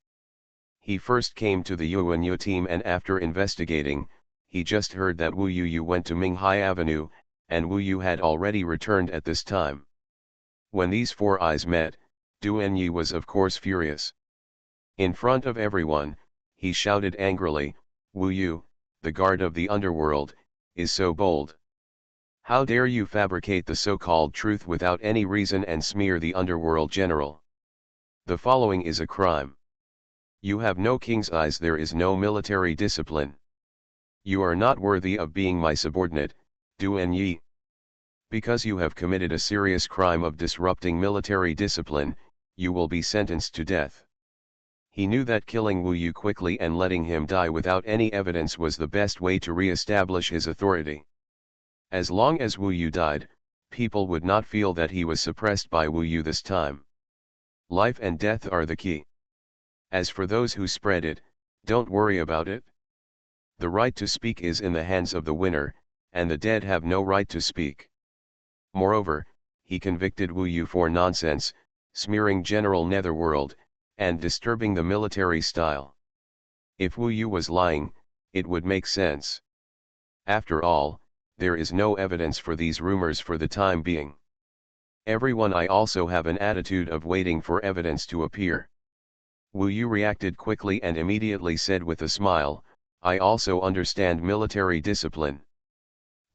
He first came to the Yuanyu team and after investigating, he just heard that Wu Yu went to Minghai Avenue, and Wu Yu had already returned at this time. When these four eyes met, Duanyi was of course furious. In front of everyone, he shouted angrily, "Wu Yu, the guard of the underworld, is so bold. How dare you fabricate the so-called truth without any reason and smear the underworld general? The following is a crime. You have no king's eyes, there is no military discipline. You are not worthy of being my subordinate, Duanyi. Because you have committed a serious crime of disrupting military discipline, you will be sentenced to death." He knew that killing Wu Yu quickly and letting him die without any evidence was the best way to re-establish his authority. As long as Wu Yu died, people would not feel that he was suppressed by Wu Yu this time. Life and death are the key. As for those who spread it, don't worry about it. The right to speak is in the hands of the winner, and the dead have no right to speak. Moreover, he convicted Wu Yu for nonsense, smearing General Netherworld, and disturbing the military style. If Wu Yu was lying, it would make sense. After all, there is no evidence for these rumors for the time being. Everyone I also have an attitude of waiting for evidence to appear. Wu Yu reacted quickly and immediately said with a smile, "I also understand military discipline.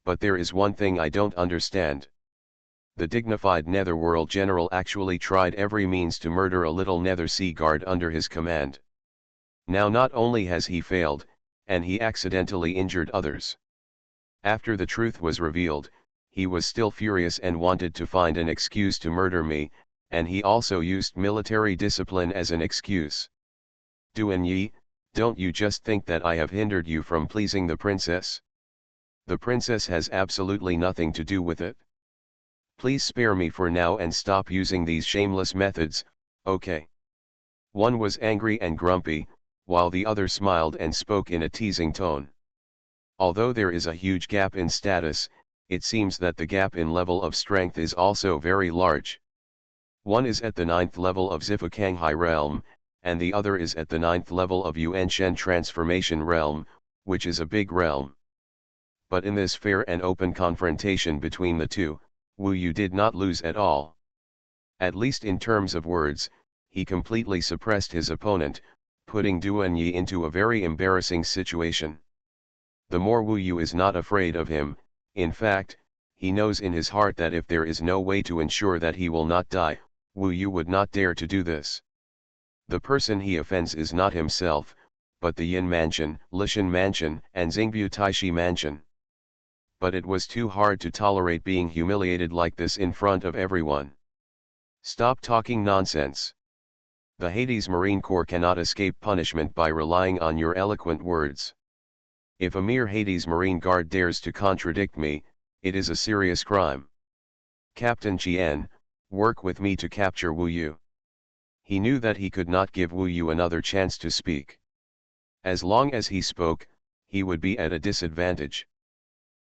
But there is one thing I don't understand. The dignified Netherworld general actually tried every means to murder a little Nether Sea guard under his command. Now not only has he failed, and he accidentally injured others. After the truth was revealed, he was still furious and wanted to find an excuse to murder me, and he also used military discipline as an excuse. Duanyi, don't you just think that I have hindered you from pleasing the princess? The princess has absolutely nothing to do with it. Please spare me for now and stop using these shameless methods, okay?" One was angry and grumpy, while the other smiled and spoke in a teasing tone. Although there is a huge gap in status, it seems that the gap in level of strength is also very large. One is at the 9th level of Zifukanghai realm, and the other is at the 9th level of Yuanshen transformation realm, which is a big realm. But in this fair and open confrontation between the two, Wu Yu did not lose at all. At least in terms of words, he completely suppressed his opponent, putting Duanyi into a very embarrassing situation. The more Wu Yu is not afraid of him, in fact, he knows in his heart that if there is no way to ensure that he will not die, Wu Yu would not dare to do this. The person he offends is not himself, but the Yin Mansion, Lishan Mansion, and Xingbu Taishi Mansion. But it was too hard to tolerate being humiliated like this in front of everyone. "Stop talking nonsense. The Hades Marine Corps cannot escape punishment by relying on your eloquent words. If a mere Hades Marine guard dares to contradict me, it is a serious crime. Captain Qian, work with me to capture Wu Yu. He knew that he could not give Wu Yu another chance to speak. As long as he spoke, he would be at a disadvantage.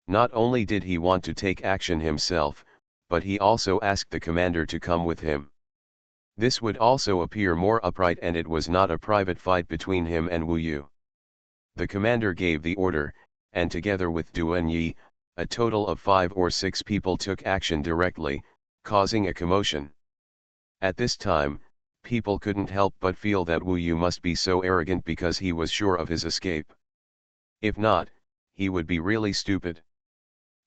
Not only did he want to take action himself, but he also asked the commander to come with him. This would also appear more upright, and it was not a private fight between him and Wu Yu. The commander gave the order, and together with Duan Yi, a total of 5 or 6 people took action directly, causing a commotion. At this time, people couldn't help but feel that Wu Yu must be so arrogant because he was sure of his escape. If not, he would be really stupid.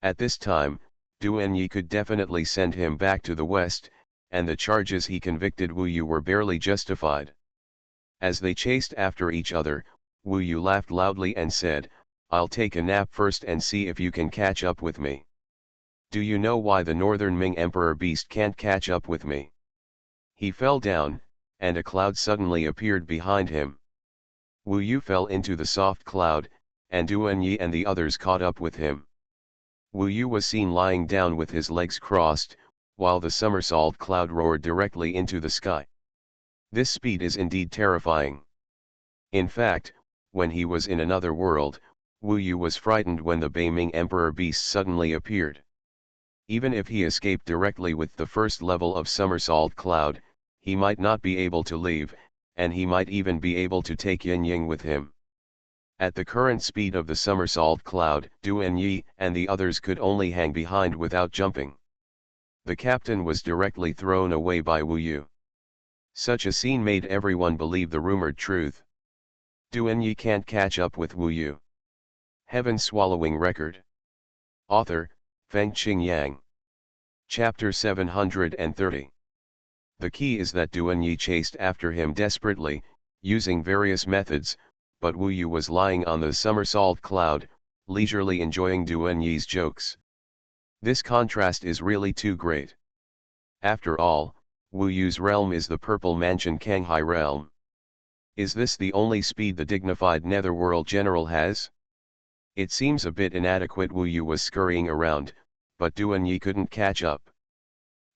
At this time, Duan Yi could definitely send him back to the west, and the charges he convicted Wu Yu were barely justified. As they chased after each other, Wu Yu laughed loudly and said, "I'll take a nap first and see if you can catch up with me. Do you know why the Northern Ming Emperor Beast can't catch up with me?" He fell down, and a cloud suddenly appeared behind him. Wu Yu fell into the soft cloud, and Duan Yi and the others caught up with him. Wu Yu was seen lying down with his legs crossed, while the somersault cloud roared directly into the sky. This speed is indeed terrifying. In fact, when he was in another world, Wu Yu was frightened when the Beiming Emperor Beast suddenly appeared. Even if he escaped directly with the first level of somersault cloud, he might not be able to leave, and he might even be able to take Yin Ying with him. At the current speed of the somersault cloud, Duan Yi and the others could only hang behind without jumping. The captain was directly thrown away by Wu Yu. Such a scene made everyone believe the rumored truth. Duan Yi can't catch up with Wu Yu. Heaven-swallowing record. Author, Fengqing Yang. Chapter 730. The key is that Duan Yi chased after him desperately, using various methods, but Wu Yu was lying on the somersault cloud, leisurely enjoying Duan Yi's jokes. This contrast is really too great. After all, Wu Yu's realm is the Purple Mansion Kanghai realm. Is this the only speed the dignified Netherworld general has? It seems a bit inadequate. Wu Yu was scurrying around, but Duan Yi couldn't catch up.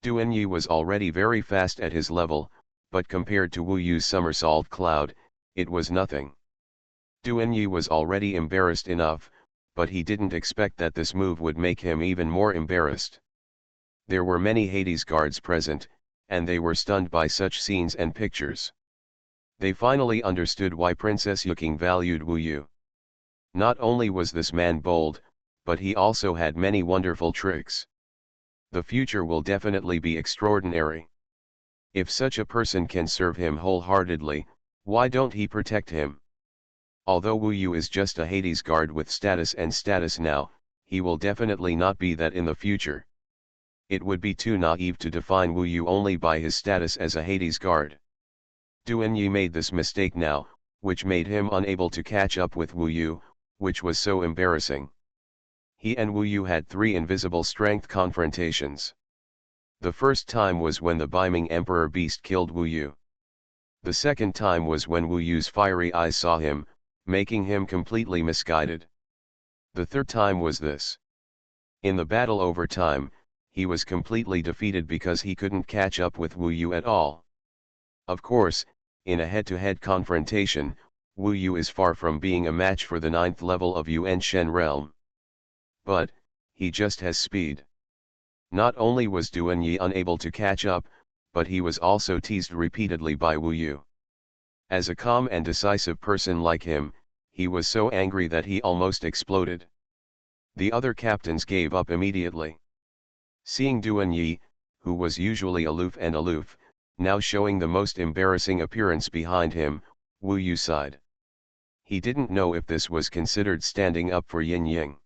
Duan Yi was already very fast at his level, but compared to Wu Yu's somersault cloud, it was nothing. Duan Yi was already embarrassed enough, but he didn't expect that this move would make him even more embarrassed. There were many Hades guards present, and they were stunned by such scenes and pictures. They finally understood why Princess Yuking valued Wu Yu. Not only was this man bold, but he also had many wonderful tricks. The future will definitely be extraordinary. If such a person can serve him wholeheartedly, why don't he protect him? Although Wu Yu is just a Hades guard with status now, he will definitely not be that in the future. It would be too naive to define Wu Yu only by his status as a Hades guard. Duan Yi made this mistake now, which made him unable to catch up with Wu Yu, which was so embarrassing. He and Wu Yu had 3 invisible strength confrontations. The first time was when the Beiming Emperor Beast killed Wu Yu. The second time was when Wu Yu's fiery eyes saw him, making him completely misguided. The third time was this. In the battle over time, he was completely defeated because he couldn't catch up with Wu Yu at all. Of course, in a head-to-head confrontation, Wu Yu is far from being a match for the 9th level of Yuan Shen realm. But, he just has speed. Not only was Duan Yi unable to catch up, but he was also teased repeatedly by Wu Yu. As a calm and decisive person like him, he was so angry that he almost exploded. The other captains gave up immediately. Seeing Duan Yi, who was usually aloof, now showing the most embarrassing appearance behind him, Wu Yu sighed. He didn't know if this was considered standing up for Yin Ying.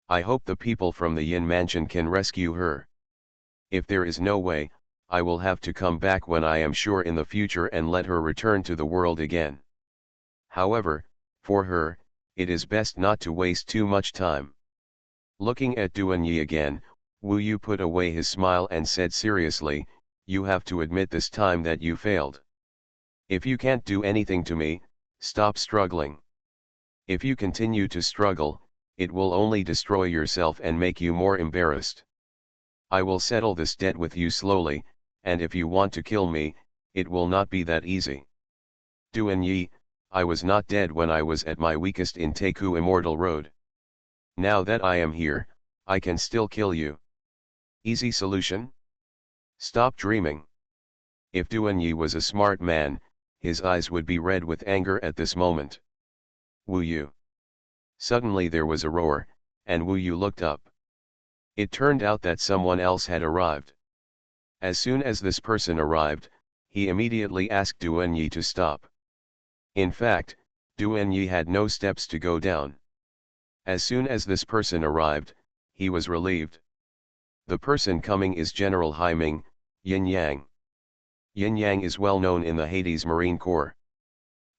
I hope the people from the Yin Mansion can rescue her. If there is no way, I will have to come back when I am sure in the future and let her return to the world again. However, for her, it is best not to waste too much time. Looking at Duan Yi again, Wu Yu put away his smile and said seriously, "You have to admit this time that you failed. If you can't do anything to me, stop struggling. If you continue to struggle, it will only destroy yourself and make you more embarrassed. I will settle this debt with you slowly, and if you want to kill me, it will not be that easy. Duanyi, I was not dead when I was at my weakest in Teku Immortal Road. Now that I am here, I can still kill you. Easy solution? Stop dreaming. If Duanyi was a smart man, his eyes would be red with anger at this moment. Wu Yu. Suddenly there was a roar, and Wu Yu looked up. It turned out that someone else had arrived. As soon as this person arrived, he immediately asked Duanyi to stop. In fact, Duanyi had no steps to go down. As soon as this person arrived, he was relieved. The person coming is General Haiming, Yin Yang. Yin Yang is well known in the Hades Marine Corps.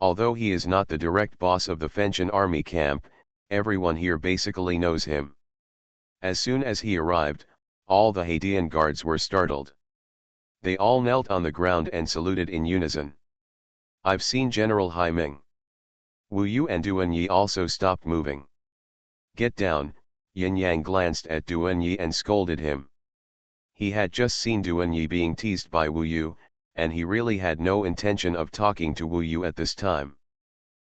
Although he is not the direct boss of the Fenchen army camp, everyone here basically knows him. As soon as he arrived, all the Hadean guards were startled. They all knelt on the ground and saluted in unison. I've seen General Haiming. Wu Yu and Duanyi also stopped moving. Get down, Yin Yang glanced at Duanyi and scolded him. He had just seen Duanyi being teased by Wu Yu, and he really had no intention of talking to Wu Yu at this time.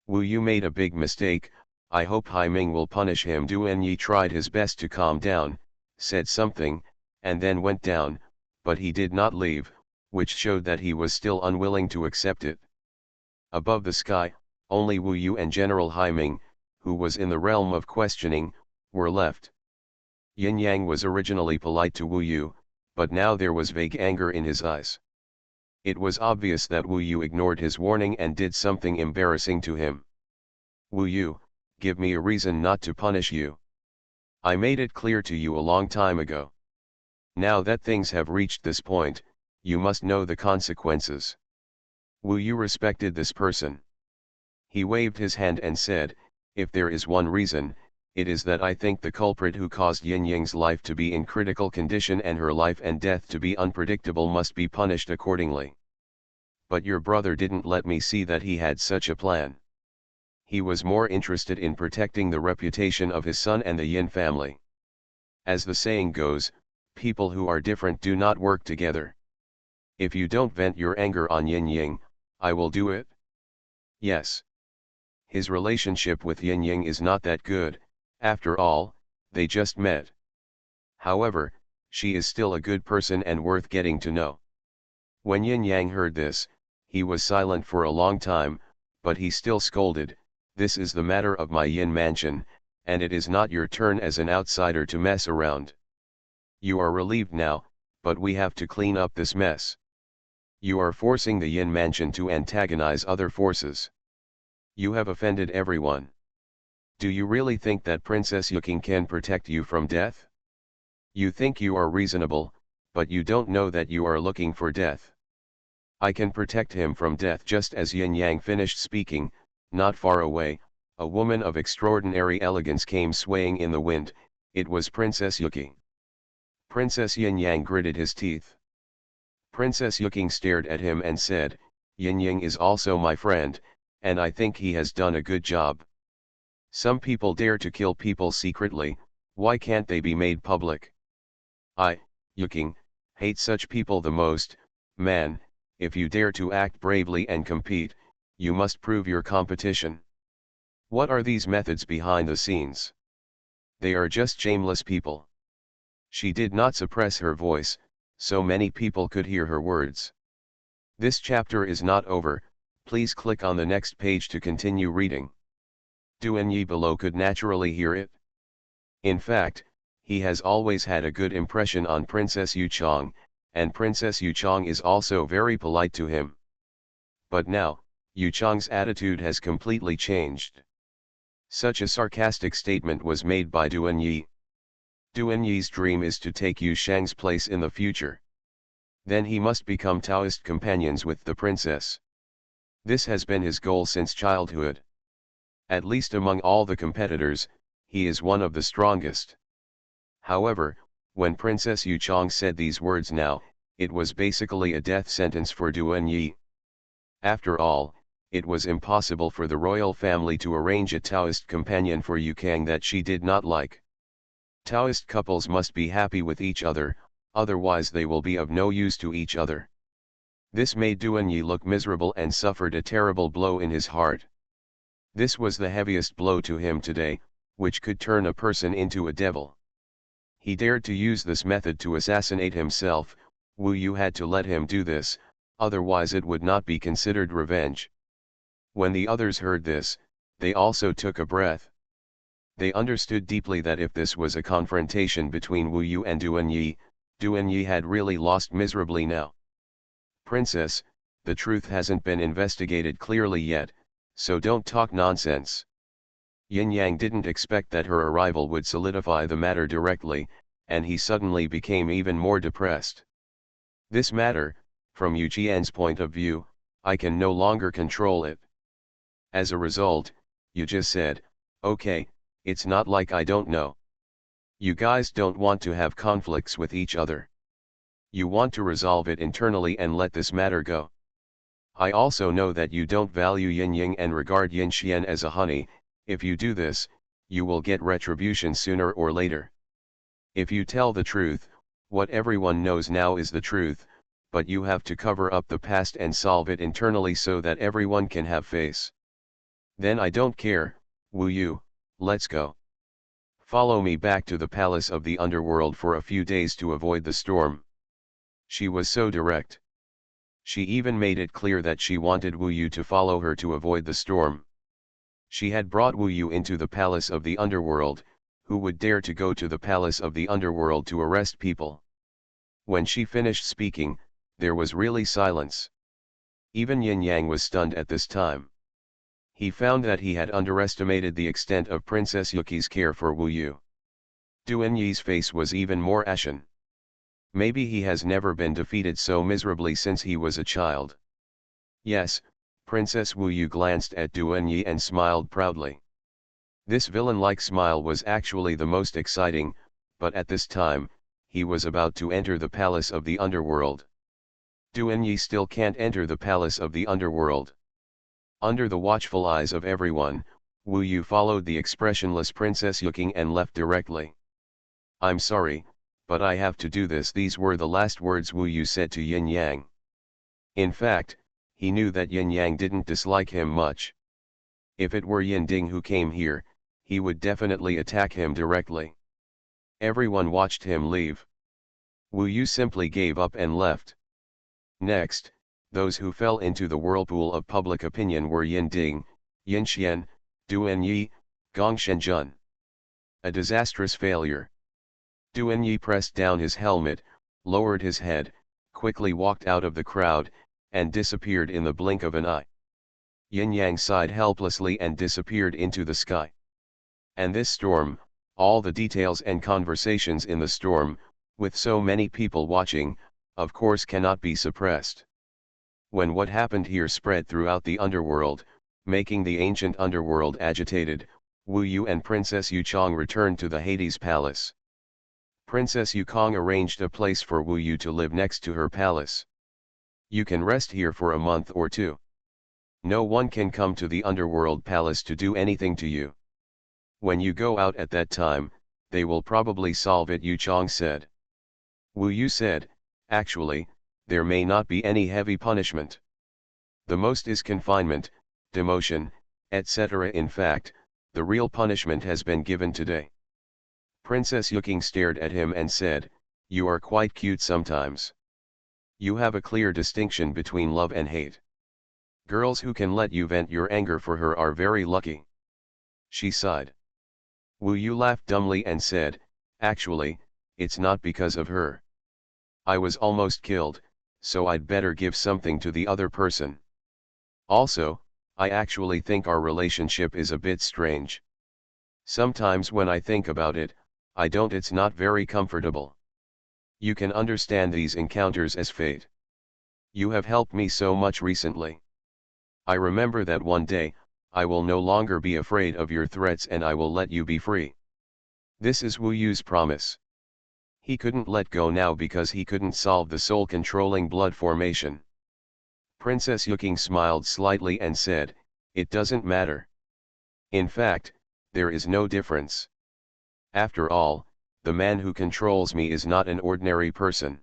Wu Yu made a big mistake, I hope Haiming will punish him. Duanyi tried his best to calm down, said something, and then went down, but he did not leave, which showed that he was still unwilling to accept it. Above the sky, only Wu Yu and General Haiming, who was in the realm of questioning, were left. Yin Yang was originally polite to Wu Yu, but now there was vague anger in his eyes. It was obvious that Wu Yu ignored his warning and did something embarrassing to him. Wu Yu, give me a reason not to punish you. I made it clear to you a long time ago. Now that things have reached this point, you must know the consequences. Wu Yu respected this person. He waved his hand and said, if there is one reason, it is that I think the culprit who caused Yin Yang's life to be in critical condition and her life and death to be unpredictable must be punished accordingly. But your brother didn't let me see that he had such a plan. He was more interested in protecting the reputation of his son and the Yin family. As the saying goes, people who are different do not work together. If you don't vent your anger on Yin Yang, I will do it. Yes. His relationship with Yin Yang is not that good, after all, they just met. However, she is still a good person and worth getting to know. When Yin Yang heard this, he was silent for a long time, but he still scolded, this is the matter of my Yin mansion, and it is not your turn as an outsider to mess around. You are relieved now, but we have to clean up this mess. You are forcing the Yin mansion to antagonize other forces. You have offended everyone. Do you really think that Princess Yuking can protect you from death? You think you are reasonable, but you don't know that you are looking for death. I can protect him from death. Just as Yin Yang finished speaking, not far away, a woman of extraordinary elegance came swaying in the wind. It was Princess Yuki. Princess Yin Yang gritted his teeth. Princess Yuking stared at him and said, Yin Yang is also my friend, and I think he has done a good job. Some people dare to kill people secretly, why can't they be made public? I, Yuking, hate such people the most. Man, if you dare to act bravely and compete, you must prove your competition. What are these methods behind the scenes? They are just shameless people. She did not suppress her voice, so many people could hear her words. This chapter is not over, please click on the next page to continue reading. Duanyi below could naturally hear it. In fact, he has always had a good impression on Princess Yuchong, and Princess Yuchong is also very polite to him. But now, Yuchong's attitude has completely changed. Such a sarcastic statement was made by Duanyi. Duanyi's dream is to take Yu Shang's place in the future. Then he must become Taoist companions with the princess. This has been his goal since childhood. At least among all the competitors, he is one of the strongest. However, when Princess Yuchong said these words now, it was basically a death sentence for Duanyi. After all, it was impossible for the royal family to arrange a Taoist companion for Yu Kang that she did not like. Taoist couples must be happy with each other, otherwise they will be of no use to each other. This made Duanyi look miserable and suffered a terrible blow in his heart. This was the heaviest blow to him today, which could turn a person into a devil. He dared to use this method to assassinate himself. Wu Yu had to let him do this, otherwise it would not be considered revenge. When the others heard this, they also took a breath. They understood deeply that if this was a confrontation between Wu Yu and Duanyi had really lost miserably now. Princess, the truth hasn't been investigated clearly yet, so don't talk nonsense. Yin Yang didn't expect that her arrival would solidify the matter directly, and he suddenly became even more depressed. This matter, from Yu Qian's point of view, I can no longer control it. As a result, Yu just said, okay, it's not like I don't know. You guys don't want to have conflicts with each other. You want to resolve it internally and let this matter go. I also know that you don't value Yin Yang and regard Yin Xian as a honey. If you do this, you will get retribution sooner or later. If you tell the truth, what everyone knows now is the truth, but you have to cover up the past and solve it internally so that everyone can have face. Then I don't care, Wu Yu, let's go. Follow me back to the palace of the underworld for a few days to avoid the storm. She was so direct. She even made it clear that she wanted Wu Yu to follow her to avoid the storm. She had brought Wu Yu into the palace of the underworld. Who would dare to go to the palace of the underworld to arrest people? When she finished speaking, there was really silence. Even Yin Yang was stunned at this time. He found that he had underestimated the extent of Princess Yuki's care for Wu Yu. Duanyi's face was even more ashen. Maybe he has never been defeated so miserably since he was a child. Yes, Princess Wu Yu glanced at Duanyi and smiled proudly. This villain-like smile was actually the most exciting, but at this time, he was about to enter the palace of the underworld. Duanyi still can't enter the palace of the underworld. Under the watchful eyes of everyone, Wu Yu followed the expressionless Princess Yuking and left directly. I'm sorry, but I have to do this. These were the last words Wu Yu said to Yin Yang. In fact, he knew that Yin Yang didn't dislike him much. If it were Yin Ding who came here, he would definitely attack him directly. Everyone watched him leave. Wu Yu simply gave up and left. Next, those who fell into the whirlpool of public opinion were Yin Ding, Yin Xian, Duanyi, Gong Shenjun. A disastrous failure. Duanyi pressed down his helmet, lowered his head, quickly walked out of the crowd, and disappeared in the blink of an eye. Yin Yang sighed helplessly and disappeared into the sky. And this storm, all the details and conversations in the storm, with so many people watching, of course cannot be suppressed. When what happened here spread throughout the underworld, making the ancient underworld agitated, Wu Yu and Princess Yuchong returned to the Hades palace. Princess Yukong arranged a place for Wu Yu to live next to her palace. You can rest here for a month or two. No one can come to the underworld palace to do anything to you. When you go out at that time, they will probably solve it, Yuchong said. Wu Yu said, actually, there may not be any heavy punishment. The most is confinement, demotion, etc. In fact, the real punishment has been given today. Princess Yuking stared at him and said, you are quite cute sometimes. You have a clear distinction between love and hate. Girls who can let you vent your anger for her are very lucky. She sighed. Wu Yu laughed dumbly and said, actually, it's not because of her. I was almost killed, so I'd better give something to the other person. Also, I actually think our relationship is a bit strange. Sometimes when I think about it, it's not very comfortable. You can understand these encounters as fate. You have helped me so much recently. I remember that one day, I will no longer be afraid of your threats and I will let you be free. This is Wu Yu's promise. He couldn't let go now because he couldn't solve the soul-controlling blood formation. Princess Yuking smiled slightly and said, "It doesn't matter. In fact, there is no difference. After all, the man who controls me is not an ordinary person.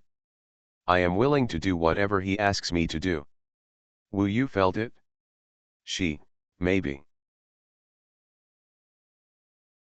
I am willing to do whatever he asks me to do." Wu Yu felt it? She, maybe.